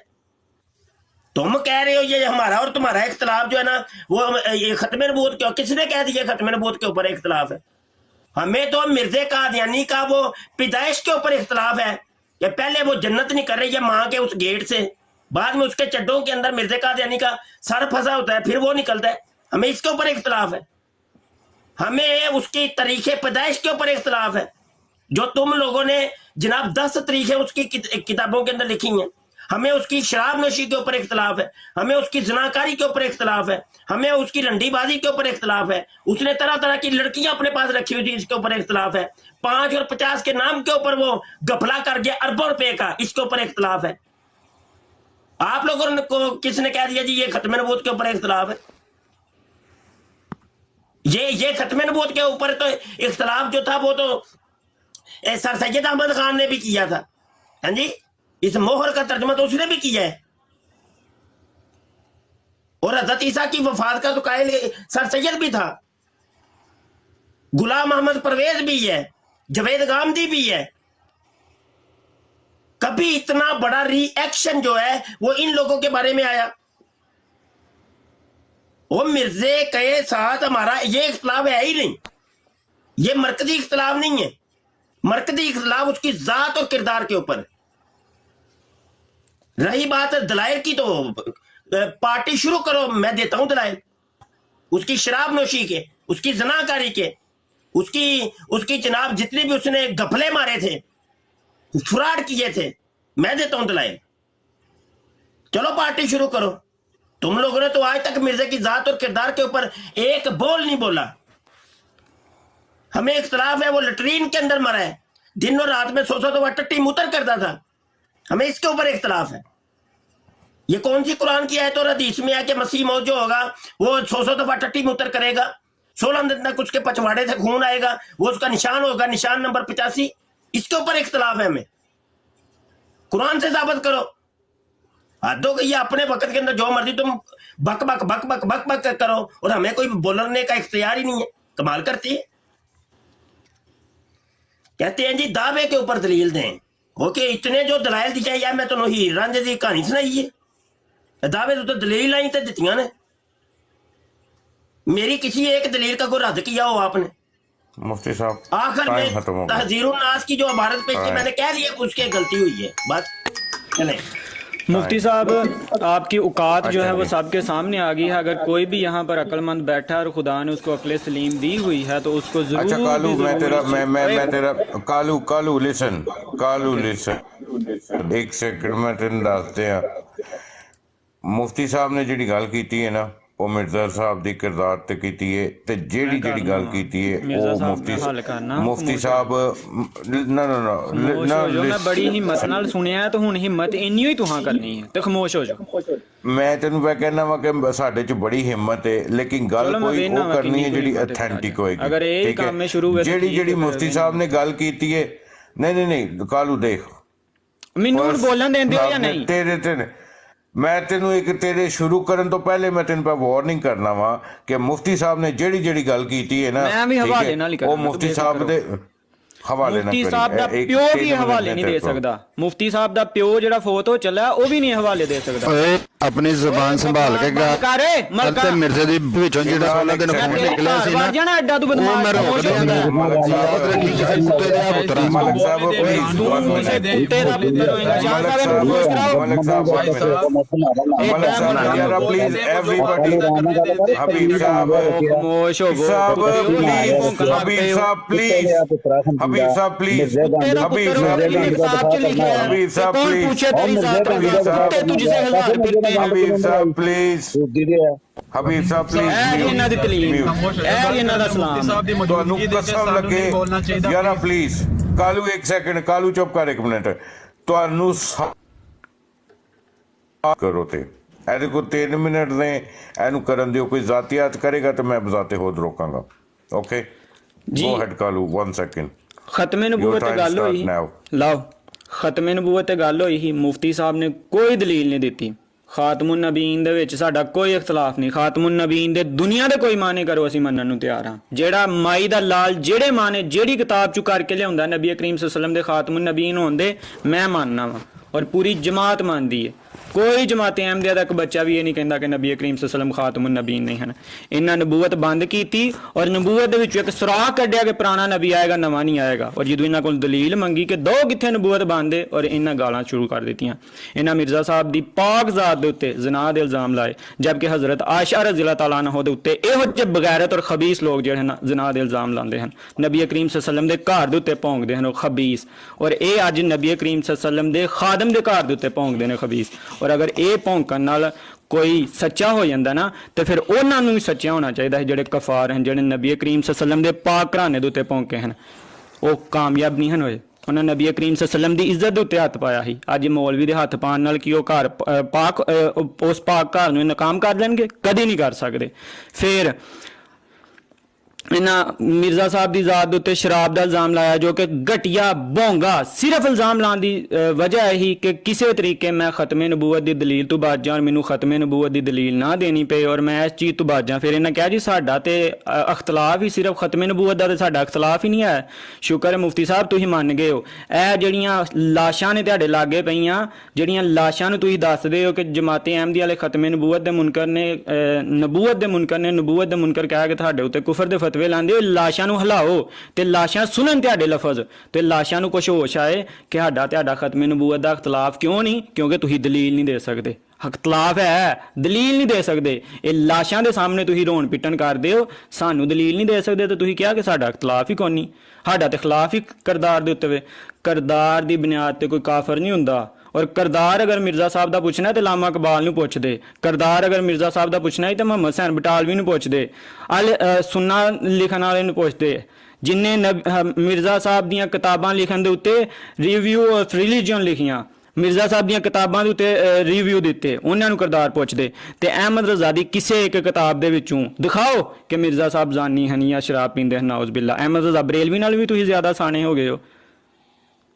तुम कह रहे हो ये हमारा और तुम्हारा इख्तलाफ जो है ना वो ये खत्म नबूवत क्यों किसने कह दिया खत्म नबूवत के ऊपर इख्तलाफ है? हमें तो मिर्जे कादियानी का वो पैदाइश के ऊपर इख्तलाफ है कि पहले वो जन्नत नहीं कर रही है माँ के उस गेट से बाद में उसके चड्डों के अंदर मिर्जे कादियानी का सर फंसा होता है फिर वो निकलता है हमें इसके ऊपर इख्तलाफ है। हमें उसकी तरीके पैदाइश के ऊपर इख्तलाफ है जो तुम लोगों ने जनाब 10 तरीके उसकी किताबों के अंदर लिखी हैं। हमें उसकी शराब नोशी के ऊपर इख्तलाफ है हमें उसकी जनाकारी के ऊपर इख्तलाफ है हमें उसकी रंडीबाजी के ऊपर इख्तलाफ है उसने तरह तरह की लड़कियां अपने पास रखी हुई थी इसके ऊपर इख्तलाफ है 5 और 50 के नाम के ऊपर वो गफला कर गया अरबों रुपए का इसके ऊपर इख्तलाफ है। आप लोगों को किसने कह दिया जी ये खत्म नबूवत के ऊपर इख्तलाफ है? ये खत्म नबूवत के ऊपर तो इख्तलाफ जो था वो तो सर सैयद अहमद खान ने भी किया था। हाँ जी इस मोहर का तर्जुमा तो उसने भी किया है और हज़रत ईसा की वफात का तो कायल सर सैयद भी था गुलाम अहमद परवेज भी है जवेद गामदी भी है। कभी इतना बड़ा रिएक्शन जो है वो इन लोगों के बारे में आया? वो मिर्जे के साथ हमारा ये इख्तलाफ है ही नहीं ये मरकजी इख्तलाफ नहीं है। मरकजी इख्तलाफ उसकी जात और किरदार के ऊपर। रही बात दलाइल की तो पार्टी शुरू करो मैं देता हूं दलाइल उसकी शराब नोशी के उसकी जनाकारी के उसकी जनाब जितने भी उसने गफले मारे थे फ्रॉड किए थे मैं देता हूं दलाइल। चलो पार्टी शुरू करो। तुम लोगों ने तो आज तक मिर्जे की जात और किरदार के ऊपर एक बोल नहीं बोला। हमें इख्तलाफ है वो लटरीन के अंदर मरा है दिन और रात में 100 दफा टट्टी मुतर करता था हमें इसके ऊपर इख्तलाफ है। ये कौन सी कुरान की आयत और हदीस में है कि मसीह मौत जो होगा वो 100 दफा टट्टी मुतर करेगा 16 दिन तक उसके पछवाड़े से खून आएगा वो उसका निशान होगा निशान नंबर 85 इसके ऊपर इख्तलाफ है। हमें कुरान से साबित करो। हद हो गई है अपने वक्त के अंदर जो मर्जी तुम बक बक बक बक बक बक करो और हमें कोई बोलने का इख्तियार ही नहीं है। कमाल करती है। कहते हैं जी दावे के ऊपर दलील दें ओके इतने जो दलाइल दिखाए यार मैं तो हीर रांझे की कहानी सुनाई है दावे तो दलील आई तो दित्तियां ने मेरी किसी एक दलील का कोई रद्द किया हो आपने? मुफ्ती साहब आखिर टाइम में खत्म हो गया। तहजीरुन नास की जो इबारत पेश की मैंने कह दिया उसकी गलती हुई है बस चले। मुफ्ती साहब आपकी औकात जो है वो सबके सामने आ गई है। अगर कोई भी यहाँ पर अक्लमंद बैठा और खुदा ने उसको अक्ल सलीम दी हुई है तो उसको जरूर अच्छा कालू मैं तेरा कालू लिसन एक सेकंड मैं तेन दसते हैं। मुफ्ती साहब ने जिहड़ी गल कीती है ना वो मिर्जा साहब दी किरदार ते कीती है ते जेड़ी गल कीती है वो मुफ्ती साहब ना मैं बड़ी हिम्मत नाल सुनिया है तो हुण हिम्मत इन्नी ही तुहां करनी है ते खामोश हो जाओ। ਮੈਂ ਤੈਨੂੰ ਮੈਂ ਕਹਿਣਾ ਵਾ ਕਿ ਸਾਡੇ 'ਚ ਬੜੀ ਹਿੰਮਤ ਹੈ, ਲੇਕਿਨ ਗੱਲ ਚਲੋ ਮੈਂ ਕੋਈ ਵੇਖਣਾ ਉਹ ਵਾ ਕਰਨੀ ਕਿੰਨੀ ਹੈ ਕੁ ਜਿਹੜੀ ਹਿੰਮਤ ਹੈ ਅਥੈਂਟਿਕ ਤੁਹਾਡੀ। ਹੋਏਗੀ, ਅਗਰ ਇਹ ਠੀਕ ਕੰਮ ਹੈ। ਸ਼ੁਰੂ ਹੈ ਤਾਂ ਜਿਹੜੀ ਠੀਕ ਜਿਹੜੀ ਹੈ, ਫਿਰ ਮੁਫਤੀ ਸਾਹਿਬ ਨੇ ਗੱਲ ਕੀਤੀ ਹੈ, ਨਹੀਂ ਕਾਲੂ ਦੇਖ ਮੈਨੂੰ ਹੁਣ ਬੋਲਣ ਦਿੰਦੇ ਹੋ ਜਾਂ आपने ਨਹੀਂ? तेरे मैं तेनू एक तेरे शुरू करन तो पहले मैं तेन पे वार्निंग करना वा कि मुफ्ती साहब ने जेड़ी जेड़ी गल कीती है ना, मैं भी ठीक हवाले है, नाल ही वो करना, मुफ्ती तू साहब दे हवाले ना ਮੁਫਤੀ करी। ਸਾਹਿਬ ਦਾ एक- ਪਿਓ तीन ਵੀ मिनट ਹਵਾਲੇ में ਨਹੀਂ तेरे ਦੇ को- ਸਕਦਾ। ਮੁਫਤੀ ਸਾਹਿਬ ਦਾ ਪਿਓ ਜਿਹੜਾ ਫੌਤ ਹੋ ਚੱਲਿਆ ਉਹ ਵੀ ਨਹੀਂ ਹਵਾਲੇ ਦੇ ਸਕਦਾ। ਓਏ ਆਪਣੀ ਜ਼ੁਬਾਨ ਸੰਭਾਲ ਕੇ ਗਾ ਕਰ ਤੇ ਮਿਰਜ਼ੇ ਦੇ ਵਿੱਚੋਂ ਜਿਹੜਾ ਉਹਨਾਂ ਦੇ ਫੋਨ ਨਿਕਲਿਆ ਸੀ ਨਾ ਜਾਣਾ ਐਡਾ ਤੂੰ ਉਹ ਮੈਂ ਬਦਮਾਸ਼ ਰੋਕ ਦਿਆਂਗਾ। मलक ਯਾਦ ਰੱਖੀ ਕਿਸੇ ਕੁੱਤੇ ਦਾ ਪੁੱਤਰਾ मलक साहब प्लीज one minute। ਕੁੱਤੇ ਦਾ ਪੁੱਤਰ ਹੋਏਗਾ। ਸ਼ਾਹ मलक ਸਾਹਿਬ ਨੂੰ ਪੁੱਛ साहब ਕਰਾਓ। मलक साहब one minute। मलक साहब यार प्लीज एवरीबॉडी हबीब साहब ਖਾਮੋਸ਼ ਹੋਵੋ। साहब प्लीज ਹਬੀਬ हबीब साहब प्लीज हबीब साहब प्लीज तेरा हबीब पुत्र साहब अपनी प्लीज किताब च लिखा है। हबीब साहब कौन प्लीज पूछे तेरी जात का? हबीब साहब कुत्ते तुझसे हजार फिरते हैं। हबीब साहब प्लीज हबीब साहब ਇਹ ਜੀ ਇਹਨਾਂ ਦੀ प्लीज ਤਲੀਮ, ਇਹ ਜੀ ਇਹਨਾਂ ਦਾ ਸਲਾਮ। ਤੁਹਾਨੂੰ ਕਸਮ ਲੱਗੇ ਯਾਰਾ ਪਲੀਜ਼ ਕਾਲੂ ਇੱਕ ਸੈਕਿੰਡ, ਕਾਲੂ ਚੁੱਪ ਕਰ ਇੱਕ ਮਿੰਟ। ਤੁਹਾਨੂੰ ਕਰੋ ਤੇ ਇਹਦੇ ਕੋਲ 3 ਮਿੰਟ ਨੇ, ਇਹਨੂੰ ਕਰਨ ਦਿਓ। ਕੋਈ ਜ਼ਾਤੀਆਤ ਕਰੇਗਾ ਤਾਂ ਮੈਂ ਬਜ਼ਾਤੇ ਖੁਦ ਰੋਕਾਂਗਾ। ਓਕੇ ਜੀ। ਗੋ ਹੈਡ ਕਾਲੂ 1 ਸੈਕਿੰਡ। ਖਤਮੇ ਨਬੂਵਤ ਤੇ time ਗੱਲ start ਹੋਈ, now। ਲਓ ਖਤਮੇ ਨਬੂਵਤ ਤੇ ਗੱਲ ਹੋਈ ਸੀ। ਮੁਫਤੀ ਸਾਹਿਬ ਨੇ ਕੋਈ ਦਲੀਲ ਨਹੀਂ ਦਿੱਤੀ। ਖਾਤਮੁਨ ਨਬੀਨ ਦੇ ਵਿੱਚ ਸਾਡਾ ਕੋਈ ਇਖਤਲਾਫ ਨਹੀਂ। ਖਾਤਮੁਨ ਨਬੀਨ ਦੇ ਦੁਨੀਆ ਦੇ ਕੋਈ ਮਾਨੇ ਕਰੋ, ਅਸੀਂ ਮੰਨਣ ਨੂੰ ਤਿਆਰ ਹਾਂ। ਜਿਹੜਾ ਮਾਈ ਦਾ ਲਾਲ ਜਿਹੜੇ ਮਾਨੇ ਜਿਹੜੀ ਕਿਤਾਬ ਚੋਂ ਕਰਕੇ ਲਿਆਉਂਦਾ ਨਬੀ ਕਰੀਮ ਸੱਲੱਲਾਹੁ ਅਲੈਹਿ ਵਸੱਲਮ ਦੇ ਖਾਤਮੁਨ ਨਬੀਨ ਹੁੰਦੇ, ਮੈਂ ਮੰਨਣਾ ਵਾ ਔਰ ਪੂਰੀ ਜਮਾਤ ਮੰਨਦੀ ਹੈ। ਕੋਈ ਜਮਾਤ ਅਹਿਮਦੀਆ ਦਾ ਇੱਕ ਬੱਚਾ ਵੀ ਇਹ ਨਹੀਂ ਕਹਿੰਦਾ ਕਿ ਨਬੀ ਕਰੀਮ ਸੱਲੱਲਾਹੁ ਅਲੈਹਿ ਵਸੱਲਮ ਖਾਤਮੁਨ ਨਬੀਨ ਨਹੀਂ ਹਨ। ਇਹਨਾਂ ਨਬੂਵਤ ਬੰਦ ਕੀਤੀ ਔਰ ਨਬੂਵਤ ਦੇ ਵਿੱਚੋਂ ਇੱਕ ਸੁਰਾਖ ਕੱਢਿਆ ਕਿ ਪੁਰਾਣਾ ਨਬੀ ਆਏਗਾ, ਨਵਾਂ ਨਹੀਂ ਆਏਗਾ। ਔਰ ਜਦੋਂ ਇਹਨਾਂ ਕੋਲ ਦਲੀਲ ਮੰਗੀ ਕਿ ਦੋ ਕਿੱਥੇ ਨਬੂਵਤ ਬੰਦ ਹੈ, ਔਰ ਇਹਨਾਂ ਗਾਲਾਂ ਸ਼ੁਰੂ ਕਰ ਦਿੱਤੀਆਂ। ਇਹਨਾਂ ਮਿਰਜ਼ਾ ਸਾਹਿਬ ਦੀ ਪਾਕ ਜ਼ਾਤ ਦੇ ਉੱਤੇ ਜ਼ਨਾ ਦੇ ਇਲਜ਼ਾਮ ਲਾਏ, ਜਦਕਿ ਹਜ਼ਰਤ ਆਇਸ਼ਾ ਰਜ਼ੀ ਅੱਲਾਹ ਤਾਲਾ ਅਨਹਾ ਦੇ ਉੱਤੇ ਇਹੋ ਜਿਹੇ ਬਗੈਰਤ ਔਰ ਖਬੀਸ ਲੋਕ ਜਿਹੜੇ ਹਨ ਜ਼ਨਾ ਦੇ ਇਲਜ਼ਾਮ ਲਾਉਂਦੇ ਹਨ। ਨਬੀ ਕਰੀਮ ਸੱਲੱਲਾਹੁ ਅਲੈਹਿ ਵਸੱਲਮ ਦੇ ਘਰ ਦੇ ਉੱਤੇ ਭੌਂਕਦੇ ਹਨ ਉਹ ਖਬੀਸ, ਔਰ ਇਹ ਅੱਜ ਨਬੀ ਕਰੀਮ ਸੱਲੱਲਾਹੁ ਅਲੈਹਿ ਵਸੱਲਮ ਦੇ ਖਾਦਮ ਦੇ ਘਰ ਦੇ ਉੱਤੇ ਭੌਂਕਦੇ ਨੇ ਖਬੀਸ। ਔਰ ਅਗਰ ਇਹ ਭੌਂਕਣ ਨਾਲ ਕੋਈ ਸੱਚਾ ਹੋ ਜਾਂਦਾ ਨਾ ਤੇ ਫਿਰ ਉਹਨਾਂ ਨੂੰ ਵੀ ਸੱਚਾ ਹੋਣਾ ਚਾਹੀਦਾ ਹੈ। ਜਿਹੜੇ ਕਫਾਰ ਹਨ, ਜਿਹੜੇ ਨਬੀ ਕਰੀਮ ਸੱਲੱਲਾਹੁ ਅਲੈਹਿ ਵਸੱਲਮ ਦੇ ਪਾਕ ਘਰਾਣੇ ਦੇ ਉੱਤੇ ਭੌਂਕੇ ਹਨ, ਉਹ ਕਾਮਯਾਬ ਨਹੀਂ ਹਨ ਹੋਏ। ਉਹਨਾਂ ਨਬੀ ਕਰੀਮ ਸੱਲੱਲਾਹੁ ਅਲੈਹਿ ਵਸੱਲਮ ਦੀ ਇੱਜ਼ਤ ਦੇ ਉੱਤੇ ਹੱਥ ਪਾਇਆ ਸੀ। ਅੱਜ ਮੌਲਵੀ ਦੇ ਹੱਥ ਪਾਉਣ ਨਾਲ ਕੀ ਉਹ ਘਰ ਉਸ ਪਾਕ ਘਰ ਨੂੰ ਨਾਕਾਮ ਕਰ ਦੇਣਗੇ? ਕਦੀ ਨਹੀਂ ਕਰ ਸਕਦੇ। ਫਿਰ ਇਹਨਾਂ ਮਿਰਜ਼ਾ ਸਾਹਿਬ ਦੀ ਜ਼ਾਤ ਦੇ ਉੱਤੇ ਸ਼ਰਾਬ ਦਾ ਇਲਜ਼ਾਮ ਲਾਇਆ, ਜੋ ਕਿ ਘਟੀਆ ਭੋਂਗਾ। ਸਿਰਫ ਇਲਜ਼ਾਮ ਲਾਉਣ ਦੀ ਵਜ੍ਹਾ ਇਹੀ ਕਿ ਕਿਸੇ ਤਰੀਕੇ ਮੈਂ ਖਤਮੇ ਨਬੂਵਤ ਦੀ ਦਲੀਲ ਤੋਂ ਬਚ ਜਾਂ ਔਰ ਮੈਨੂੰ ਖਤਮੇ ਨਬੂਵਤ ਦੀ ਦਲੀਲ ਨਾ ਦੇਣੀ ਪਏ ਔਰ ਮੈਂ ਇਸ ਚੀਜ਼ ਤੋਂ ਬਚ ਜਾਂ। ਫਿਰ ਇਹਨਾਂ ਕਿਹਾ ਜੀ ਸਾਡਾ ਤੇ ਅਖਤਲਾਫ ਹੀ ਸਿਰਫ ਖਤਮੇ ਨਬੂਵਤ ਦਾ, ਤੇ ਸਾਡਾ ਅਖਤਲਾਫ ਹੀ ਨਹੀਂ ਹੈ। ਸ਼ੁਕਰ ਹੈ ਮੁਫਤੀ ਸਾਹਿਬ ਤੁਸੀਂ ਮੰਨ ਗਏ ਹੋ। ਇਹ ਜਿਹੜੀਆਂ ਲਾਸ਼ਾਂ ਨੇ ਤੁਹਾਡੇ ਲਾਗੇ ਪਈਆਂ, ਜਿਹੜੀਆਂ ਲਾਸ਼ਾਂ ਨੂੰ ਤੁਸੀਂ ਦੱਸਦੇ ਹੋ ਕਿ ਜਮਾਤੇ ਅਹਿਮਦੀ ਵਾਲੇ ਖਤਮੇ ਨਬੂਵਤ ਦੇ ਮੁਨਕਰ ਨੇ, ਨਬੂਵਤ ਦੇ ਮੁਨਕਰ ਕਹਿ ਕੇ ਤੁਹਾਡੇ ਉੱਤੇ ਕੁਫਰ ਦੇ ਫਤਵੇ ਲਾਉਂਦੇ ਹੋ। ਲਾਸ਼ਾਂ ਨੂੰ ਹਿਲਾਓ ਤੇ ਲਾਸ਼ਾਂ ਸੁਣਨ ਤੁਹਾਡੇ ਲਫ਼ਜ਼, ਤੇ ਲਾਸ਼ਾਂ ਨੂੰ ਕੁਛ ਹੋਸ਼ ਆਏ ਕਿ ਤੁਹਾਡਾ ਖਤਮੇ ਨਬੂਵਤ ਦਾ ਇਖਤਲਾਫ ਕਿਉਂ ਨਹੀਂ? ਕਿਉਂਕਿ ਤੁਸੀਂ ਦਲੀਲ ਨਹੀਂ ਦੇ ਸਕਦੇ। ਇਖਤਲਾਫ ਹੈ, ਦਲੀਲ ਨਹੀਂ ਦੇ ਸਕਦੇ। ਇਹ ਲਾਸ਼ਾਂ ਦੇ ਸਾਹਮਣੇ ਤੁਸੀਂ ਰੋਣ ਪਿੱਟਣ ਕਰਦੇ ਹੋ, ਸਾਨੂੰ ਦਲੀਲ ਨਹੀਂ ਦੇ ਸਕਦੇ ਤੇ ਤੁਸੀਂ ਕਿਹਾ ਕਿ ਸਾਡਾ ਇਖਤਲਾਫ ਹੀ ਕੋਈ ਨਹੀਂ। ਸਾਡਾ ਤੇ ਖਿਲਾਫ ਹੀ ਕਰਦਾਰ ਦੇ ਉੱਤੇ ਵੇ। ਕਰਦਾਰ ਦੀ ਬੁਨਿਆਦ ਤੇ ਕੋਈ ਕਾਫਰ ਨਹੀਂ ਹੁੰਦਾ। ਔਰ ਕਰਦਾਰ ਅਗਰ ਮਿਰਜ਼ਾ ਸਾਹਿਬ ਦਾ ਪੁੱਛਣਾ ਤੇ ਲਾਮਾ ਇਕਬਾਲ ਨੂੰ ਪੁੱਛਦੇ। ਕਰਦਾਰ ਅਗਰ ਮਿਰਜ਼ਾ ਸਾਹਿਬ ਦਾ ਪੁੱਛਣਾ ਹੈ ਤੇ ਮੁਹੰਮਦ ਹੁਸੈਨ ਬਟਾਲਵੀ ਨੂੰ ਪੁੱਛਦੇ। ਸੁੰਨਾ ਲਿਖਣ ਵਾਲੇ ਨੂੰ ਪੁੱਛਦੇ। ਜਿਨ੍ਹਾਂ ਮਿਰਜ਼ਾ ਸਾਹਿਬ ਦੀਆਂ ਕਿਤਾਬਾਂ ਲਿਖਣ ਦੇ ਉੱਤੇ ਰਿਵਿਊ ਆਫ ਰਿਲੀਜੀਅਨ ਲਿਖੀਆਂ, ਮਿਰਜ਼ਾ ਸਾਹਿਬ ਦੀਆਂ ਕਿਤਾਬਾਂ ਦੇ ਉੱਤੇ ਰਿਵਿਊ ਦਿੱਤੇ, ਉਹਨਾਂ ਨੂੰ ਕਰਦਾਰ ਪੁੱਛਦੇ। ਤੇ ਅਹਿਮਦ ਰਜ਼ਾ ਦੀ ਕਿਸੇ ਇੱਕ ਕਿਤਾਬ ਦੇ ਵਿੱਚੋਂ ਦਿਖਾਓ ਕਿ ਮਿਰਜ਼ਾ ਸਾਹਿਬ ਜ਼ਾਨੀ ਹਨ ਜਾਂ ਸ਼ਰਾਬ ਪੀਂਦੇ ਹਨ, ਨਾਉਜ਼ ਬਿੱਲਾ। ਅਹਿਮਦ ਰਜ਼ਾ ਬਰੇਲਵੀ ਨਾਲ ਵੀ ਤੁਸੀਂ ਜ਼ਿਆਦਾ ਸਾਣੇ ਹੋ ਗਏ ਹੋ।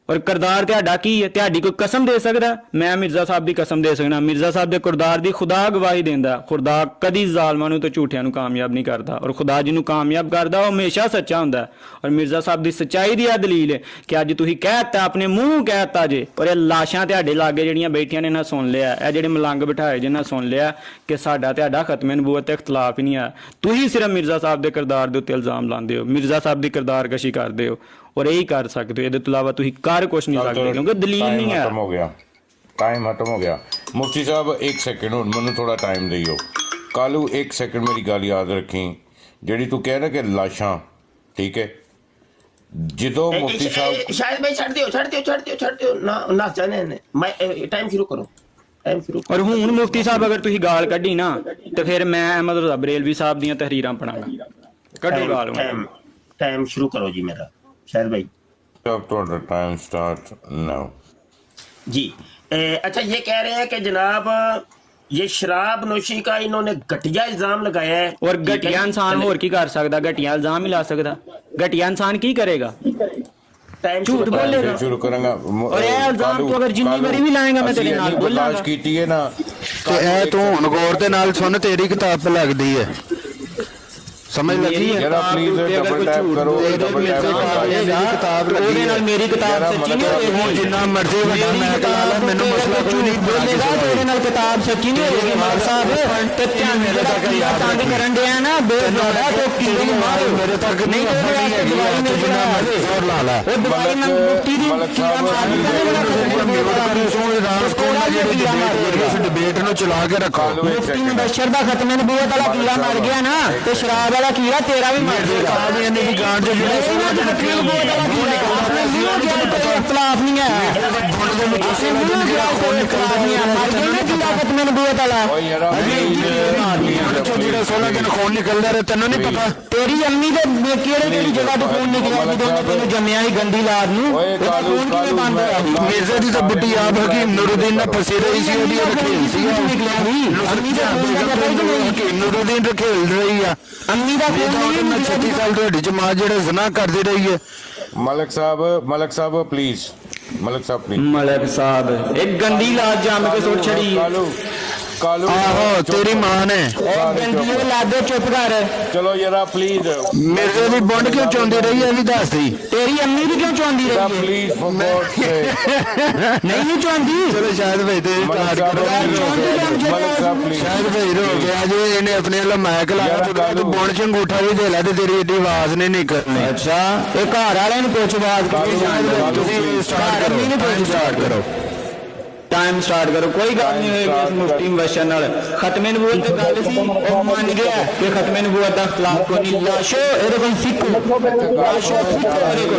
ਔਰ ਕਰਦਾਰ ਤੁਹਾਡਾ ਕੀ ਹੈ? ਤੁਹਾਡੀ ਕੋਈ ਕਸਮ ਦੇ ਸਕਦਾ? ਮੈਂ ਮਿਰਜ਼ਾ ਸਾਹਿਬ ਦੀ ਕਸਮ ਦੇ ਸਕਦਾ। ਮਿਰਜ਼ਾ ਸਾਹਿਬ ਦੇ ਕਰਦਾਰ ਦੀ ਖੁਦਾ ਗਵਾਹੀ ਦਿੰਦਾ। ਖੁਦਾ ਕਦੀ ਜ਼ਾਲਮਾਂ ਨੂੰ ਤੇ ਝੂਠਿਆਂ ਨੂੰ ਕਾਮਯਾਬ ਨਹੀਂ ਕਰਦਾ, ਔਰ ਖੁਦਾ ਜਿਹਨੂੰ ਕਾਮਯਾਬ ਕਰਦਾ ਉਹ ਹਮੇਸ਼ਾ ਸੱਚਾ ਹੁੰਦਾ। ਔਰ ਮਿਰਜ਼ਾ ਸਾਹਿਬ ਦੀ ਸੱਚਾਈ ਦੀ ਇਹ ਦਲੀਲ ਹੈ ਕਿ ਅੱਜ ਤੁਸੀਂ ਕਹਿਤਾ, ਆਪਣੇ ਮੂੰਹ ਕਹਿਤਾ ਜੇ, ਔਰ ਇਹ ਲਾਸ਼ਾਂ ਤੁਹਾਡੇ ਲਾਗੇ ਜਿਹੜੀਆਂ ਬੈਠੀਆਂ ਨੇ ਇਹਨਾਂ ਸੁਣ ਲਿਆ। ਇਹ ਜਿਹੜੇ ਮਲੰਗ ਬਿਠਾਏ ਜਿਹਨਾਂ ਸੁਣ ਲਿਆ ਕਿ ਸਾਡਾ ਤੁਹਾਡਾ ਖਤਮੇ ਨਬੂਵਤ ਤੇ ਇਖਤਲਾਫ ਹੀ ਨਹੀਂ ਆ। ਤੁਸੀਂ ਸਿਰਫ ਮਿਰਜ਼ਾ ਸਾਹਿਬ ਦੇ ਕਰਦਾਰ ਦੇ ਉੱਤੇ ਇਲਜ਼ਾਮ ਲਾਉਂਦੇ ਹੋ, ਮਿਰਜ਼ਾ ਸਾਹਿਬ ਦੀ ਕਰਦਾਰਕਸ਼ੀ ਕਰਦੇ ਹੋ, ਔਰ ਇਹੀ ਕਰ ਸਕਦੇ ਹੋ। ਇਹਦੇ ਤੋਂ ਇਲਾਵਾ ਤੁਸੀਂ ਕਰ ਕੁਛ ਨਹੀਂ ਸਕਦੇ ਕਿਉਂਕਿ ਦਲੀਲ ਨਹੀਂ ਹੈ। ਟਾਈਮ ਖਤਮ ਹੋ ਗਿਆ। ਮੁਫਤੀ ਸਾਹਿਬ 1 ਸੈਕਿੰਡ, ਹੁਣ ਮੈਨੂੰ ਥੋੜਾ ਟਾਈਮ ਦਿਓ। ਕਾਲੂ 1 ਸੈਕਿੰਡ ਮੇਰੀ ਗੱਲ ਯਾਦ ਰੱਖੀ। ਜਿਹੜੀ ਤੂੰ ਕਹਿ ਰਿਹਾ ਕਿ ਲਾਸ਼ਾਂ, ਠੀਕ ਹੈ, ਜਦੋਂ ਮੁਫਤੀ ਸਾਹਿਬ शायद भाई छड़ दियो ना जाने ने मैं टाइम शुरू करो। ਔਰ ਹੁਣ ਮੁਫਤੀ ਸਾਹਿਬ ਅਗਰ ਤੁਸੀਂ ਗਾਲ ਕੱਢੀ ਨਾ ਤੇ ਫਿਰ ਮੈਂ ਅਹਿਮਦ ਰਜ਼ਾ ਬਰੇਲਵੀ ਸਾਹਿਬ ਦੀਆਂ ਤਹਰੀਰਾਂ ਪੜਾਂਗਾ। ਕੱਢੋ ਗਾਲ। टाइम शुरू करो जी मेरा शायद भाई। अब ਤੁਹਾਡਾ ਟਾਈਮ ਸਟਾਰਟ ਨਾਓ जी। अच्छा ये कह रहे हैं कि जनाब ये शराब नोशी का इन्होंने घटिया इल्जाम लगाया है और घटिया इंसान होर की कर सकदा, घटिया इल्जाम ही ला सकदा। घटिया इंसान की करेगा, टाइम झूठ बोलेगा। शुरू करूंगा और ये इल्जाम तो अगर जिन्नी बारी भी लाएगा मैं तेरे नाल बोलांगा। बर्दाश्त कीती है ना ਤੇ ਇਹ ਤੂੰ ਹੁਣ ਗੌਰ ਦੇ ਨਾਲ ਸੁਣ, ਤੇਰੀ ਕਿਤਾਬ ਤੇ ਲੱਗਦੀ ਹੈ, ਸਮਝ ਲੱਗੀ ਹੈ? जरा प्लीज डबल टैप करो, डबल टैप ਕਿਤਾਬ ਉਹਦੇ ਨਾਲ ਮੇਰੀ ਕਿਤਾਬ ਸੱਚੀ ਨਹੀਂ ਹੋਏਗੀ। ਜਿੰਨਾ ਮਰਜ਼ੀ ਵੱਡਾ ਮੈਂ ਕਰਾ ਲਾ, ਮੈਨੂੰ ਮਸਲਾ ਕੋਈ ਨਹੀਂ ਬੋਲੇਗਾ ਤੇ ਉਹਦੇ ਨਾਲ ਕਿਤਾਬ ਸੱਚੀ ਨਹੀਂ ਹੋਏਗੀ। ਮਾਰ ਸਾਹਿਬ ਤੇ ਧਿਆਨ ਮੇਰੇ ਤੱਕ ਤੰਗ ਕਰਨ ਡਿਆ ਨਾ ਬੇਜ਼ੋੜਾ ਤੇ ਕੀੜੇ ਨੂੰ ਮਾਰੋ, ਮੇਰੇ ਤੱਕ ਨਹੀਂ ਨਹੀਂ ਤੇ ਦਵਾਈ ਨਾਲ ਜਿੰਨਾ ਮਰਜ਼ੀ ਜ਼ੋਰ ਲਾ ਲਾ। ਉਹ ਦਵਾਈ ਨਾਲ ਮੁਕਤੀ ਦੀ ਇਸ ਡਿਬੇਟ ਨੂੰ ਚਲਾ ਕੇ ਰੱਖੋ। ਮੁਫਤੀ ਮੁਬਸ਼ਰ ਦਾ ਖਤਮ ਨਬੂਵਤ ਵਾਲਾ ਕੀੜਾ ਮਰ ਗਿਆ ਨਾ, ਤੇ ਸ਼ਰਾਬ ਵਾਲਾ ਕੀੜਾ ਤੇਰਾ ਵੀ ਮਰ ਜਾਏਗਾ। ਇਹਨੇ ਦੀ ਗਾਂਡ ਚ ਜਿਹੜੇ ਇਖਤਲਾਫ ਨਹੀਂ ਹੈ, ਜਿਹੜਾ 16 ਦਿਨ ਖੂਨ ਨਿਕਲਦਾ ਰਿਹਾ, ਤੈਨੂੰ ਨਹੀਂ ਪਤਾ? ਤੇਰੀ ਅੰਮੀ ਦੇ ਕਿਹੜੀ ਜਗ੍ਹਾ ਤੋਂ ਖੂਨ ਨਿਕਲਿਆ ਜਦੋਂ ਉਹਨੇ ਤੈਨੂੰ ਜੰਮਿਆ ਹੀ ਗੰਦੀ ਲਾਦ ਨੂੰ? ਉਹਦਾ ਖੂਨ ਕਿਵੇਂ ਬੰਦ ਹੋਇਆ? ਮਿਰਜ਼ੇ ਦੀ ਤਾਂ ਬੁੱਢੀ ਆਪ ਹਕੀਮ ਨੂਰੁੱਦੀਨ ਨਾਲ ਫਸੀ ਰਹੀ ਸੀ, ਉਹਦੀ ਰਖੇਲ ਸੀ ਨਿਕਲਿਆ ਨਹੀਂ ਅੰਮੀ ਦਾ ਖੂਨ ਦਾ ਪਤਾ ਹੀ ਨਹੀਂ। ਹਕੀਮ ਨੂਰੁੱਦੀਨ ਰਖੇਲ ਰਹੀ ਆ। ਅੰਮੀ ਦਾ ਖੂਨ ਨਹੀਂ 36 ਸਾਲ ਤੁਹਾਡੀ ਜਮਾਤ ਜਿਹੜੇ ਜ਼ਨਾ ਕਰਦੀ ਰਹੀ ਹੈ। मलक साहब प्लीज, मलक साहब प्लीज। मलक साहब एक गंदी लाद जाम के सोच छड़ी कालू आहो तेरी मां ने गंदी लादे चुप कर। चलो यारा प्लीज। मिर्जे ਦੀ ਬੁੰਡ ਕਿਉਂ ਚੋਂਦੀ ਰਹੀ ਹੈ ਵੀ ਦੱਸ ਦੀ। तेरी अम्मी भी क्यों चौंदी रही है? Please for God sake. नहीं चौंदी। ਚਲੋ ਸ਼ਾਇਦ ਭਾਈ ਤੇ मलक साहब प्लीज। ਸ਼ਾਇਦ ਭਾਈ ਰੋ ਗਿਆ ਜੇ ਇਹਨੇ ਆਪਣੇ ਵੱਲੋਂ ਮਾਈਕ ਲਾਇਆ ਤੂੰ ਬੁੰਡ ਚ ਅੰਗੂਠਾ ਵੀ ਦੇ ਲੈ ਤੇ ਤੇਰੀ ਏਡੀ ਆਵਾਜ਼ ਨਹੀਂ ਨਿਕਲਣੀ। अच्छा ये घर वाले ने पूछ आवाज ਤੁਸੀਂ ਸਟਾਰਟ ਕਰੋ। टाइम स्टार्ट करो, कोई गल नहीं होएगी इस मुफ्ती मुबशर नाल। खत्मे नबूवत ते गल सी, ओ मान गया कि खत्मे नबूवत दा इख्तिलाफ कोई नहीं। लाशो एदे कोल सिख लाशो सिख करे को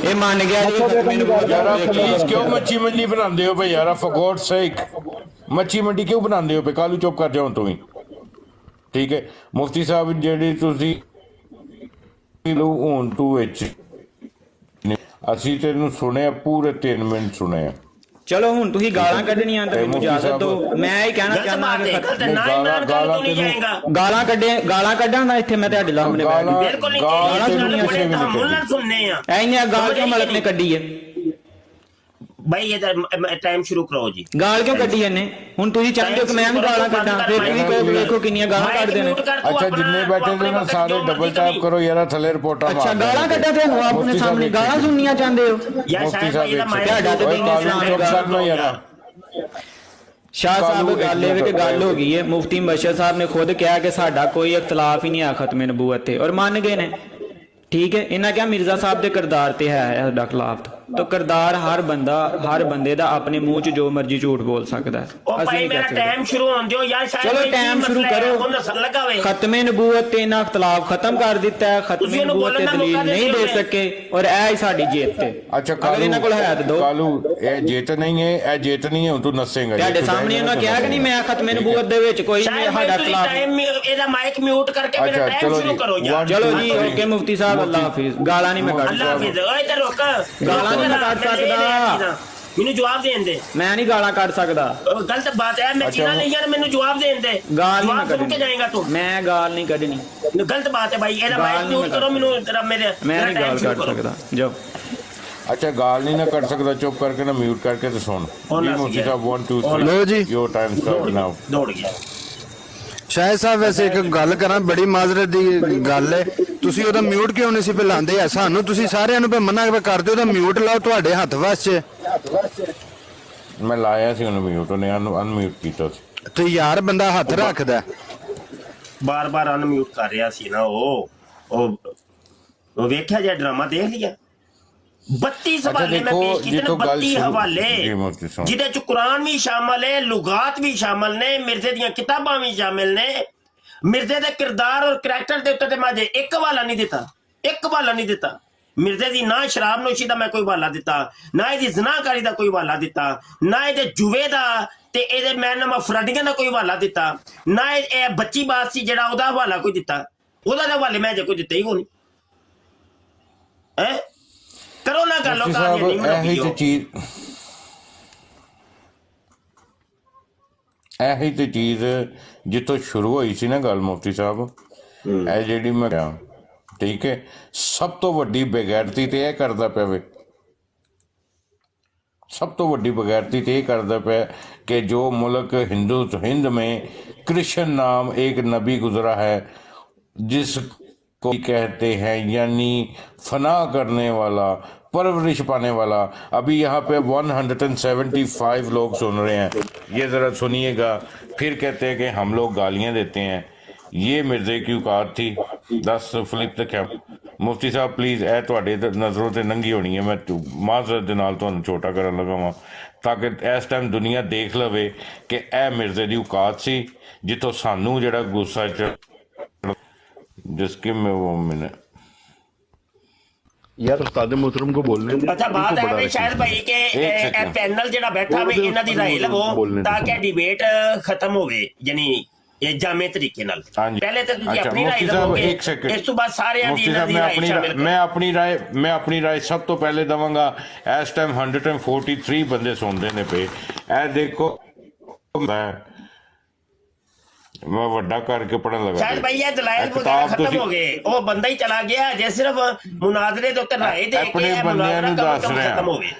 ये मान गया कि खत्मे नबूवत यारा प्लीज क्यों मच्छी मंडी बनाते हो भाई यारा, फॉर गॉड सेक मच्छी मंडी क्यों बनाते हो? कालू चुप कर जाओ तू ही, ठीक है? मुफ्ती साहब ਜਿਹੜੀ ਤੁਸੀਂ ਹੁਣ ਤੂੰ ਵਿੱਚ ਅਸੀਂ ਤੈਨੂੰ ਸੁਣਿਆ ਪੂਰੇ 3 ਮਿੰਟ ਸੁਣਿਆ। चलो हुन तुसी गालां कड्ढनियां ते मैनूं इजाजत दो। मैं ही कहना गलत चाहना बात है, कि गलत है, ना इमरान खान तो नहीं जाएगा। गालां कड्ढां दा इत्थे मैं तुहाडे सामने बैठ गया। बिल्कुल नहीं गालां चाहिए, सुननियां बड़े चाहिए। तहम्मुल नाल सुनने हैं। ऐ गाल क्यों मलक ने कड्ढी है? भाई ये टाइम शुरू करो जी। गाल क्यों कड्ढी इन्ने? हुन तुसी चाहंदे हो कि मैं भी गालां कड्ढां, फिर तुसी कोई देखो किन्नियां गालां कड्ढदे ने। अच्छा जिन्ने बैठे थे ना सारे डबल टैप करो यारा, थले रिपोर्टा अच्छा गालां कड्ढा ते आप अपने सामने गालां सुननियां चाहते हो? या मुफ्ती शायद भाई साहब ये ਤੁਹਾਡਾ ਤੇ ਦਿਨ ਇਸਲਾਮ चुप करना यारा। शाह साहब गल ये कि गल हो गई है। मुफ्ती मुबशर साहब ने खुद कहा कि साडा कोई इख्तलाफ ही नहीं है खत्मे नबूवत ते, और मान गए ने। ठीक है, इन्हें क्या मिर्जा साहब के किरदार ते है साडा खिलाफ तो किरदार हर बंदे दा अपने मुंह च जो मर्जी झूठ बोल सकदा है। ओ भाई मेरा टाइम शुरू होन दियो यार, शायद चलो कोई टाइम शुरू मसला है, करो। कौन नसल लगावे। खत्मे नबूवत ते इन्हां इख्तलाफ खत्म कर दिता है, खत्मे ਤੁਸੀਂ ਉਹਨੂੰ नबूवत ते ਬੋਲਣ ਦਾ दलील ਮੌਕਾ नहीं ਦੇ दे ਦਿਓ। सके और ऐ ही साडी जीत ते। अच्छा अगर इन्हां कोल है ते दो। कालू ये जीत नहीं है, ये जीत नहीं है, तू नसेगा। ਤੁਹਾਡੇ ਸਾਹਮਣੇ ਉਹਨਾਂ ਕਿਹਾ ਕਿ ਨਹੀਂ ਮੈਂ ਖਤਮੇ ਨਬੂਵਤ ਦੇ ਵਿੱਚ ਕੋਈ ਨਹੀਂ शायद ਸਾਡਾ भाई ਖਿਲਾਫ। टाइम ਇਹਦਾ ਮਾਈਕ ਮਿਊਟ ਕਰਕੇ ਮੇਰਾ अच्छा, टाइम चलो शुरू जी। करो यार। ਚਲੋ ਜੀ ਓਕੇ ਮੁਫਤੀ ਸਾਹਿਬ ਅੱਲਾਹ ਹਾਫਿਜ਼। ਗਾਲਾਂ ਨਹੀਂ ਮੈਂ ਕੱਢ अल्लाह हाफिज। ओए इधर रुक, गालां नहीं मैं काट सकदा। मैनू जवाब देन दे। ਮੈਂ ਨਹੀਂ ਗਾਲਾਂ ਕੱਢ ਸਕਦਾ। गलत बात है, मैं चीना नहीं यार, मैनू जवाब देन दे। गाल नहीं मैं जवाब सुन के ਕੱਢਣੀ, जाएगा तू। ਮੈਂ ਗਾਲ ਨਹੀਂ ਕੱਢਣੀ। गलत बात है भाई, ਇਹਦਾ गाल माइक नहीं म्यूट मैं करो, मैनू जरा मेरे ਮੈਂ ਨਹੀਂ ਗਾਲ शुरू ਕੱਢ करो। ਸਕਦਾ। ਜਾਓ अच्छा गाल नहीं ना कर सकता, चुप करके ना म्यूट करके तो सुन। होना जी मुफ्ती चाहिए। साहब 1 2 लो जी। 3 योर टाइम स्टार्ट नाउ। दौड़ गया। ਸ਼ਾਇਦ ਸਾਹਿਬ ਵੈਸੇ ਇੱਕ ਗੱਲ ਕਰਾਂ, ਬੜੀ ਮਾਜ਼ਰਤ ਦੀ ਗੱਲ ਹੈ, ਤੁਸੀਂ ਉਹਦਾ ਮਿਊਟ ਕਿਉਂ ਨਹੀਂ ਸੀ ਪਿਲਾਉਂਦੇ? ਆ ਸਾਨੂੰ ਤੁਸੀਂ ਸਾਰਿਆਂ ਨੂੰ ਮਨਾ ਕਰ ਦਿਓ ਤਾਂ ਮਿਊਟ ਲਾਓ, ਤੁਹਾਡੇ ਹੱਥ ਵੱਸ 'ਚ। मैं लाया सी ਉਹਨੂੰ म्यूट, ਉਹਨੇ ਅਨਮਿਊਟ ਕੀਤਾ ਸੀ। ਤੇ ਯਾਰ ਬੰਦਾ ਹੱਥ ਰੱਖਦਾ। बार अनम्यूट कर रहा सी ना वो वेख्या जाए ड्रामा देख लिया। 32 हवाले में देखो, पेश कीते जितो ने, गल 32 शुरू- हवाले जी मुफ्ती साहब। जिदे च कुरान भी शामिल है, लुगात भी शामिल ने, मिर्जे दियां किताबां भी शामिल ने। मिर्जे दे किरदार और करैक्टर दे उत्ते ते माजे एक हवाला नहीं दिता, एक हवाला नहीं दिता। मिर्जे दी ना शराब नोशी दा मैं कोई हवाला दिता, ना इहदी ज़नाकारी दा कोई हवाला दिता, ना इहदे जुए दा ते इहदे मैनम अफराडियां दा कोई हवाला दिता, ना ए बच्ची बात सी जेड़ा ओदा हवाला कोई दिता। ओदा दे हवाले मैं जे कोई दिता ही कोई नहीं है। करो ना गल मुफ्ती कहानी नहीं साहब बनाओ ਇਹੀ वीडियो। ਤੇ ਚੀਜ਼ ਇਹੀ ਤੇ ਚੀਜ਼ ਜਿੱਥੋਂ ਸ਼ੁਰੂ ਹੋਈ ਸੀ ਨਾ ਗੱਲ ਮੁਫਤੀ ਸਾਹਿਬ, ਇਹ ਜਿਹੜੀ ਮੈਂ ਕਿਹਾ, ਠੀਕ ਹੈ, ਸਭ ਤੋਂ ਵੱਡੀ ਬੇਗੈਰਤੀ ਤੇ ਇਹ ਕਰਦਾ ਪਿਆ ਵੇ, सब तो बड़ी बगैरती तो ये करता पे कि जो मुल्क हिंद में कृष्ण नाम एक नबी गुजरा है जिसको कहते हैं यानी फना करने वाला, परवरिश पाने वाला। अभी यहाँ पे 175 लोग सुन रहे हैं, ये ज़रा सुनिएगा। फिर कहते हैं कि हम लोग गालियाँ देते हैं, ये मिर्जे की औकात थी। 10 ਫਲਿੱਪ ਤੇ ਕਿਆ ਮੁਫਤੀ ਸਾਹਿਬ ਪਲੀਜ਼ ਇਹ ਤੁਹਾਡੇ ਨਜ਼ਰੋਂ ਤੇ ਨੰਗੀ ਹੋਣੀ ਹੈ, ਮੈਂ ਮਾਜ਼ਰਤ ਦੇ ਨਾਲ ਤੁਹਾਨੂੰ ਛੋਟਾ ਕਰਨ ਲੱਗਾ ਵਾਂ ਤਾਂ ਕਿ ਇਸ ਟਾਈਮ ਦੁਨੀਆ ਦੇਖ ਲਵੇ ਕਿ ਇਹ ਮਿਰਜ਼ੇ ਦੀ ਔਕਾਤ ਸੀ ਜਿੱਥੋਂ ਸਾਨੂੰ ਜਿਹੜਾ ਗੁੱਸਾ ਜਿਸ ਕਿ ਮੈਂ यार उस्ताद मोहतरम को बोलने दो। अच्छा बात है भी शायद भाई के पैनल ਜਿਹੜਾ ਬੈਠਾ ਵੇ ਇਹਨਾਂ ਦੀ ਰਾਏ ਲਵੋ ਤਾਂ ਕਿ ਡਿਬੇਟ ਖਤਮ ਹੋਵੇ, ਯਾਨੀ ਇਹ ਜਾਮੇ ਤਰੀਕੇ ਨਾਲ। ਪਹਿਲੇ ਤਾਂ ਤੁਸੀਂ ਆਪਣੀ ਰਾਏ ਲਵੋਗੇ, ਇਸ ਤੋਂ ਬਾਅਦ ਸਾਰਿਆਂ ਦੀ ਇਹਨਾਂ ਦੀ ਰਾਏ ਸ਼ਾਮਿਲ ਮੈਂ ਆਪਣੀ ਰਾਏ ਸਭ ਤੋਂ ਪਹਿਲੇ ਦਵਾਂਗਾ। ਇਸ ਟਾਈਮ 143 ਬੰਦੇ ਸੁਣਦੇ ਨੇ ਪਏ, ਇਹ ਦੇਖੋ मैं वड्डा करके पढ़न लगा शायद भाई ये दलाइल वगैरह खत्म हो गए, वो बंदा ही चला गया जे सिर्फ मुनाजरे दे उत्ते राय दे के मुनाजरा खत्म हो गए।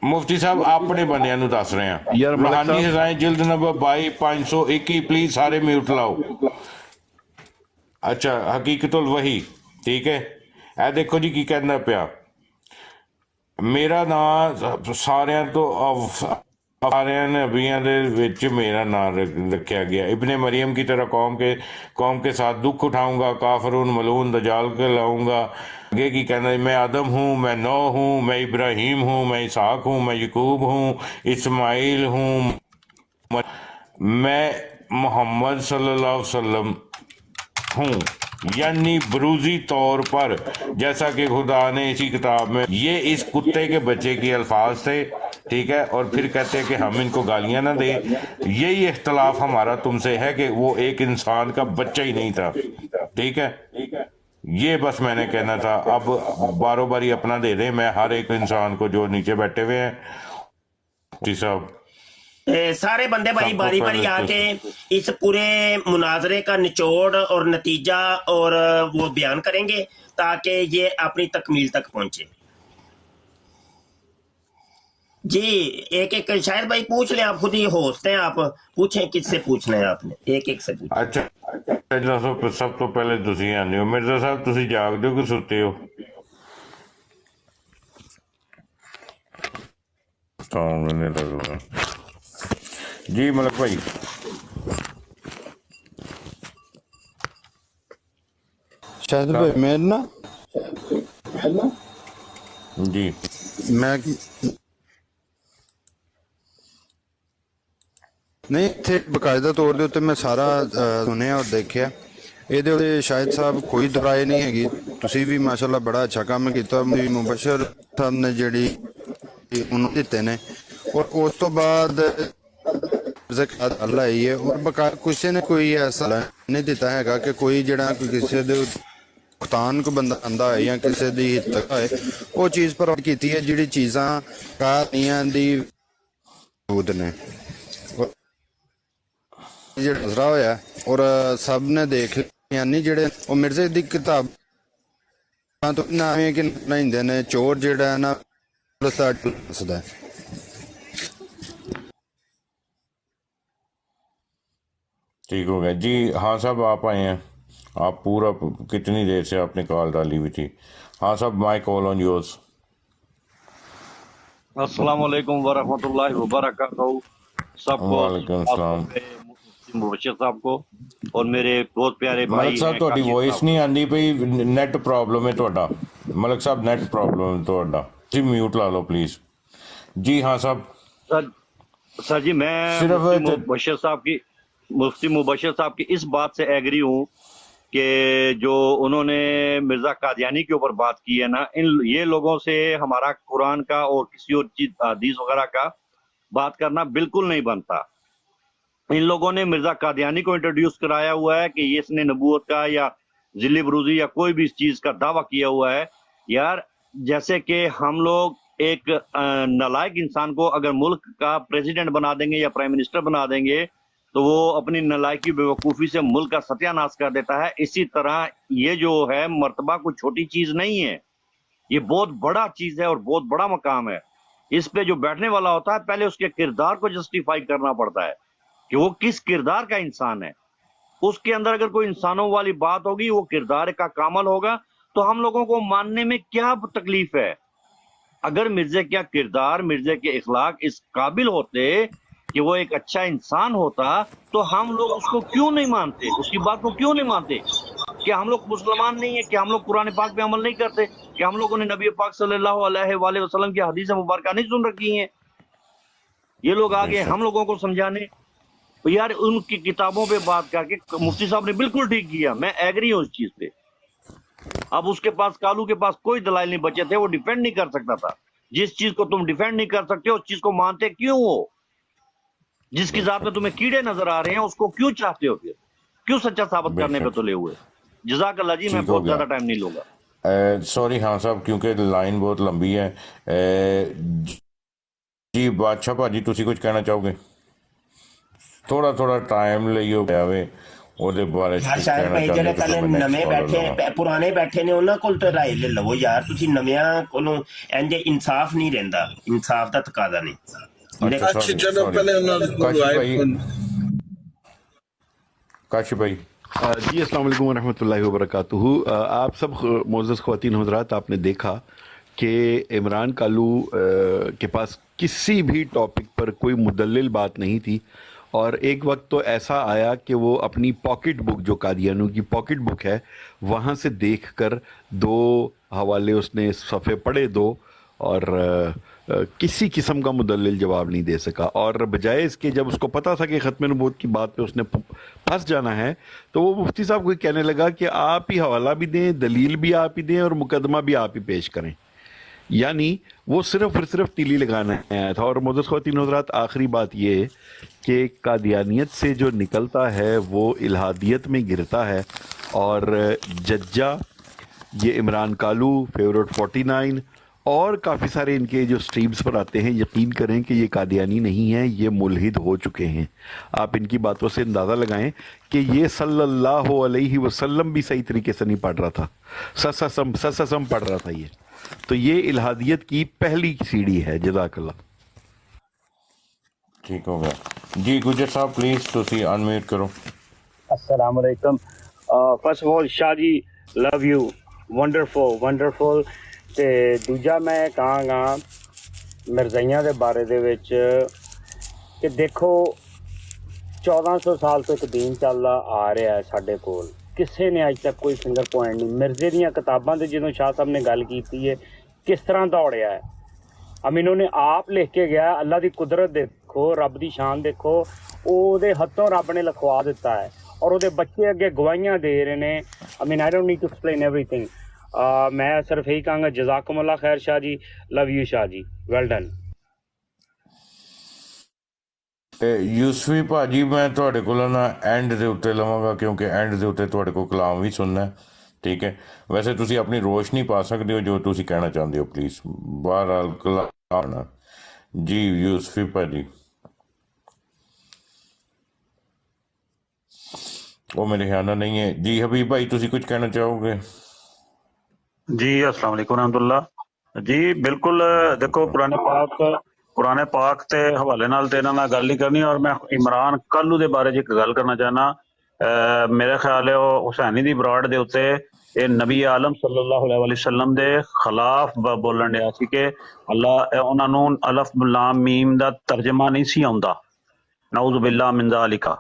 मुफ्ती साहब अपने बंदियां नु दस रहे हैं यार, रूहानी हज़ाएं जिल्द नंबर 22/521 प्लीज सारे म्यूट लाओ। अच्छा हकीकतुल वही ठीक है, ए देखो जी की कहना पिया, मेरा नाम सारियां तो सारे नबियों के विच मेरा नाम रखा गया। इब्ने मरियम की तरह कौम के साथ दुख उठाऊंगा, काफरून मलून दजाल के लाऊंगा। आगे की कहना, मैं आदम हूँ, मैं नूह हूँ, मैं इब्राहिम हूँ, मैं इसहाक हूँ, मैं यकूब हूँ, इस्माइल हूँ, मैं मोहम्मद सल्लल्लाहु अलैहि वसल्लम हूँ, यानी बरूजी तौर पर जैसा कि खुदा ने इसी किताब में। ये इस कुत्ते के बच्चे के अल्फाज थे, ठीक है। और फिर कहते हैं कि हम इनको गालियां ना दें। यही इख्तलाफ हमारा तुमसे है कि वो एक इंसान का बच्चा ही नहीं था, ठीक है। ये बस मैंने कहना था। अब बारो बारी अपना दे दें, मैं हर एक इंसान को जो नीचे बैठे हुए हैं जी साहब सारे बंदे भाई बारी बारी आके इस पूरे मुनाजरे का निचोड़ और नतीजा और वो बयान करेंगे ताकि ये अपनी तकमील तक पहुंचे। जी एक एक शायद भाई पूछ लें, आप खुद ही होस्ट हैं, आप पूछें किससे पूछना है आपने, एक एक से पूछें। अच्छा सब तो पहले तुसी आने हो मिर्जा साहब, तुसी जागदे हो कि सुते हो? जी मलक भाई शायद भाई मैं ना जी मैं नहीं थे बकायदा तौर ਦੇ ਉੱਤੇ ਮੈਂ ਸਾਰਾ ਸੁਣਿਆ ਔਰ ਦੇਖਿਆ। ਇਹਦੇ ਉੱਤੇ ਸ਼ਾਹਿਦ ਸਾਹਿਬ ਕੋਈ ਦੁਰਾਏ ਨਹੀਂ ਹੈਗੀ। ਤੁਸੀਂ ਵੀ ਮਾਸ਼ਾਅੱਲਾ ਬੜਾ ਅੱਛਾ ਕੰਮ ਕੀਤਾ। ਮੁਬਸ਼ਰ ਸਾਹਿਬ ਨੇ ਜਿਹੜੀ ਉਹਨੂੰ ਦਿੱਤੇ ਨੇ ਔਰ ਉਸ ਤੋਂ ਬਾਅਦ ਜ਼ਕਾਤ ਅੱਲਾ ਹੀ ਹੈ ਔਰ ਬਕਾਇਦਾ ਕਿਸੇ ਨੇ ਕੋਈ ਐਸਾ ਨਹੀਂ ਦਿੱਤਾ ਹੈਗਾ ਕਿ ਕੋਈ ਜਿਹੜਾ ਕਿਸੇ ਦੇ ਨੁਕਸਾਨ ਕੋ ਬੰਦਾ ਆਂਦਾ ਹੈ ਜਾਂ ਕਿਸੇ ਦੀ ਹਿੱਤ ਹੈ ਉਹ ਚੀਜ਼ ਪਰ ਕੀਤੀ ਹੈ ਜਿਹੜੀ ਚੀਜ਼ਾਂ ਕਾਨੀਆਂ ਦੀ ਮੌਜੂਦ ਨੇ ਜਿਹੜਾ ਨਜ਼ਰਾ ਹੋਇਆ ਔਰ ਸਭ ਨੇ ਦੇਖ ਲਿਆ ਨਹੀਂ ਜਿਹੜੇ ਉਹ ਮਿਰਜ਼ੇ ਦੀ ਕਿਤਾਬ ਤੋਂ ਨਾਵੇਂ ਕਿ ਲੈਂਦੇ ਨੇ ਚੋਰ ਜਿਹੜਾ ਨਾ ਦੱਸਦਾ। ठीक हो गया जी। हाँ साहब आप आए हैं, आप पूरा कितनी देर से आपने कॉल डाली हुई थी? हाँ साहब माई कॉल ऑन योर्स। अस्सलाम वालेकुम वरहमतुल्लाहि वबरकातुहू सबको, वालेकुम सलाम। मुबशर साहब को और मेरे बहुत प्यारे भाई मलक साहब ਤੁਹਾਡੀ ਵੌਇਸ ਨਹੀਂ ਆਂਦੀ ਪਈ, ਨੈਟ ਪ੍ਰੋਬਲਮ ਹੈ ਤੁਹਾਡਾ। ਮਲਕ ਸਾਹਿਬ ਨੈਟ ਪ੍ਰੋਬਲਮ ਹੈ ਤੁਹਾਡਾ, ਤੁਸੀਂ ਮਿਊਟ ਲਾ ਲਓ प्लीज। जी हाँ साहब। सर जी मैं मुफ्ती मुबशर साहब की इस बात से एग्री हूँ कि जो उन्होंने मिर्जा कादियानी के ऊपर बात की है ना, ये लोगों से हमारा कुरान का और किसी और चीज हदीस वगैरह का बात करना बिल्कुल नहीं बनता। इन लोगों ने मिर्जा कादियानी को इंट्रोड्यूस कराया हुआ है कि ये इसने नबूवत का या जिली बरूजी या कोई भी इस चीज का दावा किया हुआ है। यार जैसे कि हम लोग एक नालायक इंसान को अगर मुल्क का प्रेसिडेंट बना देंगे या प्राइम मिनिस्टर बना देंगे तो वो अपनी नालायकी बेवकूफ़ी से मुल्क का सत्यानाश कर देता है। इसी तरह ये जो है मर्तबा कोई छोटी चीज़ नहीं है, ये बहुत बड़ा चीज़ है और बहुत बड़ा मकाम है। इस पे जो बैठने वाला होता है पहले उसके किरदार को जस्टिफाई करना पड़ता है कि वो किस किरदार का इंसान है। उसके अंदर अगर कोई इंसानों वाली बात होगी, वो किरदार का कामल होगा, तो हम लोगों को मानने में क्या तकलीफ है। अगर मिर्जे का किरदार, मिर्जे के इखलाक इस काबिल होते कि वो एक अच्छा इंसान होता, तो हम लोग उसको क्यों नहीं मानते, उसकी बात को क्यों नहीं मानते? कि हम लोग मुसलमान नहीं है, कि हम लोग कुरान पाक पे अमल नहीं करते, कि हम लोगों ने नबी पाक सल्लल्लाहु अलैहि वसल्लम की हदीस मुबारक नहीं सुन रखी हैं? ये लोग आगे हम लोगों को समझाने। तो यार उनकी किताबों पे बात करके मुफ्ती साहब ने बिल्कुल ठीक किया, मैं एग्री हूँ इस चीज पे। अब उसके पास, कालू के पास कोई दलाइल नहीं बचे थे, वो डिफेंड नहीं कर सकता था। जिस चीज को तुम डिफेंड नहीं कर सकते उस चीज को मानते क्यों हो? जिसकी जात में तुम्हें कीड़े नजर आ रहे हैं उसको क्यों चाहते हो? फिर क्यों सच्चा साबित करने पे तुले हुए? जज़ाकल्लाह जी, मैं बहुत ज्यादा टाइम नहीं लूंगा। सॉरी हाँ साहब, क्योंकि लाइन बहुत लंबी है। जी बादशाह भाजी, ਤੁਸੀਂ ਕੁਝ ਕਹਿਣਾ ਚਾਹੋਗੇ? ਥੋੜਾ ਟਾਈਮ ਲਈਓ ਆਵੇ ਉਹਦੇ ਬਾਰੇ ਚ ਯਾਰ ਕੁਝ ਸ਼ਾਇਦ ਕਹਿਣਾ ਭਾਈ ਜਿਹੜੇ ਚਾਹੁੰਦੇ ਪਹਿਲੇ ਨਵੇਂ ਬੈਠੇ ਪੁਰਾਣੇ ਬੈਠੇ ਨੇ ਉਹਨਾਂ ਕੋਲ ਤਾਂ ਰਾਏ ਲੈ ਲਵੋ ਯਾਰ। ਤੁਸੀਂ ਨਵਿਆਂ ਕੋਲੋਂ ਇੰਜ ਇਨਸਾਫ ਨਹੀਂ ਰਹਿੰਦਾ, ਇਨਸਾਫ ਦਾ ਤਕਾਜ਼ਾ ਨਹੀਂ। अच्छा चलो पहले काशी भाई। जी अस्सलाम वालेकुम वरहमतुल्लाहि वबरकातुहू। आप सब मोअज़्ज़ज़ ख़वातीन हज़रात, आपने देखा कि इमरान कालू के पास किसी भी टॉपिक पर कोई मुदल्लिल बात नहीं थी, और एक वक्त तो ऐसा आया कि वो अपनी पॉकेट बुक, जो कादियानों की पॉकेट बुक है, वहाँ से देखकर दो हवाले उसने सफ़े पढ़े दो, और किसी किस्म का मुदल्लिल जवाब नहीं दे सका। और बजाय इसके, जब उसको पता था कि ख़त्म नबूवत की बात पे उसने फंस जाना है, तो वो मुफ्ती साहब को कहने लगा कि आप ही हवाला भी दें, दलील भी आप ही दें, और मुकदमा भी आप ही पेश करें। यानी वो सिर्फ और सिर्फ तीली लगाना आया था। और मोअज़्ज़ज़ ख़वातीन हज़रात, आखिरी बात ये है कि कादियानियत से जो निकलता है वो इल्हादियत में गिरता है। और जज्जा, ये इमरान कालू, फेवरेट 49 और काफ़ी सारे इनके जो स्ट्रीम्स पर आते हैं, यकीन करें कि ये कादियानी नहीं है, ये मुल्हिद हो चुके हैं। आप इनकी बातों से अंदाज़ा लगाएं कि ये सल्लल्लाहु अलैहि वसल्लम भी सही तरीके से नहीं पढ़ रहा था, ससम पढ़ रहा था ये। तो ये इल्हादियत की पहली सीढ़ी है। जज़ाकल्लाह। ठीक हो गया जी। गुजर साहब प्लीज़ तुसी अनम्यूट करो। अस्सलाम वालेकुम। First of all Shah ji, love you, wonderful. ਤੇ ਦੂਜਾ ਮੈਂ ਕਹਾਂਗਾ ਮਿਰਜ਼ਾਈਆਂ ਦੇ ਬਾਰੇ ਦੇ ਵਿੱਚ ਕਿ ਦੇਖੋ 1400 ਸਾਲ ਤੋਂ ਇੱਕ ਦੀਨ ਚੱਲਦਾ ਆ ਰਿਹਾ ਹੈ ਸਾਡੇ ਕੋਲ, ਕਿਸੇ ਨੇ ਅੱਜ ਤੱਕ ਕੋਈ ਫਿੰਗਰ ਪੁਆਇੰਟ ਨਹੀਂ। ਮਿਰਜ਼ੇ ਦੀਆਂ ਕਿਤਾਬਾਂ ਤੇ ਜਦੋਂ ਸ਼ਾਹ ਸਾਹਿਬ ਨੇ ਗੱਲ ਕੀਤੀ ਹੈ ਕਿਸ ਤਰ੍ਹਾਂ ਦੌੜਿਆ ਹੈ, ਅਮੀਨ ਉਹਨੇ ਆਪ ਲਿਖ ਕੇ ਗਿਆ। ਅੱਲਾ ਦੀ ਕੁਦਰਤ ਦੇਖੋ, ਰੱਬ ਦੀ ਸ਼ਾਨ ਦੇਖੋ, ਉਹਦੇ ਹੱਥੋਂ ਰੱਬ ਨੇ ਲਿਖਵਾ ਦਿੱਤਾ ਹੈ ਔਰ ਉਹਦੇ ਬੱਚੇ ਅੱਗੇ ਗਵਾਹੀਆਂ ਦੇ ਰਹੇ ਨੇ। ਅਮੀਨ I don't need to explain everything. मैं सिर्फ यही कहूँगा जज़ाकुमुल्लाह खैर Shah ji, love you Shah ji, well done. Yusufi ਭਾਜੀ, ਮੈਂ ਤੁਹਾਡੇ ਕੋਲ ਨਾ ਐਂਡ ਦੇ ਉੱਤੇ ਲਵਾਂਗਾ, ਕਿਉਂਕਿ ਐਂਡ ਦੇ ਉੱਤੇ ਤੁਹਾਡੇ ਕੋਲ ਕਲਾਮ ਵੀ ਸੁਣਨਾ ਹੈ। ਠੀਕ ਹੈ, ਵੈਸੇ ਤੁਸੀਂ ਆਪਣੀ ਰੋਸ਼ਨੀ ਪਾ ਸਕਦੇ ਹੋ ਜੋ ਤੁਸੀਂ ਕਹਿਣਾ ਚਾਹੁੰਦੇ ਹੋ, ਪਲੀਜ਼। ਬਹਰਹਾਲ ਕਲਾਮ ਜੀ। ਯੂਸਫੀ ਭਾਜੀ, ਉਹ ਮੇਰੇ ਖਿਆਲ ਨਾਲ ਨਹੀਂ ਹੈ ਜੀ। ਹਬੀਬ ਭਾਈ, ਤੁਸੀਂ ਕੁਝ ਕਹਿਣਾ ਚਾਹੋਗੇ? जी अस्सलाम वालेकुम रहमतुल्लाह जी। बिल्कुल देखो, कुरान पाक ते हवाले नाल ते इन्हां नाल गल नहीं करनी। और मैं इमरान कालू दे बारे च एक गल करना चाहना। मेरे ख्याल है वो हुसैनी दी बराड़ दे उत्ते ये नबी आलम सल्लल्लाहु अलैहि वसल्लम दे खिलाफ बोलन दिया सी कि अल्लाह उन्हां नूं अलफ लाम मीम दा तर्जमा नहीं सी आउंदा, नाउज़ बिल्लाह मिन ज़ालिका।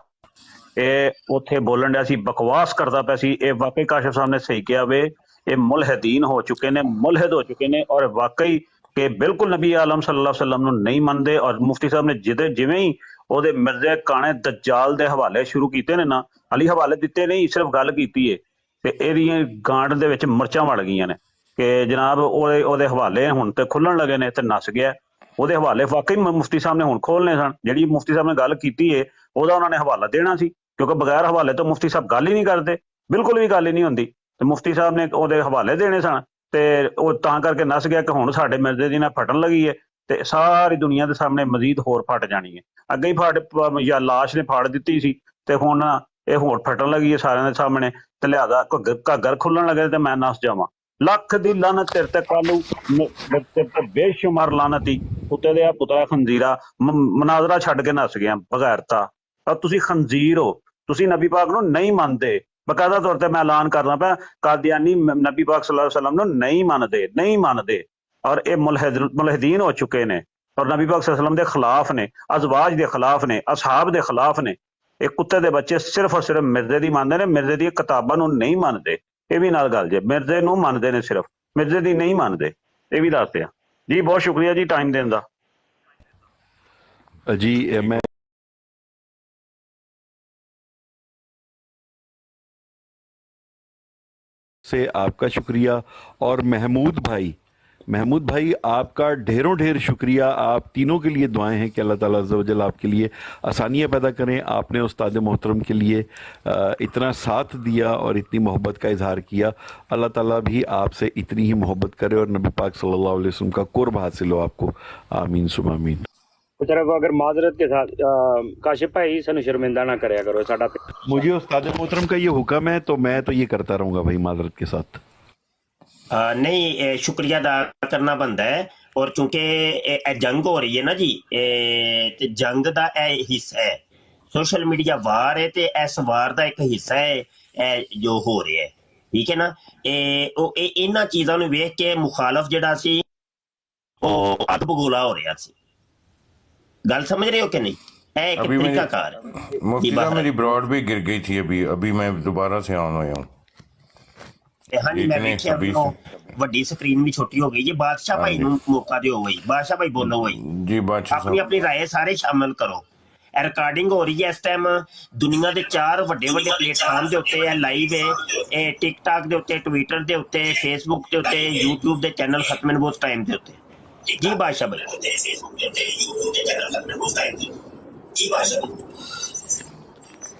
ਇਹ ਉੱਥੇ ਬੋਲਣ ਡਿਆ ਸੀ, ਬਕਵਾਸ ਕਰਦਾ ਪਿਆ ਸੀ। ਇਹ ਵਾਕਈ ਕਾਸ਼ਫ ਸਾਹਿਬ ਨੇ ਸਹੀ ਕਿਹਾ ਵੇ, ਇਹ ਮੁਲਹਿਦੀਨ ਹੋ ਚੁੱਕੇ ਨੇ, ਮੁਲਹਿਦ ਹੋ ਚੁੱਕੇ ਨੇ। ਔਰ ਵਾਕਈ ਕਿ ਬਿਲਕੁਲ ਨਬੀ ਆਲਮ ਸੱਲੱਲਾਹੁ ਅਲੈहि ਵਸੱਲਮ ਨੂੰ ਨਹੀਂ ਮੰਨਦੇ। ਔਰ ਮੁਫਤੀ ਸਾਹਿਬ ਨੇ ਜਿਵੇਂ ਹੀ ਉਹਦੇ ਮਿਰਜ਼ੇ ਕਾਣੇ ਦੱਜਾਲ ਦੇ ਹਵਾਲੇ ਸ਼ੁਰੂ ਕੀਤੇ ਨੇ ਨਾ, ਹਾਲੀ ਹਵਾਲੇ ਦਿੱਤੇ ਨਹੀਂ, ਸਿਰਫ ਗੱਲ ਕੀਤੀ ਏ, ਤੇ ਇਹਦੀਆਂ ਗਾਂਡ ਦੇ ਵਿੱਚ ਮਿਰਚਾਂ ਵੜ ਗਈਆਂ ਨੇ ਕਿ ਜਨਾਬ ਉਹਦੇ ਹਵਾਲੇ ਹੁਣ ਤੇ ਖੁੱਲਣ ਲੱਗੇ ਨੇ ਤੇ ਨੱਸ ਗਿਆ। ਉਹਦੇ ਹਵਾਲੇ ਵਾਕਈ ਮੁਫਤੀ ਸਾਹਿਬ ਨੇ ਹੁਣ ਖੋਲਨੇ ਸਨ। ਜਿਹੜੀ ਮੁਫਤੀ ਸਾਹਿਬ ਨੇ ਗੱਲ ਕੀਤੀ ਏ ਉਹਦਾ ਉਹਨਾਂ ਨੇ ਹਵਾਲਾ ਦੇਣਾ ਸੀ, ਕਿਉਂਕਿ ਬਗੈਰ ਹਵਾਲੇ ਤੋਂ ਮੁਫਤੀ ਸਾਹਿਬ ਗੱਲ ਹੀ ਨਹੀਂ ਕਰਦੇ, ਬਿਲਕੁਲ ਵੀ ਗੱਲ ਹੀ ਨਹੀਂ ਹੁੰਦੀ। ਤੇ ਮੁਫਤੀ ਸਾਹਿਬ ਨੇ ਉਹਦੇ ਹਵਾਲੇ ਦੇਣੇ ਸਨ ਤੇ ਉਹ ਤਾਂ ਕਰਕੇ ਨਸ ਗਿਆ ਕਿ ਹੁਣ ਸਾਡੇ ਮਿਰਜ਼ੇ ਦੀ ਨਾ ਫਟਣ ਲੱਗੀ ਹੈ ਤੇ ਸਾਰੀ ਦੁਨੀਆ ਦੇ ਸਾਹਮਣੇ ਮਜ਼ੀਦ ਹੋਰ ਫਟ ਜਾਣੀ ਹੈ। ਅੱਗੇ ਹੀ ਜਾਂ ਲਾਸ਼ ਨੇ ਫਾੜ ਦਿੱਤੀ ਸੀ ਤੇ ਹੁਣ ਇਹ ਹੋਰ ਫਟਣ ਲੱਗੀ ਹੈ ਸਾਰਿਆਂ ਦੇ ਸਾਹਮਣੇ, ਤੇ ਲਿਆਦਾ ਘੱਗਰ ਖੁੱਲਣ ਲੱਗੇ ਤੇ ਮੈਂ ਨਸ ਜਾਵਾਂ। ਲੱਖ ਦੀ ਲਾਨਤ ਤੇਰੇ ਤੇ ਕਾਲੂ, ਤੇਰੇ ਤੇ ਬੇਸ਼ੁਮਾਰ ਲਾਨਤ ਹੀ ਕੁੱਤੇ ਦੇ ਆ ਪੁੱਤਰਾ ਖੰਜ਼ੀਰਾ, ਮਨਾਜ਼ਰਾ ਛੱਡ ਕੇ ਨਸ ਗਿਆ ਬਗੈਰਤਾ। ਔਰ ਤੁਸੀਂ ਖੰਜ਼ੀਰ ਹੋ, ਤੁਸੀਂ ਨਬੀ ਪਾਕ ਨੂੰ ਨਹੀਂ ਮੰਨਦੇ। ਬਕਾਇਦਾ ਤੌਰ ਤੇ ਮੈਂ ਐਲਾਨ ਕਰਦਾ ਪਿਆ, ਕਾਦੀਆਨੀ ਨਬੀ ਪਾਕ ਸੱਲੱਲਾਹੁ ਅਲੈहि ਵਸੱਲਮ ਨੂੰ ਨਹੀਂ ਮੰਨਦੇ ਔਰ ਇਹ ਮੁਲਹਿਦੀਨ ਹੋ ਚੁੱਕੇ ਨੇ ਔਰ ਨਬੀ ਪਾਕ ਸੱਲੱਲਾਹੁ ਅਲੈहि ਵਸੱਲਮ ਦੇ ਖਿਲਾਫ ਨੇ, ਅਜ਼ਵਾਜ ਦੇ ਖਿਲਾਫ ਨੇ, ਅਸਹਾਬ ਦੇ ਖਿਲਾਫ ਨੇ। ਇਹ ਕੁੱਤੇ ਦੇ ਬੱਚੇ ਸਿਰਫ ਔਰ ਸਿਰਫ ਮਿਰਜ਼ੇ ਦੀ ਮੰਨਦੇ ਨੇ, ਮਿਰਜ਼ੇ ਦੀਆਂ ਕਿਤਾਬਾਂ ਨੂੰ ਨਹੀਂ ਮੰਨਦੇ। ਇਹ ਵੀ ਨਾਲ ਗੱਲ ਜੇ, ਮਿਰਜ਼ੇ ਨੂੰ ਮੰਨਦੇ ਨੇ ਸਿਰਫ, ਮਿਰਜ਼ੇ ਦੀ ਨਹੀਂ ਮੰਨਦੇ। ਇਹ ਵੀ ਦੱਸ ਦਿਆਂ ਜੀ। ਬਹੁਤ ਸ਼ੁਕਰੀਆ ਜੀ ਟਾਈਮ ਦੇਣ ਦਾ। जी मैं से आपका शुक्रिया। और महमूद भाई आपका ढेरों ढेर शुक्रिया। आप तीनों के लिए दुआएं हैं कि अल्लाह ताला अज़्ज़ व जल आपके लिए आसानियाँ पैदा करें। आपने उस्ताद मोहतरम के लिए इतना साथ दिया और इतनी मोहब्बत का इजहार किया। अल्लाह ताला भी आपसे इतनी ही मोहब्बत करे और नबी पाक सल्लल्लाहु अलैहि वसल्लम का कुर्ब हासिल हो आपको। आमीन सुम आमीन। तरफ अगर माजरत के साथ काशिफ भाई सानू शर्मिंदा ना करया करो साडा। मुझे उस्ताद मोहतरम का ये हुक्म है तो मैं तो ये करता रहूँगा भाई माजरत के साथ। नहीं शुक्रिया अदा करना बनता है। और चूंकि जंग हो रही है ना जी, ते जंग का हिस्सा है सोशल मीडिया वार है, ते इस वार का एक हिस्सा है जो हो रहा है, ठीक है ना। इन्हां चीज़ों नूं वेख के मुखालफ जिहड़ा सी ओह अग बगोला हो रहा सी। गल समझ रहे हो कि नहीं? एक तरीकाकार मुफ्ती साहब मेरी ब्रॉड भी गिर गई थी अभी मैं दोबारा से ऑन होया हूँ। हाँ जी, मैं देखिया ਵੱਡੀ ਸਕਰੀਨ ਵੀ ਛੋਟੀ ਹੋ ਗਈ ਜੀ। ਬਾਦਸ਼ਾਹ ਭਾਈ ਨੂੰ ਮੌਕਾ ਦਿਓ ਬਈ, ਬਾਦਸ਼ਾਹ ਭਾਈ ਬੋਲੋ ਬਈ ਜੀ। ਬਾਦਸ਼ਾਹ ਆਪਣੀ ਆਪਣੀ ਰਾਏ ਸਾਰੇ ਸ਼ਾਮਲ ਕਰੋ। ਇਹ ਰਿਕਾਰਡਿੰਗ ਹੋ ਰਹੀ ਹੈ ਇਸ ਟਾਈਮ ਦੁਨੀਆ ਦੇ 4 ਵੱਡੇ ਪਲੇਟਫਾਰਮ ਦੇ ਉੱਤੇ। ਇਹ ਲਾਈਵ ਹੈ, ਇਹ ਟਿਕਟਾਕ ਦੇ ਉੱਤੇ, ਟਵਿੱਟਰ ਦੇ ਉੱਤੇ, ਫੇਸਬੁੱਕ ਦੇ ਉੱਤੇ, YouTube ਦੇ ਚੈਨਲ ਖਤਮ ਨਬੂਸ ਟਾਈਮ ਦੇ ਉੱਤੇ। जी बादशाह भाई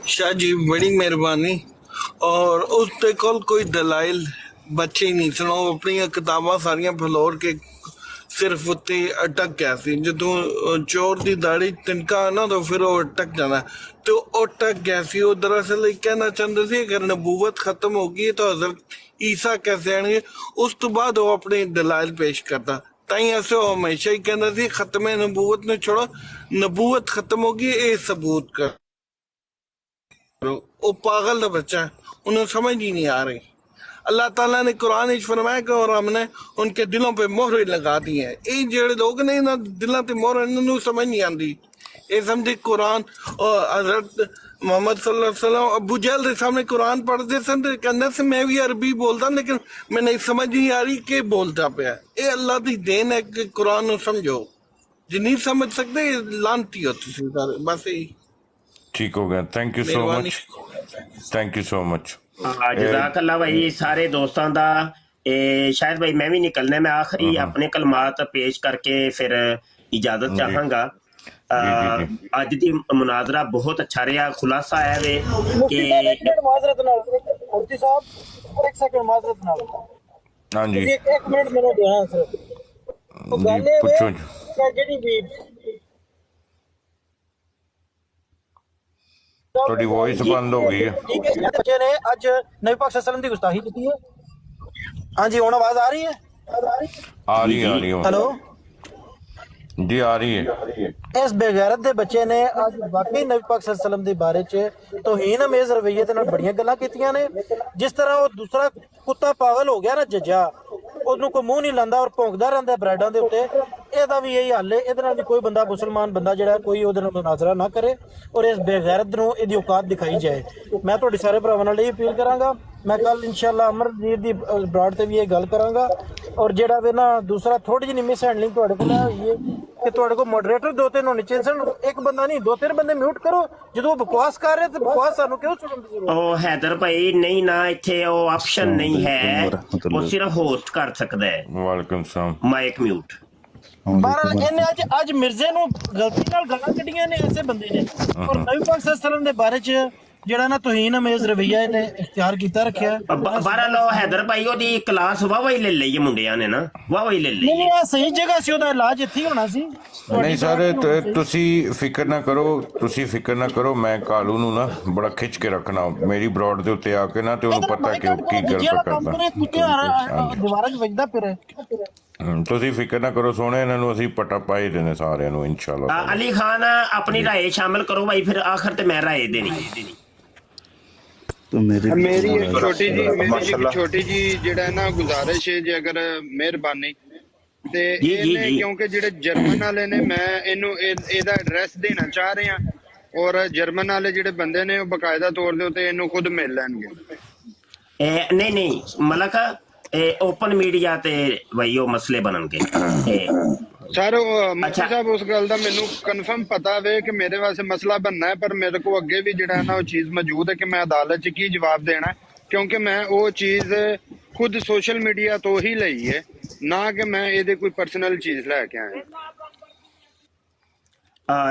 शाह जी बड़ी मेहरबानी। और उसके कोल कोई दलाइल बच्चे ही नहीं सुनो, अपनी किताबां सारियां फलोर के सिर्फ उत्ते अटक गया सी। जो चोर दी दाढ़ी तिनका ना तो फिर वो अटक जाना, तो अटक गया सी। वो दरअसल कहना चाहते थे अगर नबूवत खत्म होगी तो हजरत ईसा कैसे आएंगे। उस तो बाद वो अपने दलाइल पेश करता, ताई ऐसे वो हमेशा ही कहना सी खत्म नबूवत ने छोड़ो, नबूवत खत्म होगी ये सबूत करो। वो पागल का बच्चा है, उन्हें समझ ही नहीं आ रही। अल्लाह ताला ने कुरान फरमाया कि और हमने उनके दिलों पे मोहर लगा दी है। ये जेड़े लोग ने ना दिलों ते मोहर इन्होंने समझ नहीं आती। ये समझे कुरान और हजरत मोहम्मद सल्लल्लाहु अलैहि वसल्लम अबू जहल के सामने कुरान पढ़ते सन तो कहते से मैं भी अरबी बोलता लेकिन मैं नहीं समझ नहीं आ रही कि बोलता पाया। ये अल्लाह की देन है कि कुरान समझो, जो नहीं समझ सकते लानती होती सी। बस यही ठीक हो गया। Thank you so much, thank you so much. जज़ाकल्लाह भाई सारे दोस्तों का। शायद भाई मैं भी निकलना है, मैं आखिरी अपने कलमात पेश करके फिर इजाजत चाहांगा। ਅੱਜ ਦੀ ਮੁਨਾਜ਼ਰਾ ਬਹੁਤ ਅੱਛਾ ਰਿਹਾ। ਖੁਲਾਸਾ ਹੈ ਵੇ ਕਿ ਮਾਜ਼ਰਤ ਨਾਲ ਮੁਫਤੀ ਸਾਹਿਬ ਇੱਕ ਸੈਕਿੰਡ ਮਾਜ਼ਰਤ ਨਾਲ ਹਾਂਜੀ ਇੱਕ ਮਿੰਟ ਮੈਨੂੰ ਦੇਣਾ ਸਿਰਫ। ਉਹ ਗੱਲ ਇਹ ਵੇ ਕਿ ਜਿਹੜੀ ਵੀ ਤੁਹਾਡੀ ਵੌਇਸ ਬੰਦ ਹੋ ਗਈ ਹੈ। ਠੀਕ ਹੈ, ਬੱਚੇ ਨੇ ਅੱਜ ਨਬੀ ਪਾਕ ਸੱਲੱਲਾਹੁ ਦੀ ਗੁਸਤਾਖੀ ਕੀਤੀ ਹੈ। ਹਾਂਜੀ ਹੁਣ ਆਵਾਜ਼ ਆ ਰਹੀ ਹੈ? ਆ ਰਹੀ ਹੈ ਹੈਲੋ जी आ रही है। इस बेगैरत दे बच्चे ने आज वाकई नबी पाक सल्लल्लाहु अलैहि वसल्लम दे बारे च तौहीन अमेज़ रवैये दे नाल बड़ियां गल्लां कीतियां ने। जिस तरह वो दूसरा कुत्ता पागल हो गया ना जजा, ਉਹਨੂੰ ਕੋਈ ਮੂੰਹ ਨਹੀਂ ਲਾਂਦਾ ਔਰ ਭੌਂਕਦਾ ਰਹਿੰਦਾ ਬ੍ਰੈਡਾਂ ਦੇ ਉੱਤੇ। ਇਹਦਾ ਵੀ ਇਹੀ ਹੱਲ ਹੈ, ਇਹਦੇ ਨਾਲ ਵੀ ਕੋਈ ਬੰਦਾ ਮੁਸਲਮਾਨ ਬੰਦਾ ਜਿਹੜਾ ਕੋਈ ਉਹਦੇ ਨਾਲ ਮੁਨਾਜ਼ਰਾ ਨਾ ਕਰੇ ਔਰ ਇਸ ਬੇਗੈਰਤ ਨੂੰ ਇਹਦੀ ਔਕਾਤ ਦਿਖਾਈ ਜਾਏ। ਮੈਂ ਤੁਹਾਡੇ ਸਾਰੇ ਭਰਾਵਾਂ ਨਾਲ ਇਹ ਅਪੀਲ ਕਰਾਂਗਾ। ਮੈਂ ਕੱਲ ਇਨਸ਼ਾਅੱਲਾ ਅਮਰਜੀਤ ਦੀ ਬਰਾਡ ਤੇ ਵੀ ਇਹ ਗੱਲ ਕਰਾਂਗਾ। ਔਰ ਜਿਹੜਾ ਵੇ ਨਾ ਦੂਸਰਾ ਥੋੜੀ ਜਿਹੀ ਮਿਸ ਹੈਂਡਲਿੰਗ ਤੁਹਾਡੇ ਕੋਲ ਹੋਈ ਹੈ ਕਿ ਤੁਹਾਡੇ ਕੋਲ ਮੋਡਰੇਟਰ 2-3 ਹੋਣੇ ਚਾਹੀਦੇ ਸਨ। ਇੱਕ ਬੰਦਾ ਨਹੀਂ 2-3 ਬੰਦੇ ਮਿਊਟ ਕਰੋ। ਜਦੋਂ ਬਕਵਾਸ ਕਰ ਰਹੇ ਤੇ ਬਕਵਾਸ ਸਾਨੂੰ ਕਿਉਂ ਸੁਣਨ ਦੀ ਜ਼ਰੂਰਤ? ਉਹ ਹੈਦਰ ਭਾਈ ਨਹੀਂ ਨਾ, ਇੱਥੇ ਉਹ ਆਪਸ਼ਨ ਨਹੀਂ ਹੈ, ਉਹ ਸਿਰਫ ਹੋਸਟ ਕਰ ਸਕਦਾ ਹੈ। ਵਾਲੇਕੁਮ ਸਲਾਮ। Mic mute. ਬਹਰਹਾਲ ਇਹਨੇ ਅੱਜ ਮਿਰਜ਼ੇ ਨੂੰ ਗਲਤੀ ਨਾਲ ਗਾਲਾਂ ਕੱਢੀਆਂ ਨੇ ਐਸੇ ਬੰਦੇ ਨੇ। ਔਰ ਨਬੀ ਪਾਕ ਸੱਲੱਲਾਹੁ ਅਲੈਹਿ ਵਸੱਲਮ ਦੇ ਬਾਰੇ ਚ ਜਿਹੜਾ ਨਾ ਤੋਹੀਨ ਅਮੇਜ਼ ਰਵਈਆ ਇਹਨੇ ਇਖਤਿਆਰ ਕੀਤਾ ਰੱਖਿਆ। ਬਹਰਾਲੋ ਹੈਦਰ ਭਾਈ ਉਹਦੀ ਕਲਾਸ ਵਾਵਾ ਹੀ ਲੈ ਲਈ ਮੁੰਡਿਆਂ ਨੇ ਨਾ, ਵਾਵਾ ਹੀ ਲੈ ਲਈ। ਨਹੀਂ ਇਹ ਸਹੀ ਜਗ੍ਹਾ ਸੀ, ਉਹਦਾ ਇਲਾਜ ਇੱਥੇ ਹੀ ਹੋਣਾ ਸੀ। ਨਹੀਂ ਸਰ ਤੁਸੀਂ ਫਿਕਰ ਨਾ ਕਰੋ, ਮੈਂ ਕਾਲੂ ਨੂੰ ਨਾ ਬੜਾ ਖਿੱਚ ਕੇ ਰੱਖਣਾ ਮੇਰੀ ਬਰੋਡ ਦੇ ਉੱਤੇ ਆ ਕੇ ਨਾ, ਤੇ ਉਹਨੂੰ ਪਤਾ ਕਿ ਕੀ ਗੱਲ ਕਰਦਾ। ਦੀਵਾਰਾਂ 'ਚ ਵੱਜਦਾ ਫਿਰ। ਤੁਸੀਂ ਫਿਕਰ ਨਾ ਕਰੋ ਸੋਹਣੇ, ਇਹਨਾਂ ਨੂੰ ਅਸੀਂ ਪਟਾ ਪਾਏ ਦੇਣੇ ਸਾਰਿਆਂ ਨੂੰ ਇਨਸ਼ਾਅੱਲਾ। ਅਲੀ ਖਾਨ ਆਪਣੀ ਰਾਏ ਸ਼ਾਮਿਲ ਕਰੋ ਭਾਈ, ਫਿਰ ਆਖਰ ਤੇ ਮੈਂ ਰਾਏ ਦੇਣੀ। ਮੇਰੀ ਇੱਕ ਛੋਟੀ ਜੀ ਜਿਹੜਾ ਨਾ ਗੁਜ਼ਾਰਿਸ਼ ਹੈ, ਜੇ ਅਗਰ ਮਿਹਰਬਾਨੀ ਤੇ ਇਹਨੇ, ਕਿਉਂਕਿ ਜਿਹੜੇ ਜਰਮਨ ਵਾਲੇ ਨੇ, ਮੈਂ ਇਹਨੂੰ ਇਹਦਾ ਐਡਰੈਸ ਦੇਣਾ ਚਾਹ ਰਿਹਾ, ਔਰ ਜਰਮਨ ਵਾਲੇ ਜਿਹੜੇ ਬੰਦੇ ਨੇ ਉਹ ਬਕਾਇਦਾ ਤੌਰ ਦੇ ਉੱਤੇ ਇਹਨੂੰ ਖੁਦ ਮਿਲ ਲੈਣਗੇ। ਨਹੀਂ ਮਲਕ ਓਪਨ ਮੀਡੀਆ ਤੇ ਵਈ ਉਹ ਮਸਲੇ ਬਣਨਗੇ ਸਰ। ਮੁਫਤੀ ਸਾਹਿਬ ਉਸ ਗੱਲ ਦਾ ਮੈਨੂੰ ਕਨਫਰਮ ਪਤਾ ਵੇ ਕਿ ਮੇਰੇ ਵਾਸਤੇ ਮਸਲਾ ਬਣਨਾ ਹੈ, ਪਰ ਮੇਰੇ ਕੋ ਅੱਗੇ ਵੀ ਜਿਹੜਾ ਨਾ ਉਹ ਚੀਜ਼ ਮੌਜੂਦ ਹੈ ਕਿ ਮੈਂ ਅਦਾਲਤ 'ਚ ਕੀ ਜਵਾਬ ਦੇਣਾ, ਕਿਉਂਕਿ ਮੈਂ ਉਹ ਚੀਜ਼ ਖੁਦ ਸੋਸ਼ਲ ਮੀਡੀਆ ਤੋਂ ਹੀ ਲਈ ਹੈ, ਨਾ ਕਿ ਮੈਂ ਇਹਦੇ ਕੋਈ ਪਰਸਨਲ ਚੀਜ਼ ਲੈ ਕੇ ਆਇਆ।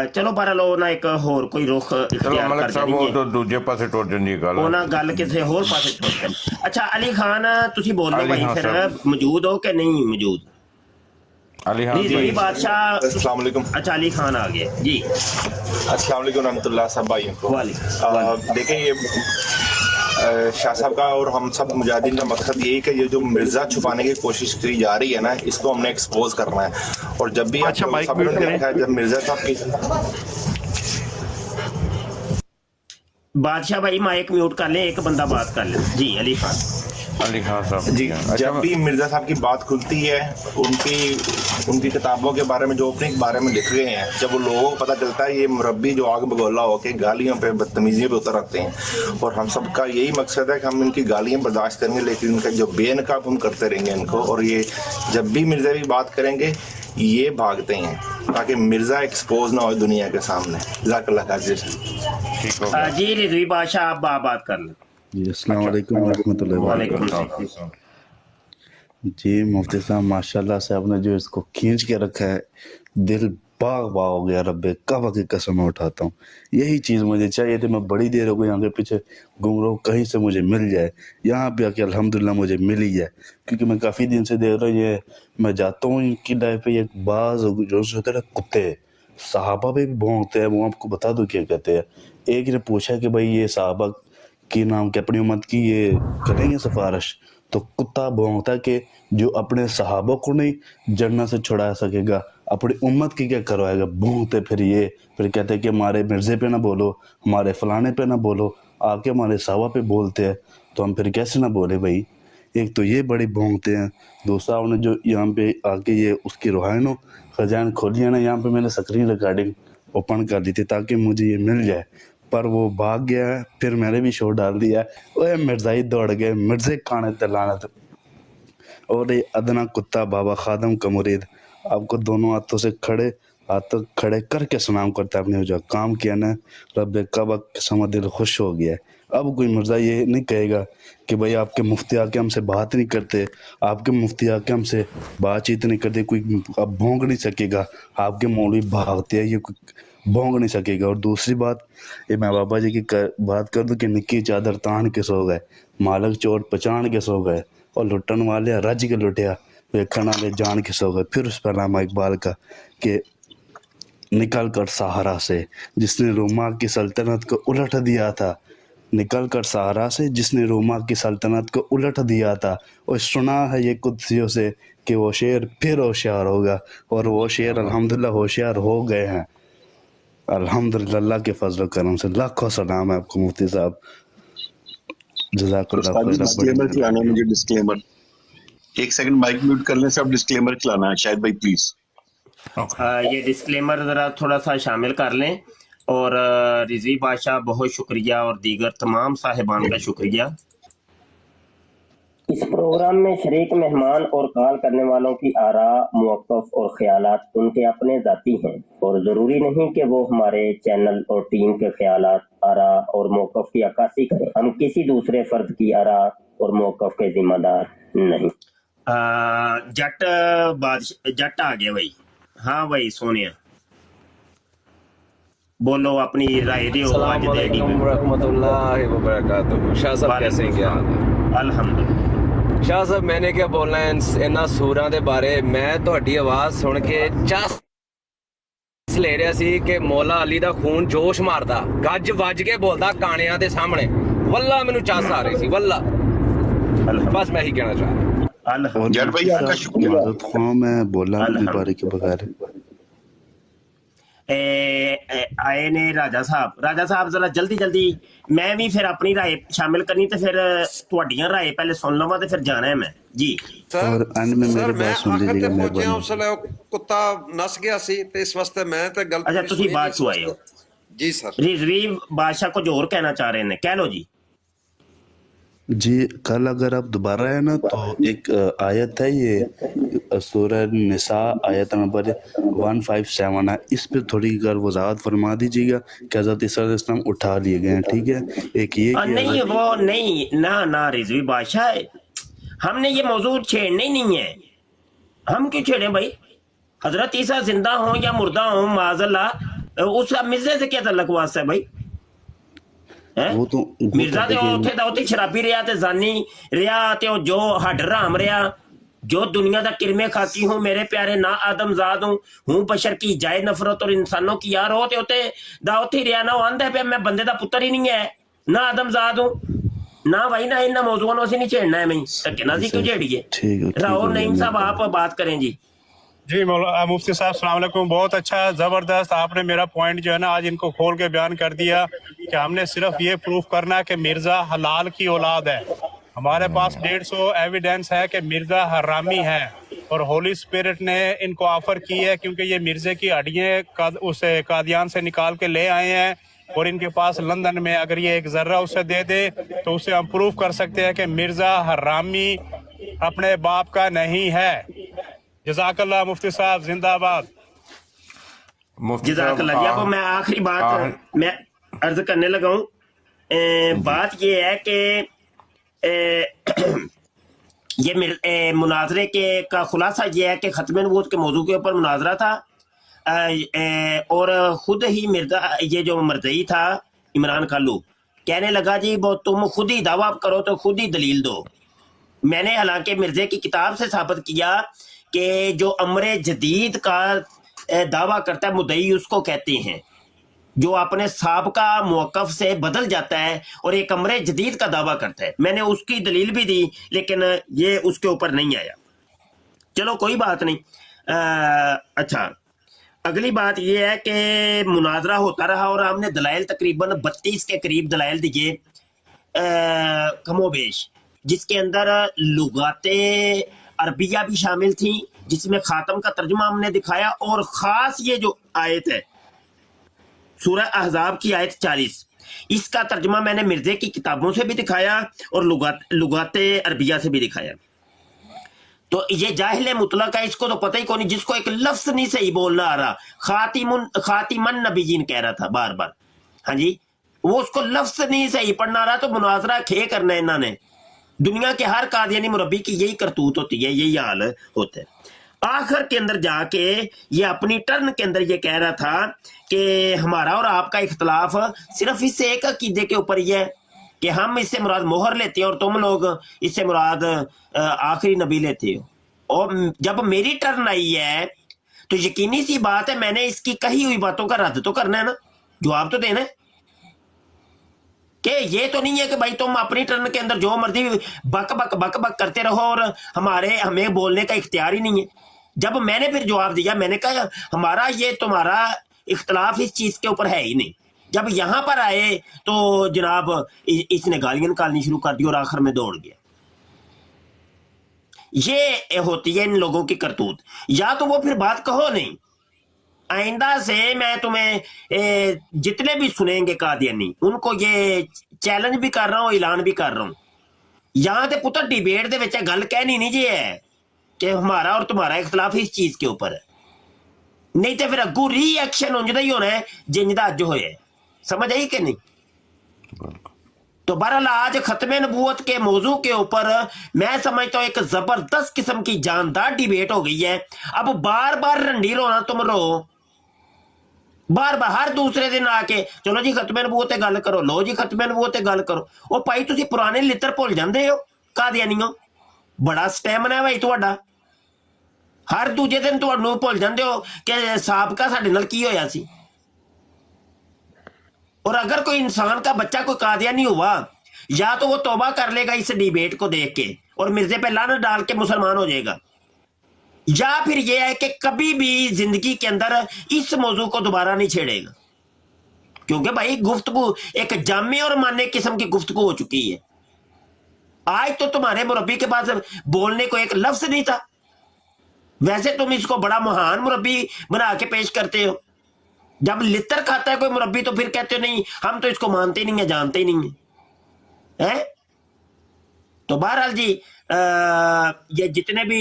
ਚਲੋ ਪਰ ਲੋ ਨਾ ਇੱਕ ਹੋਰ ਕੋਈ ਰੁਖ ਇਖਤਿਆਰ ਕਰ ਸਾਹਿਬ, ਉਹ ਤਾਂ ਦੂਜੇ ਪਾਸੇ ਟੁਰ ਜਾਂਦੀ ਗੱਲ, ਉਹਨਾਂ ਗੱਲ ਕਿਸੇ ਹੋਰ ਪਾਸੇ ਟੁਰ ਜਾਂਦੀ। ਅੱਛਾ ਅਲੀ ਖਾਨ ਤੁਸੀਂ ਬੋਲੋ ਭਾਈ, ਫਿਰ ਮੌਜੂਦ ਹੋ ਕਿ ਨਹੀਂ ਮੌਜੂਦ? अली खान जी बादशाह अस्सलाम वालेकुम। अच्छा अली खान आ गए जी। अस्सलाम वालेकुम रहमतुल्लाह सब भाइयों को। देखिए ये शाह साहब का और हम सब मुजाहिदीन का मकसद यही कि ये जो मिर्जा छुपाने की कोशिश की जा रही है ना, इसको हमने एक्सपोज करना है। और जब भी जब मिर्जा साहब की बादशाह भाई माइक म्यूट कर ले, एक बंदा बात कर ले जी। अली खान साहब जी, जब भी मिर्जा साहब की बात खुलती है, उनकी किताबों के बारे में जो अपने बारे में लिख रहे हैं, जब वो लोगों को पता चलता है ये मुरब्बी जो आग बगोला होके गालियों पे बदतमीजियों पे उतर आते हैं, और हम सब का यही मकसद है कि हम इनकी गालियां बर्दाश्त करेंगे, लेकिन इनका जो बेनकाब हम करते रहेंगे इनको। और ये जब भी मिर्जा की बात करेंगे ये भागते हैं, ताकि मिर्जा एक्सपोज ना हो दुनिया के सामने। जी रिजवी बादशाह आप बात कर लें जी। अस्सलाम वालेकुम रहमतुल्लाह जी। मुफ्ती साहब माशाल्लाह से आपने जो इसको खींच के रखा है, दिल बाग बाग हो गया। रब्बे काबा की कसम मैं उठाता हूँ, यही चीज़ मुझे चाहिए थी। मैं बड़ी देर हो गई यहाँ के पीछे घूम रहा हूँ, कहीं से मुझे मिल जाए, यहाँ पे आके अल्हम्दुलिल्लाह मुझे मिल ही जाए, क्योंकि मैं काफ़ी दिन से देख रहा हूँ ये, मैं जाता हूँ इनकी लाइफ पे, एक बाज जो होते हैं कुत्ते सहाबा पे भी भौंकते हैं। वो आपको बता दो क्या कहते हैं। एक ने पूछा कि भाई ये सहाबा की नाम के अपनी उम्मत की ये करेंगे सिफारिश, तो कुत्ता भौंकता कि जो अपने सहाबा को नहीं जन्नत से छुड़ा सकेगा, अपनी उम्मत की क्या करवाएगा। भौंकते फिर कहते हैं कि हमारे मिर्जे पे ना बोलो, हमारे फलाने पे ना बोलो, आके हमारे सहाबा पे बोलते हैं, तो हम फिर कैसे ना बोले भाई। एक तो ये बड़ी भौंकते हैं, दूसरा उन्हें जो यहाँ पे आके ये उसकी रूहानियों खजान खोली है ना, यहाँ पे मैंने स्क्रीन रिकॉर्डिंग ओपन कर दी थी ताकि मुझे ये मिल जाए, पर वो भाग गया है। फिर मैंने भी शो डाल दिया, ओए मिर्जाई दौड़ गए, मिर्जे खाने तलानत। और ये अदना कुत्ता बाबा खादम का मुरीद आपको दोनों हाथों से हाथ खड़े करके सलाम करता है। आपने जो काम किया ना, रब काबा कसम दिल खुश हो गया है। अब कोई मिर्जा ये नहीं कहेगा कि भाई आपके मुफ्ती आके हमसे बात नहीं करते, आपके मुफ्ती आके हमसे बातचीत नहीं करते, कोई अब भोंक नहीं सकेगा। आपके मौलवी भागते हैं, ये कोई भोंक नहीं सकेगा। और दूसरी बात, ये मैं बाबा जी की बात कर दूं कि निक्की चादर तान के सो गए, मालक चोट पहचान के सो गए, और लुटन वाले रज के लुटिया वेखण वाले जान के सो गए। फिर उस पर नामा इकबाल का कि निकल कर सहारा से जिसने रोमा की सल्तनत को उलट दिया था, निकल कर सहारा से जिसने रोमा की सल्तनत को उलट दिया था, और सुना है ये कुदसियों से कि वो शेर फिर होशियार होगा, और वो शेर अल्हम्दुलिल्लाह होशियार हो गए हैं अल्हम्दुलिल्लाह के फजल करम से। लाखों सलाम है आपको मुफ्ती साहब, जज़ाकल्लाह खैर। डिस्क्लेमर खिलाना है मुझे, डिस्क्लेमर। एक सेकंड माइक म्यूट कर लें सब, डिस्क्लेमर खिलाना है शायद भाई प्लीज। ये डिस्क्लेमर जरा थोड़ा सा शामिल कर लें। और रिजवी बादशाह बहुत शुक्रिया, और दीगर तमाम साहिबान का शुक्रिया। इस प्रोग्राम में शरीक मेहमान और कॉल करने वालों की आरा, मौक़िफ़ और ख्यालात उनके अपने ज़ाती हैं, और ज़रूरी नहीं कि वो हमारे चैनल और टीम के ख्यालात, आरा और मौक़िफ़ की अक्कासी करें। हम किसी दूसरे फर्द की आरा और मौक़िफ़ के जिम्मेदार नहीं। जट आ गया भाई। हाँ भाई सोनिया बोलो अपनी राय दियो आज दे दी रहमतुल्लाहि व बरकातुहू। शाह साहब कैसे हैं, क्या हाल है? अल्हम्दुलिल्लाह। शाह साहब मैंने क्या बोलना है इन्हां सूरां दे बारे। मैं तुहाडी आवाज़ सुन के चस ले रहा सी कि मौला अली दा खून जोश मारदा, गज वज के बोलदा कानियां दे सामने। वल्ला मैनू चस आ रही सी, वल्ला। बस मैं ही कहना चाह रहा हूं। जट भाई आपका शुक्रिया। माजूद खां मैं बोला अपने बारे के बगैर। आए ने राजा साहब जरा जल्दी जल्दी मैं भी फिर अपनी राय शामिल करनी ते फिर तुहाडियां राय पहले सुन लवां ते फिर जाना है मैं जी। और अंत में मेरी बात सुन लीजिएगा पहुंचे उस वेले कुत्ता नस गया सी ते इस वास्ते मैं ते गलत। अच्छा तुसी बात चो आए हो जी सर। रिजवी बादशाह कुछ और कहना चाह रहे हैं, कह लो जी। जी कल अगर आप दोबारा आए ना तो एक आयत है, ये सूरह निसा आयत नंबर 157 है, इस पे थोड़ी अगर वजाहत फरमा दीजिएगा कि हज़रत ईसा अलैहिस्सलाम उठा लिए गए हैं। ठीक है, एक ये नहीं वो नहीं ना रिजवी बादशाह, हमने ये मौजूद छेड़ने ही नहीं है। हम क्यों छेड़े भाई? हजरत ईसा जिंदा हो या मुर्दा हो माज़अल्लाह, उसका मिर्जे से क्या तल्लुक वास्ता है भाई? वो तो मिर्जा ते उत्थे दा उत्थे शराबी रहा ते जानी रहा ते जो हड राम रहा, जो दुनिया दा किरमे खाकी हूँ, मेरे प्यारे ना आदमजाद हूँ बशर की जाए नफरत और इंसानों की यार हो, ते उत्थे दा उत्थे रहा ना। वो आंदा पे मैं बंदे दा पुत्र ही नहीं है, ना आदमजाद हूँ ना भाई, ना इन मौजूदों को नहीं छेड़ना है। मैं धक्के ना सी क्यों छेड़िए? राहो नईम साहब आप बात करें जी। जी मुफ्ती साहब अस्सलाम वालेकुम। बहुत अच्छा ज़बरदस्त आपने मेरा पॉइंट जो है ना आज इनको खोल के बयान कर दिया कि हमने सिर्फ ये प्रूफ करना है कि मिर्ज़ा हलाल की औलाद है। हमारे पास 150 एविडेंस है कि मिर्ज़ा हरामी है और होली स्पिरिट ने इनको ऑफर की है, क्योंकि ये मिर्ज़े की हड्डियाँ उसे कादियान से निकाल के ले आए हैं और इनके पास लंदन में अगर ये एक ज़र्रा उसे दे दे तो उसे हम प्रूफ कर सकते हैं कि मिर्ज़ा हरामी अपने बाप का नहीं है। जज़ाकल्लाह मुफ्ती साहब जिंदाबाद। जज़ाकल्लाह। अब मैं आखिरी बात मैं अर्ज करने लगा हूँ। बात ये है कि ये मुनाजरे के का खुलासा ये है कि खत्म नबूवत के मौजू के ऊपर मुनाजरा था और खुद ही मिर्जा ये जो मरजई था इमरान खालू कहने लगा जी वो तुम खुद ही दावा करो तो खुद ही दलील दो। मैंने हालांकि मिर्जे की किताब से साबित किया कि जो अमरे जदीद का दावा करता है मुद्दई उसको कहते हैं, जो अपने साबका मौकफ से बदल जाता है और एक अमरे जदीद का दावा करता है। मैंने उसकी दलील भी दी लेकिन ये उसके ऊपर नहीं आया। चलो कोई बात नहीं। अच्छा अगली बात ये है कि मुनाजरा होता रहा और हमने दलाइल तकरीबन 32 के करीब दलाइल दिए कमोबेश, जिसके अंदर लुगाते अरबिया भी शामिल थी, जिसमें खातम का तर्जुमा हमने दिखाया और खास ये जो आयत है सूरह अहज़ाब की आयत 40 इसका तर्जुमा मैंने मिर्जे की किताबों से भी दिखाया और लुगाते अरबिया से भी दिखाया। तो ये जाहिल मुतलक है, इसको तो पता ही कौन, जिसको एक लफ्ज नहीं सही बोलना आ रहा, खातिमन नबीयीन कह रहा था बार बार। हाँ जी, वो उसको लफ्ज नहीं सही पढ़ना आ रहा तो मुनाजरा खे करना है इन्होंने। दुनिया के हर कादियानी मुरब्बी की यही करतूत होती है, यही हाल होता है। आखिर के अंदर जाके ये अपनी टर्न के अंदर ये कह रहा था कि हमारा और आपका इख्तलाफ सिर्फ इस एक अकीदे के ऊपर ही है कि हम इससे मुराद मोहर लेते हैं और तुम लोग इससे मुराद आखिरी नबी लेते हो। और जब मेरी टर्न आई है तो यकीनी सी बात है मैंने इसकी कही हुई बातों का रद्द तो करना है ना, जवाब तो देना है। कि ये तो नहीं है कि भाई तुम अपनी टर्न के अंदर जो मर्जी बक बक बक बक करते रहो और हमें बोलने का इख्तियार ही नहीं है। जब मैंने फिर जवाब दिया, मैंने कहा हमारा ये तुम्हारा इख्तलाफ इस चीज के ऊपर है ही नहीं। जब यहां पर आए तो जनाब इसने गालियां निकालनी शुरू कर दी और आखिर में दौड़ गया। ये होती है इन लोगों की करतूत। या तो वो फिर बात कहो नहीं, आइंदा से मैं तुम्हें जितने भी सुनेंगे कादियानी उनको ये चैलेंज भी कर रहा हूं, ऐलान भी कर रहा हूं। यहां ते पुत्र डिबेट दे विच गल कहनी नहीं जी है कि हमारा और तुम्हारा इख्तलाफ इस चीज के ऊपर है, नहीं तो फिर अगू रिएक्शन उंजदा ही होना है जिंदा अज होया। समझ आई कि नहीं? तो बहरहाल आज खत्म नबूवत के मौजू के ऊपर मैं समझता हूं एक जबरदस्त किस्म की जानदार डिबेट हो गई है। अब बार बार रंडी रोना तुम रो ਬਾਰ ਬਾਰ ਹਰ ਦੂਸਰੇ ਦਿਨ ਆ ਕੇ ਚਲੋ ਜੀ ਖਤਮੇ ਨਬੂਵਤ ਤੇ ਗੱਲ ਕਰੋ, ਲੋ ਜੀ ਖਤਮੇ ਨਬੂਵਤ ਤੇ ਗੱਲ ਕਰੋ। ਉਹ ਭਾਈ ਤੁਸੀਂ ਪੁਰਾਣੇ ਲਿੱਤਰ ਭੁੱਲ ਜਾਂਦੇ ਹੋ ਕਾਦੀਆਨੀਓ, ਬੜਾ ਸਟੈਮਨਾ ਹੈ ਭਾਈ ਤੁਹਾਡਾ। ਹਰ ਦੂਜੇ ਦਿਨ ਤੁਹਾਨੂੰ ਭੁੱਲ ਜਾਂਦੇ ਹੋ ਕਿ ਸਾਬਕਾ ਸਾਡੇ ਨਾਲ ਕੀ ਹੋਇਆ ਸੀ। और अगर कोई इंसान का बच्चा कोई कादियानी हुआ, या तो वो तौबा कर लेगा इस डिबेट को देख के और मिर्जे पे लानत डाल के मुसलमान हो जाएगा, या फिर ये है कि कभी भी जिंदगी के अंदर इस मौजू को दोबारा नहीं छेड़ेगा, क्योंकि भाई गुफ्तगू एक जामे और मान्य किस्म की गुफ्तगू हो चुकी है। आज तो तुम्हारे मुरब्बी के पास बोलने को एक लफ्ज नहीं था, वैसे तुम इसको बड़ा महान मुरब्बी बना के पेश करते हो। जब लितर खाता है कोई मुरब्बी तो फिर कहते हो नहीं हम तो इसको मानते नहीं है, जानते ही नहीं है। तो बहरहाल जी ये जितने भी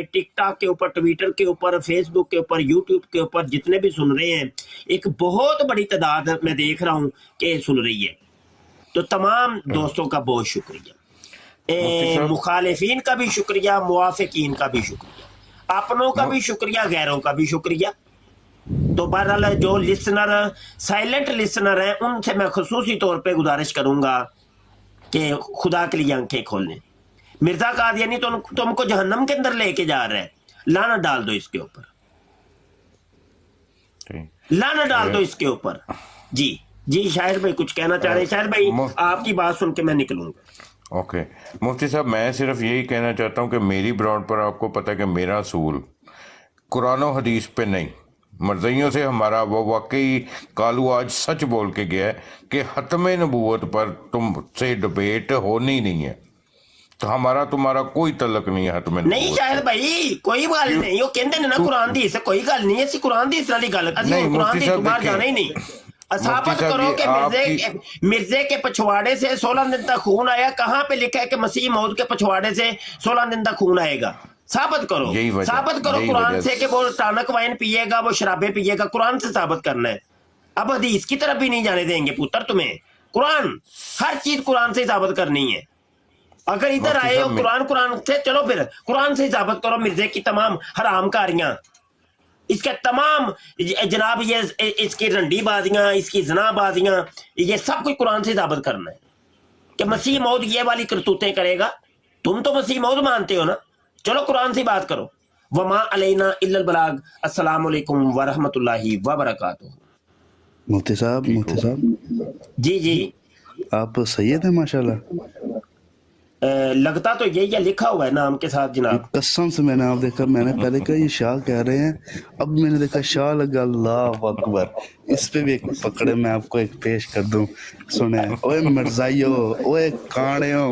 टिकटॉक के ऊपर, ट्विटर के ऊपर, फेसबुक के ऊपर, यूट्यूब के ऊपर जितने भी सुन रहे हैं, एक बहुत बड़ी तादाद मैं देख रहा हूं कि सुन रही है। तो तमाम दोस्तों का बहुत शुक्रिया, मुखालिफिन का भी शुक्रिया, मुवाफिकीन का भी शुक्रिया, अपनों का भी शुक्रिया, गैरों का भी शुक्रिया। तो बहरहाल जो लिसनर साइलेंट लिसनर हैं उनसे मैं खसूसी तौर पे गुजारिश करूंगा कि खुदा के लिए आंखें खोल लें। मिर्जा कादियानी तो तुमको जहन्नम के अंदर लेके जा रहा है, लानत डाल दो इसके ऊपर, लानत डाल दो इसके ऊपर। जी जी शाहिर भाई कुछ कहना चाह रहे हैं? शाहिर भाई आपकी बात सुन के मैं निकलूंगा। ओके मुफ्ती साहब, मैं सिर्फ यही कहना चाहता हूँ कि मेरी ब्रॉड पर आपको पता है कि मेरा असूल कुरान और हदीस पे नहीं, मर्ज़ियों से हमारा वो वाकई कालू आज सच बोल के गया है कि खत्म नबूवत पर तुमसे डिबेट होनी नहीं है, तो हमारा तुम्हारा कोई तलक नहीं है खत्म नबूवत। नहीं शायद भाई कोई गल नहीं, वो कहते ना कुरान दी से कोई गल नहीं, ऐसी कुरान दी वाली गल कुरान दी बाहर जाना ही नहीं। साबित करो कि मिर्जे के पछवाड़े से 16 दिन तक खून आया, कहाँ पे लिखा है कि मसीह मौद के पछवाड़े से 16 दिन तक खून आएगा? साबित करो, साबित करो कुरान से कि वो टानक वाइन पिएगा, वो शराबे पिएगा, कुरान से साबित करना है। अब हदीस की तरफ भी नहीं जाने देंगे पुत्र तुम्हें, कुरान हर चीज कुरान से साबित करनी है। अगर इधर आए हो कुरान से, चलो फिर कुरान से साबित करो मिर्जे की तमाम हरामकारियां, इसके तमाम जनाब ये इसकी रंडी बाजियां, इसकी जना बाजियां, ये सब कुछ कुरान से साबित करना है कि मसीह मौद ये वाली करतूतें करेगा। तुम तो मसीह मौद मानते हो ना, चलो कुरान से बात करो। वमा अलैना इल्लल बलाग। अस्सलाम वालेकुम व रहमतुल्लाहि व बरकातुहू। मुफ्ती साहब जी जी आप सैयद हैं माशाल्लाह। लगता तो यही है, लिखा हुआ है नाम के साथ जनाब। कसम से मैंने आप देखा, मैंने पहले कहा ये शाह कह रहे हैं, अब मैंने देखा शाह लगा, अल्लाह अकबर। इस पे भी एक पकड़े, मैं आपको एक पेश कर दूं, सुने। ओए मिर्जाइयो, ओए काणियो,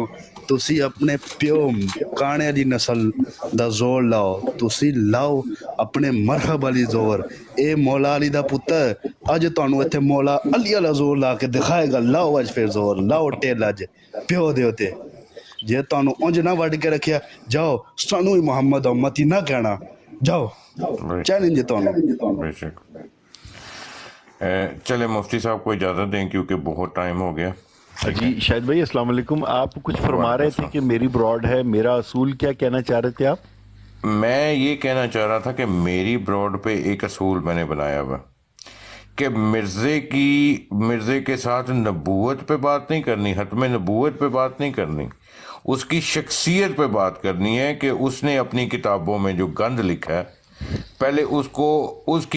ਤੁਸੀਂ ਆਪਣੇ ਪਿਓ ਕਾਣਿਆਂ ਦੀ ਨਸਲ ਦਾ ਜ਼ੋਰ ਲਾਓ, ਤੁਸੀਂ ਲਾਓ ਆਪਣੇ ਮਰਹਬ ਵਾਲੀ ਜ਼ੋਰ। ਇਹ ਮੌਲਾ ਅਲੀ ਦਾ ਪੁੱਤਰ ਅੱਜ ਤੁਹਾਨੂੰ ਇੱਥੇ ਮੌਲਾ ਅਲੀ ਵਾਲਾ ਜ਼ੋਰ ਲਾ ਕੇ ਦਿਖਾਏਗਾ। ਲਾਓ ਅੱਜ ਫਿਰ ਜ਼ੋਰ ਲਾਓ, ਟੇਲ ਅੱਜ ਪਿਓ ਦੇ ਉੱਤੇ। ਜੇ ਤੁਹਾਨੂੰ ਉਂਝ ਨਾ ਵੱਢ ਕੇ ਰੱਖਿਆ, ਜਾਓ ਸਾਨੂੰ ਹੀ ਮੁਹੰਮਦ ਉਮਤੀ ਨਾ ਕਹਿਣਾ, ਜਾਓ चैलेंज है ਤੁਹਾਨੂੰ। बेशक चले मुफ्ती साहब को इजाज़त दें क्योंकि बहुत टाइम हो गया। जी शाहिद भाई अस्सलाम वालेकुम, आप कुछ फरमा रहे थे कि मेरी ब्रॉड है, मेरा असूल क्या कहना चाह रहे थे आप? मैं ये कहना चाह रहा था कि मेरी ब्रॉड पे एक असूल मैंने बनाया हुआ कि मिर्ज़े के साथ नबूवत पे बात नहीं करनी, खत्म नबूवत पे बात नहीं करनी, उसकी शख्सियत पे बात करनी है कि उसने अपनी किताबों में जो गंद लिखा है पहले उसको उसकी